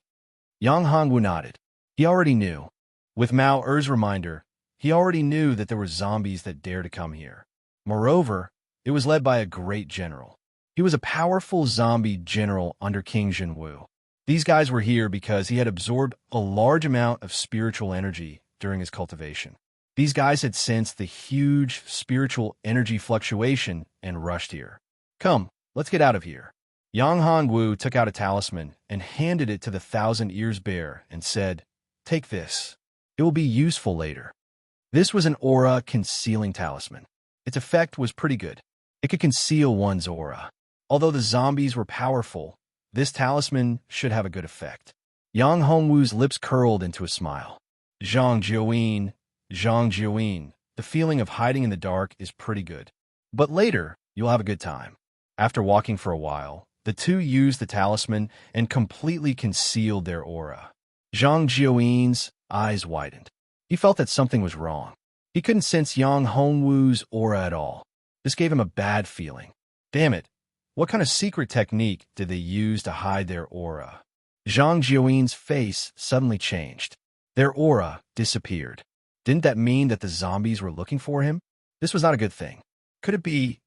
Yang Hongwu nodded. He already knew. With Mao Er's reminder, he already knew that there were zombies that dared to come here. Moreover, it was led by a great general. He was a powerful zombie general under King Jinwu. These guys were here because he had absorbed a large amount of spiritual energy during his cultivation. These guys had sensed the huge spiritual energy fluctuation and rushed here. "Come, let's get out of here." Yang Hongwu took out a talisman and handed it to the Thousand Ears Bear and said, "Take this. It will be useful later." This was an aura concealing talisman. Its effect was pretty good. It could conceal one's aura. Although the zombies were powerful, this talisman should have a good effect. Yang Hongwu's lips curled into a smile. Zhang Jiuyin, the feeling of hiding in the dark is pretty good. But later, you'll have a good time. After walking for a while, the two used the talisman and completely concealed their aura. Zhang Jiuyin's eyes widened. He felt that something was wrong. He couldn't sense Yang Hongwu's aura at all. This gave him a bad feeling. Damn it, what kind of secret technique did they use to hide their aura? Zhang Jiuyin's face suddenly changed. Their aura disappeared. Didn't that mean that the zombies were looking for him? This was not a good thing. Could it be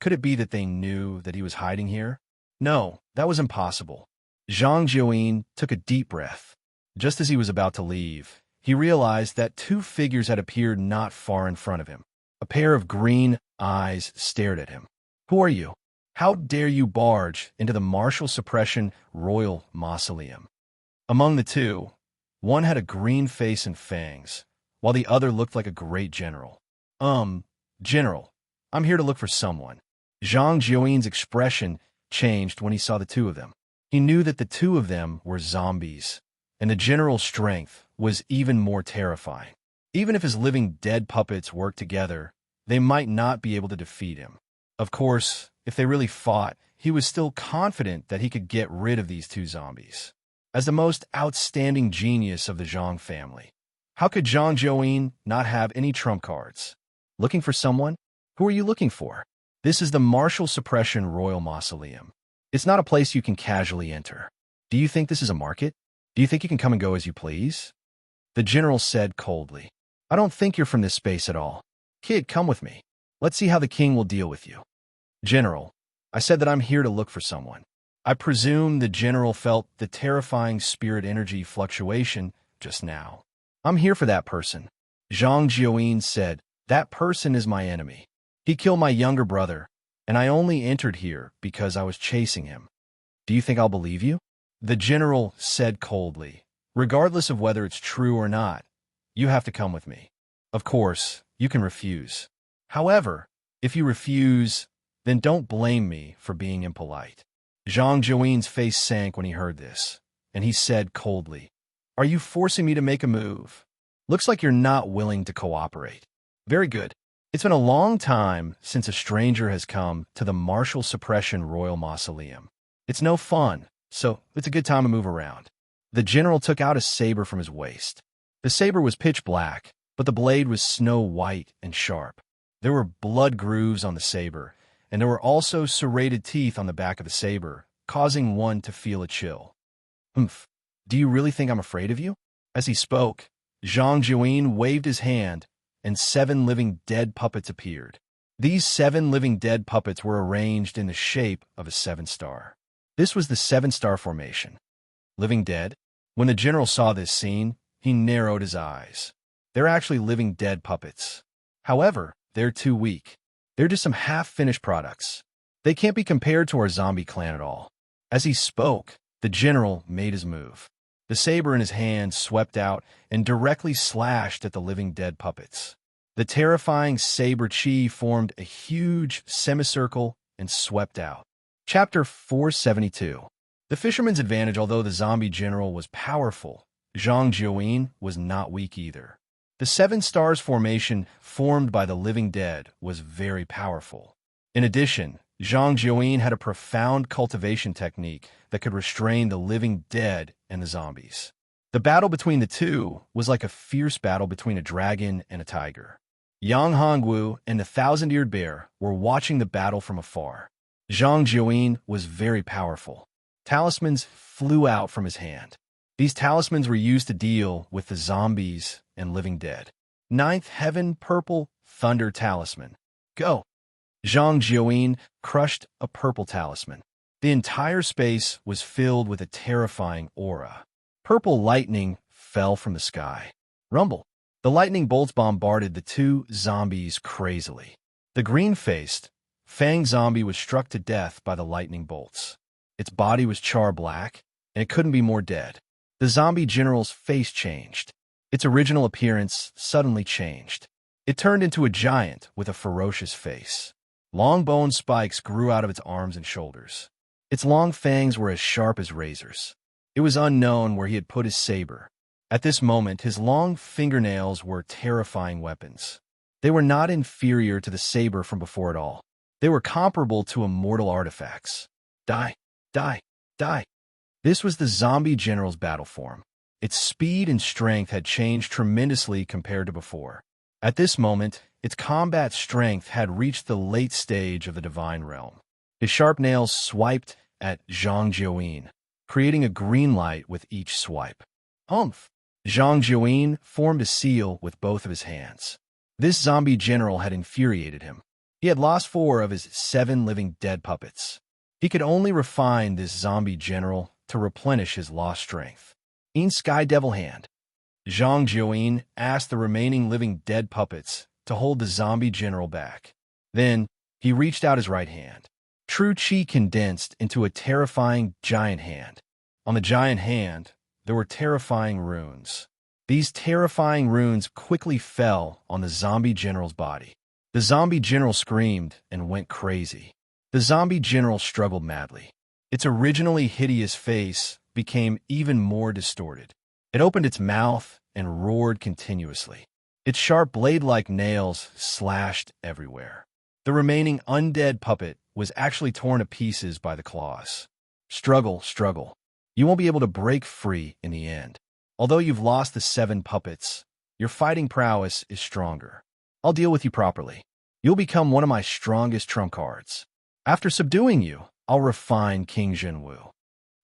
that they knew that he was hiding here? No, that was impossible. Zhang Jiuyin took a deep breath. Just as he was about to leave, he realized that two figures had appeared not far in front of him. A pair of green eyes stared at him. "Who are you? How dare you barge into the martial suppression royal mausoleum?" Among the two, one had a green face and fangs, while the other looked like a great general. General, I'm here to look for someone." Zhang Jiuyin's expression changed when he saw the two of them. He knew that the two of them were zombies, and the general's strength was even more terrifying. Even if his living dead puppets worked together, they might not be able to defeat him. Of course, if they really fought, he was still confident that he could get rid of these two zombies. As the most outstanding genius of the Zhang family, how could Zhang Jiuyin not have any trump cards? Looking for someone? Who are you looking for? This is the Martial Suppression Royal Mausoleum. It's not a place you can casually enter. Do you think this is a market? Do you think you can come and go as you please? The general said coldly. "I don't think you're from this space at all. Kid, come with me. Let's see how the king will deal with you." "General, I said that I'm here to look for someone." I presume the general felt the terrifying spirit energy fluctuation just now. "I'm here for that person." Zhang Jiuyin said, "That person is my enemy. He killed my younger brother, and I only entered here because I was chasing him. Do you think I'll believe you?" The general said coldly, "Regardless of whether it's true or not, you have to come with me. Of course, you can refuse. However, if you refuse, then don't blame me for being impolite." Zhang Jiuyin's face sank when he heard this, and he said coldly, "Are you forcing me to make a move? Looks like you're not willing to cooperate. Very good. It's been a long time since a stranger has come to the Martial Suppression Royal Mausoleum. It's no fun, so it's a good time to move around." The general took out a saber from his waist. The saber was pitch black, but the blade was snow white and sharp. There were blood grooves on the saber, and there were also serrated teeth on the back of the saber, causing one to feel a chill. "Humph, do you really think I'm afraid of you?" As he spoke, Zhang Jiuyin waved his hand, and 7 living dead puppets appeared. These 7 living dead puppets were arranged in the shape of a 7-star. This was the 7-star formation. Living dead? When the general saw this scene, he narrowed his eyes. They're actually living dead puppets. However, they're too weak. They're just some half-finished products. They can't be compared to our zombie clan at all. As he spoke, the general made his move. The saber in his hand swept out and directly slashed at the living dead puppets. The terrifying saber chi formed a huge semicircle and swept out. Chapter 472. The fisherman's advantage. Although the zombie general was powerful, Zhang Jiuyin was not weak either. The 7 stars formation formed by the living dead was very powerful. In addition, Zhang Jiuyin had a profound cultivation technique that could restrain the living dead and the zombies. The battle between the two was like a fierce battle between a dragon and a tiger. Yang Hongwu and the thousand-eared bear were watching the battle from afar. Zhang Jiuyin was very powerful. Talismans flew out from his hand. These talismans were used to deal with the zombies and living dead. Ninth Heaven Purple Thunder Talisman. Go! Zhang Jiuyin crushed a purple talisman. The entire space was filled with a terrifying aura. Purple lightning fell from the sky. Rumble. The lightning bolts bombarded the two zombies crazily. The green-faced, fanged zombie was struck to death by the lightning bolts. Its body was char-black, and it couldn't be more dead. The zombie general's face changed. Its original appearance suddenly changed. It turned into a giant with a ferocious face. Long bone spikes grew out of its arms and shoulders. Its long fangs were as sharp as razors. It was unknown where he had put his saber. At this moment, his long fingernails were terrifying weapons. They were not inferior to the saber from before at all. They were comparable to immortal artifacts. Die, die, die. This was the zombie general's battle form. Its speed and strength had changed tremendously compared to before. At this moment, its combat strength had reached the late stage of the divine realm. His sharp nails swiped at Zhang Jiuyin, creating a green light with each swipe. Humph! Zhang Jiuyin formed a seal with both of his hands. This zombie general had infuriated him. He had lost 4 of his 7 living dead puppets. He could only refine this zombie general to replenish his lost strength. In Sky Devil Hand. Zhang Jiuyin asked the remaining living dead puppets to hold the zombie general back. Then, he reached out his right hand. True Qi condensed into a terrifying giant hand. On the giant hand, there were terrifying runes. These terrifying runes quickly fell on the zombie general's body. The zombie general screamed and went crazy. The zombie general struggled madly. Its originally hideous face became even more distorted. It opened its mouth and roared continuously. Its sharp blade-like nails slashed everywhere. The remaining undead puppet was actually torn to pieces by the claws. Struggle, struggle. You won't be able to break free in the end. Although you've lost the 7 puppets, your fighting prowess is stronger. I'll deal with you properly. You'll become one of my strongest trump cards. After subduing you, I'll refine King Zhenwu.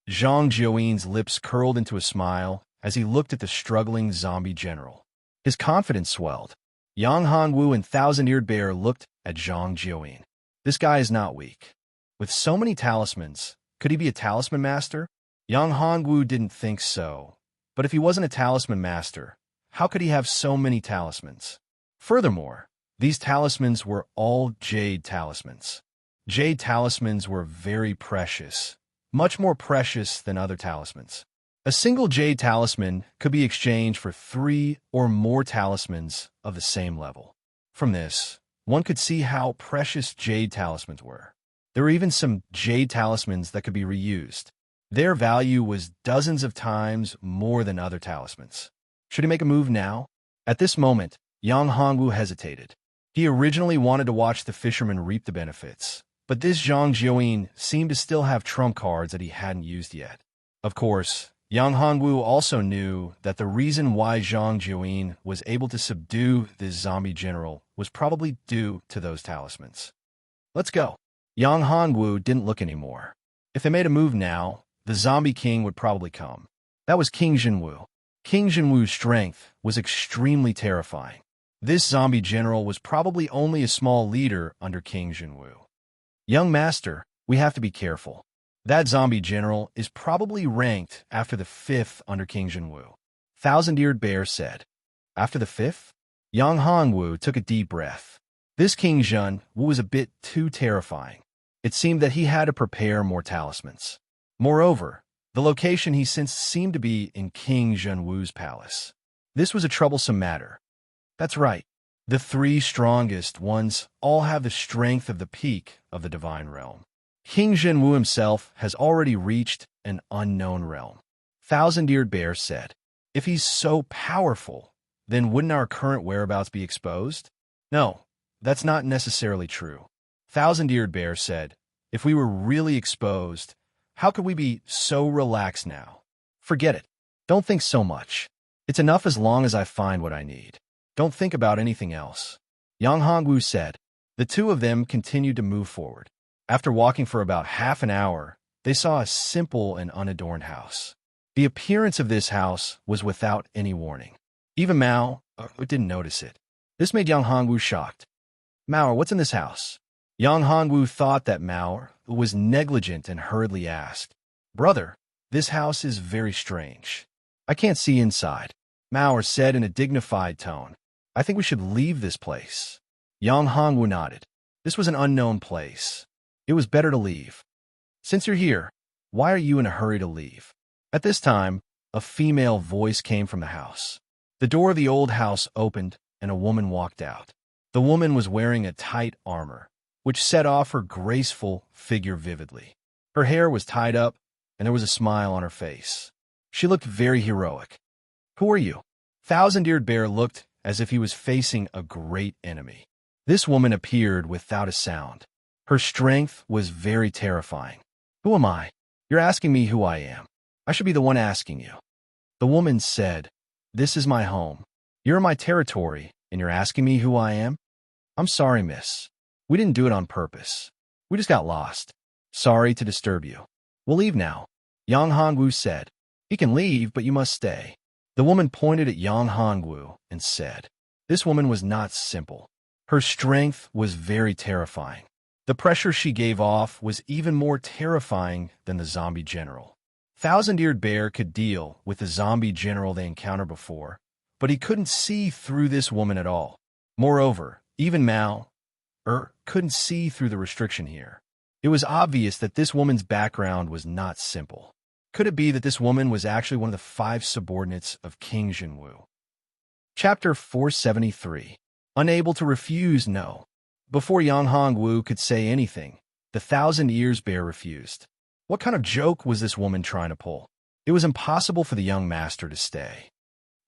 Zhang Jiuyin's lips curled into a smile as he looked at the struggling zombie general. His confidence swelled. Yang Hongwu and Thousand-Eared Bear looked at Zhang Jiuyin. This guy is not weak. With so many talismans, could he be a talisman master? Yang Hongwu didn't think so. But if he wasn't a talisman master, how could he have so many talismans? Furthermore, these talismans were all jade talismans. Jade talismans were very precious, much more precious than other talismans. A single jade talisman could be exchanged for 3 or more talismans of the same level. From this, one could see how precious jade talismans were. There were even some jade talismans that could be reused. Their value was dozens of times more than other talismans. Should he make a move now? At this moment, Yang Hongwu hesitated. He originally wanted to watch the fisherman reap the benefits, but this Zhang Jiuyin seemed to still have trump cards that he hadn't used yet. Of course, Yang Hongwu also knew that the reason why Zhang Jiuyin was able to subdue this zombie general was probably due to those talismans. Let's go. Yang Hongwu didn't look anymore. If they made a move now, the zombie king would probably come. That was King Zhenwu. King Zhenwu's strength was extremely terrifying. This zombie general was probably only a small leader under King Zhenwu. Young master, we have to be careful. That zombie general is probably ranked after the 5th under King Zhenwu. Thousand-Eared Bear said. After the 5th? Yang Hongwu took a deep breath. This King Zhenwu was a bit too terrifying. It seemed that he had to prepare more talismans. Moreover, the location he sensed seemed to be in King Zhenwu's palace. This was a troublesome matter. That's right. The 3 strongest ones all have the strength of the peak of the divine realm. King Zhenwu himself has already reached an unknown realm. Thousand-Eared Bear said, if he's so powerful, then wouldn't our current whereabouts be exposed? No, that's not necessarily true. Thousand-Eared Bear said, If we were really exposed, how could we be so relaxed now? Forget it. Don't think so much. It's enough as long as I find what I need. Don't think about anything else. Yang Hongwu said. The two of them continued to move forward. After walking for about half an hour, they saw a simple and unadorned house. The appearance of this house was without any warning. Even Mao didn't notice it. This made Yang Hongwu shocked. Mao, what's in this house? Yang Hongwu thought that Mao was negligent and hurriedly asked, Brother, this house is very strange. I can't see inside. Mao said in a dignified tone, I think we should leave this place. Yang Hongwu nodded. This was an unknown place. It was better to leave. Since you're here, why are you in a hurry to leave? At this time, a female voice came from the house. The door of the old house opened, and a woman walked out. The woman was wearing a tight armor, which set off her graceful figure vividly. Her hair was tied up, and there was a smile on her face. She looked very heroic. Who are you? Thousand-Eared Bear looked as if he was facing a great enemy. This woman appeared without a sound. Her strength was very terrifying. Who am I? You're asking me who I am. I should be the one asking you. The woman said, This is my home. You're in my territory, and you're asking me who I am? I'm sorry, miss. We didn't do it on purpose. We just got lost. Sorry to disturb you. We'll leave now. Yang Hongwu said. You can leave, but you must stay. The woman pointed at Yang Hongwu and said, This woman was not simple. Her strength was very terrifying. The pressure she gave off was even more terrifying than the zombie general. Thousand-Eared Bear could deal with the zombie general they encountered before, but he couldn't see through this woman at all. Moreover, even Mao couldn't see through the restriction here. It was obvious that this woman's background was not simple. Could it be that this woman was actually one of the 5 subordinates of King Jinwu? Chapter 473. Unable to refuse no. Before Yang Hongwu could say anything, the Thousand-Eared Bear refused. What kind of joke was this woman trying to pull? It was impossible for the young master to stay.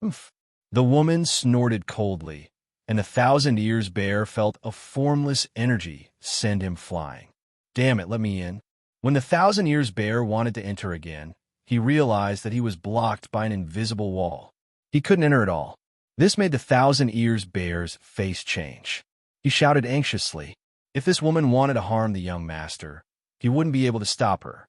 Oof. The woman snorted coldly, and the Thousand-Eared Bear felt a formless energy send him flying. Damn it, let me in. When the Thousand-Eared Bear wanted to enter again, he realized that he was blocked by an invisible wall. He couldn't enter at all. This made the Thousand-Eared Bear's face change. He shouted anxiously. If this woman wanted to harm the young master, he wouldn't be able to stop her.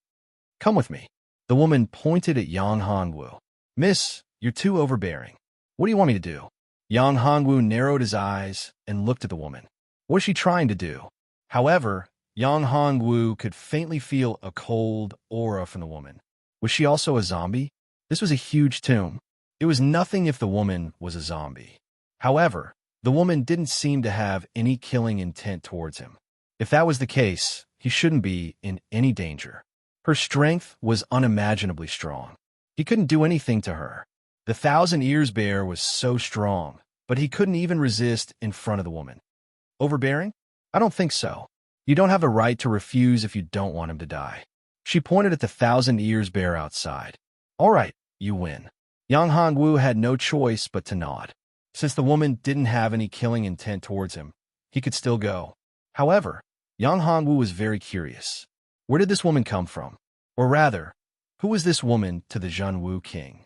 Come with me. The woman pointed at Yang Hongwu. Miss, you're too overbearing. What do you want me to do? Yang Hongwu narrowed his eyes and looked at the woman. What is she trying to do? However, Yang Hongwu could faintly feel a cold aura from the woman. Was she also a zombie? This was a huge tomb. It was nothing if the woman was a zombie. However, the woman didn't seem to have any killing intent towards him. If that was the case, he shouldn't be in any danger. Her strength was unimaginably strong. He couldn't do anything to her. The Thousand-Eared Bear was so strong, but he couldn't even resist in front of the woman. Overbearing? I don't think so. You don't have the right to refuse if you don't want him to die. She pointed at the Thousand-Eared Bear outside. All right, you win. Yang Hongwu had no choice but to nod. Since the woman didn't have any killing intent towards him, he could still go. However, Yang Hongwu was very curious. Where did this woman come from? Or rather, who was this woman to the Jinwu king?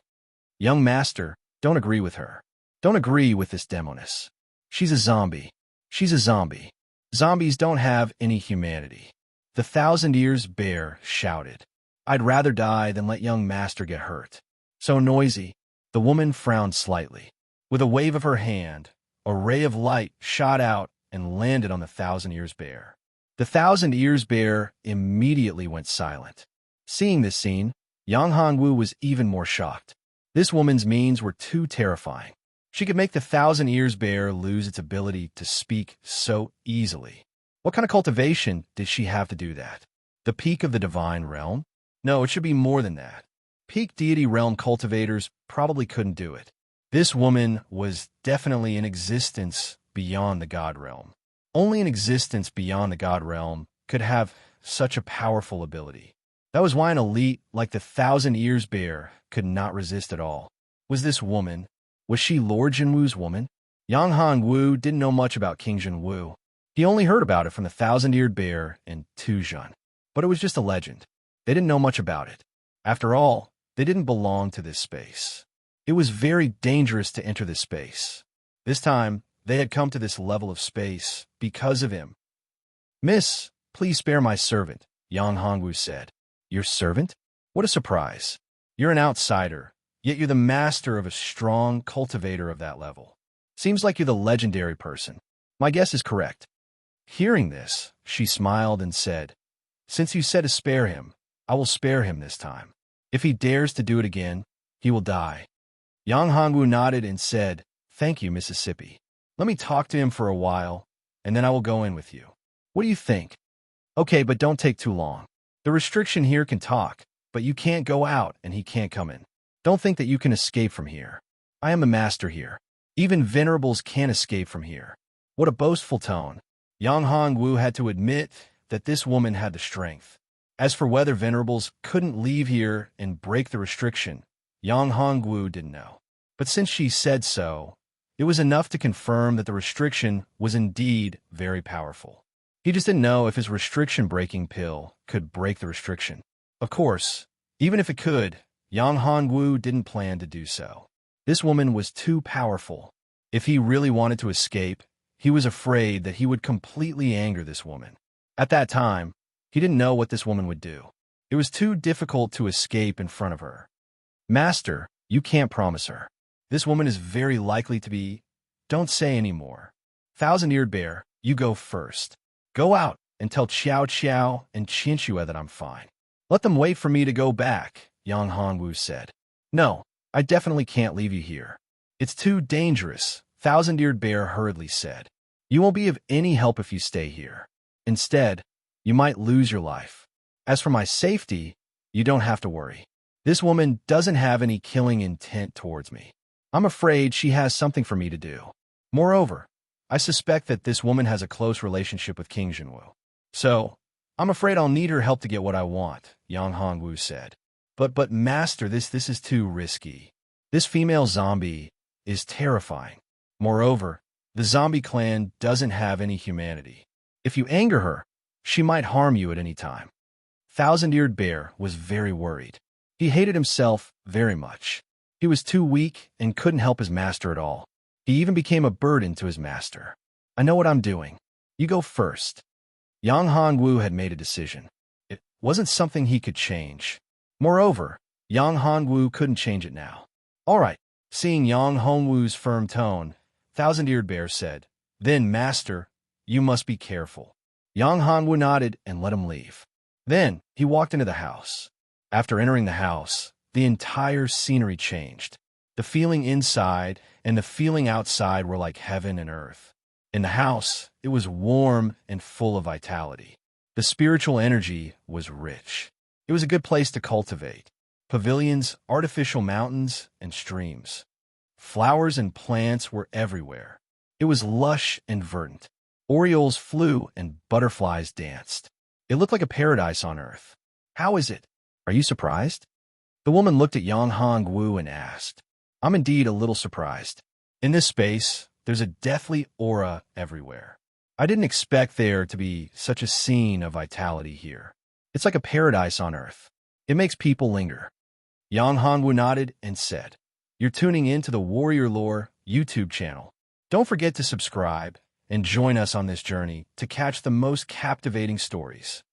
Young master, don't agree with her. Don't agree with this demoness. She's a zombie. She's a zombie. Zombies don't have any humanity. The Thousand-Eared Bear shouted. I'd rather die than let young master get hurt. So noisy. The woman frowned slightly. With a wave of her hand, a ray of light shot out and landed on the Thousand-Eared Bear. The Thousand-Eared Bear immediately went silent. Seeing this scene, Yang Hongwu was even more shocked. This woman's means were too terrifying. She could make the Thousand-Eared Bear lose its ability to speak so easily. What kind of cultivation did she have to do that? The peak of the divine realm? No, it should be more than that. Peak deity realm cultivators probably couldn't do it. This woman was definitely in existence beyond the god realm. Only an existence beyond the god realm could have such a powerful ability. That was why an elite like the Thousand-Eared Bear could not resist at all. Was this woman? Was she Lord Jinwu's woman? Yang Hongwu didn't know much about King Jinwu. He only heard about it from the Thousand-Eared Bear and Tuzhan. But it was just a legend. They didn't know much about it. After all, they didn't belong to this space. It was very dangerous to enter this space. This time, they had come to this level of space because of him. "Miss, please spare my servant," Yang Hongwu said. "Your servant? What a surprise. You're an outsider, yet you're the master of a strong cultivator of that level. Seems like you're the legendary person. My guess is correct." Hearing this, she smiled and said, "Since you said to spare him, I will spare him this time. If he dares to do it again, he will die." Yang Hongwu nodded and said, "Thank you, Mississippi. Let me talk to him for a while, and then I will go in with you. What do you think?" "Okay, but don't take too long. The restriction here can talk, but you can't go out and he can't come in. Don't think that you can escape from here. I am a master here. Even venerables can't escape from here." What a boastful tone. Yang Hongwu had to admit that this woman had the strength. As for whether venerables couldn't leave here and break the restriction, Yang Hongwu didn't know. But since she said so, it was enough to confirm that the restriction was indeed very powerful. He just didn't know if his restriction-breaking pill could break the restriction. Of course, even if it could, Yang Hongwu didn't plan to do so. This woman was too powerful. If he really wanted to escape, he was afraid that he would completely anger this woman. At that time, he didn't know what this woman would do. It was too difficult to escape in front of her. "Master, you can't promise her. This woman is very likely to be..." "Don't say any more. Thousand-eared bear, you go first. Go out and tell Qiao Qiao and Qinxue that I'm fine. Let them wait for me to go back," Yang Hongwu said. "No, I definitely can't leave you here. It's too dangerous," Thousand-eared bear hurriedly said. "You won't be of any help if you stay here. Instead, you might lose your life. As for my safety, you don't have to worry. This woman doesn't have any killing intent towards me. I'm afraid she has something for me to do. Moreover, I suspect that this woman has a close relationship with King Jinwu. So, I'm afraid I'll need her help to get what I want," Yang Hongwu said. But master, this is too risky. This female zombie is terrifying. Moreover, the zombie clan doesn't have any humanity. If you anger her, she might harm you at any time." Thousand-eared bear was very worried. He hated himself very much. He was too weak and couldn't help his master at all. He even became a burden to his master. "I know what I'm doing. You go first." Yang Hongwu had made a decision. It wasn't something he could change. Moreover, Yang Hongwu couldn't change it now. "All right." Seeing Yang Hongwu's firm tone, Thousand-eared bear said, "Then, master, you must be careful." Yang Hongwu nodded and let him leave. Then, he walked into the house. After entering the house, the entire scenery changed. The feeling inside and the feeling outside were like heaven and earth. In the house, it was warm and full of vitality. The spiritual energy was rich. It was a good place to cultivate. Pavilions, artificial mountains, and streams. Flowers and plants were everywhere. It was lush and verdant. Orioles flew and butterflies danced. It looked like a paradise on earth. "How is it? Are you surprised?" The woman looked at Yang Hongwu and asked. "I'm indeed a little surprised. In this space, there's a deathly aura everywhere. I didn't expect there to be such a scene of vitality here. It's like a paradise on earth. It makes people linger." Yang Hongwu nodded and said, "You're tuning in to the Warrior Lore YouTube channel. Don't forget to subscribe and join us on this journey to catch the most captivating stories.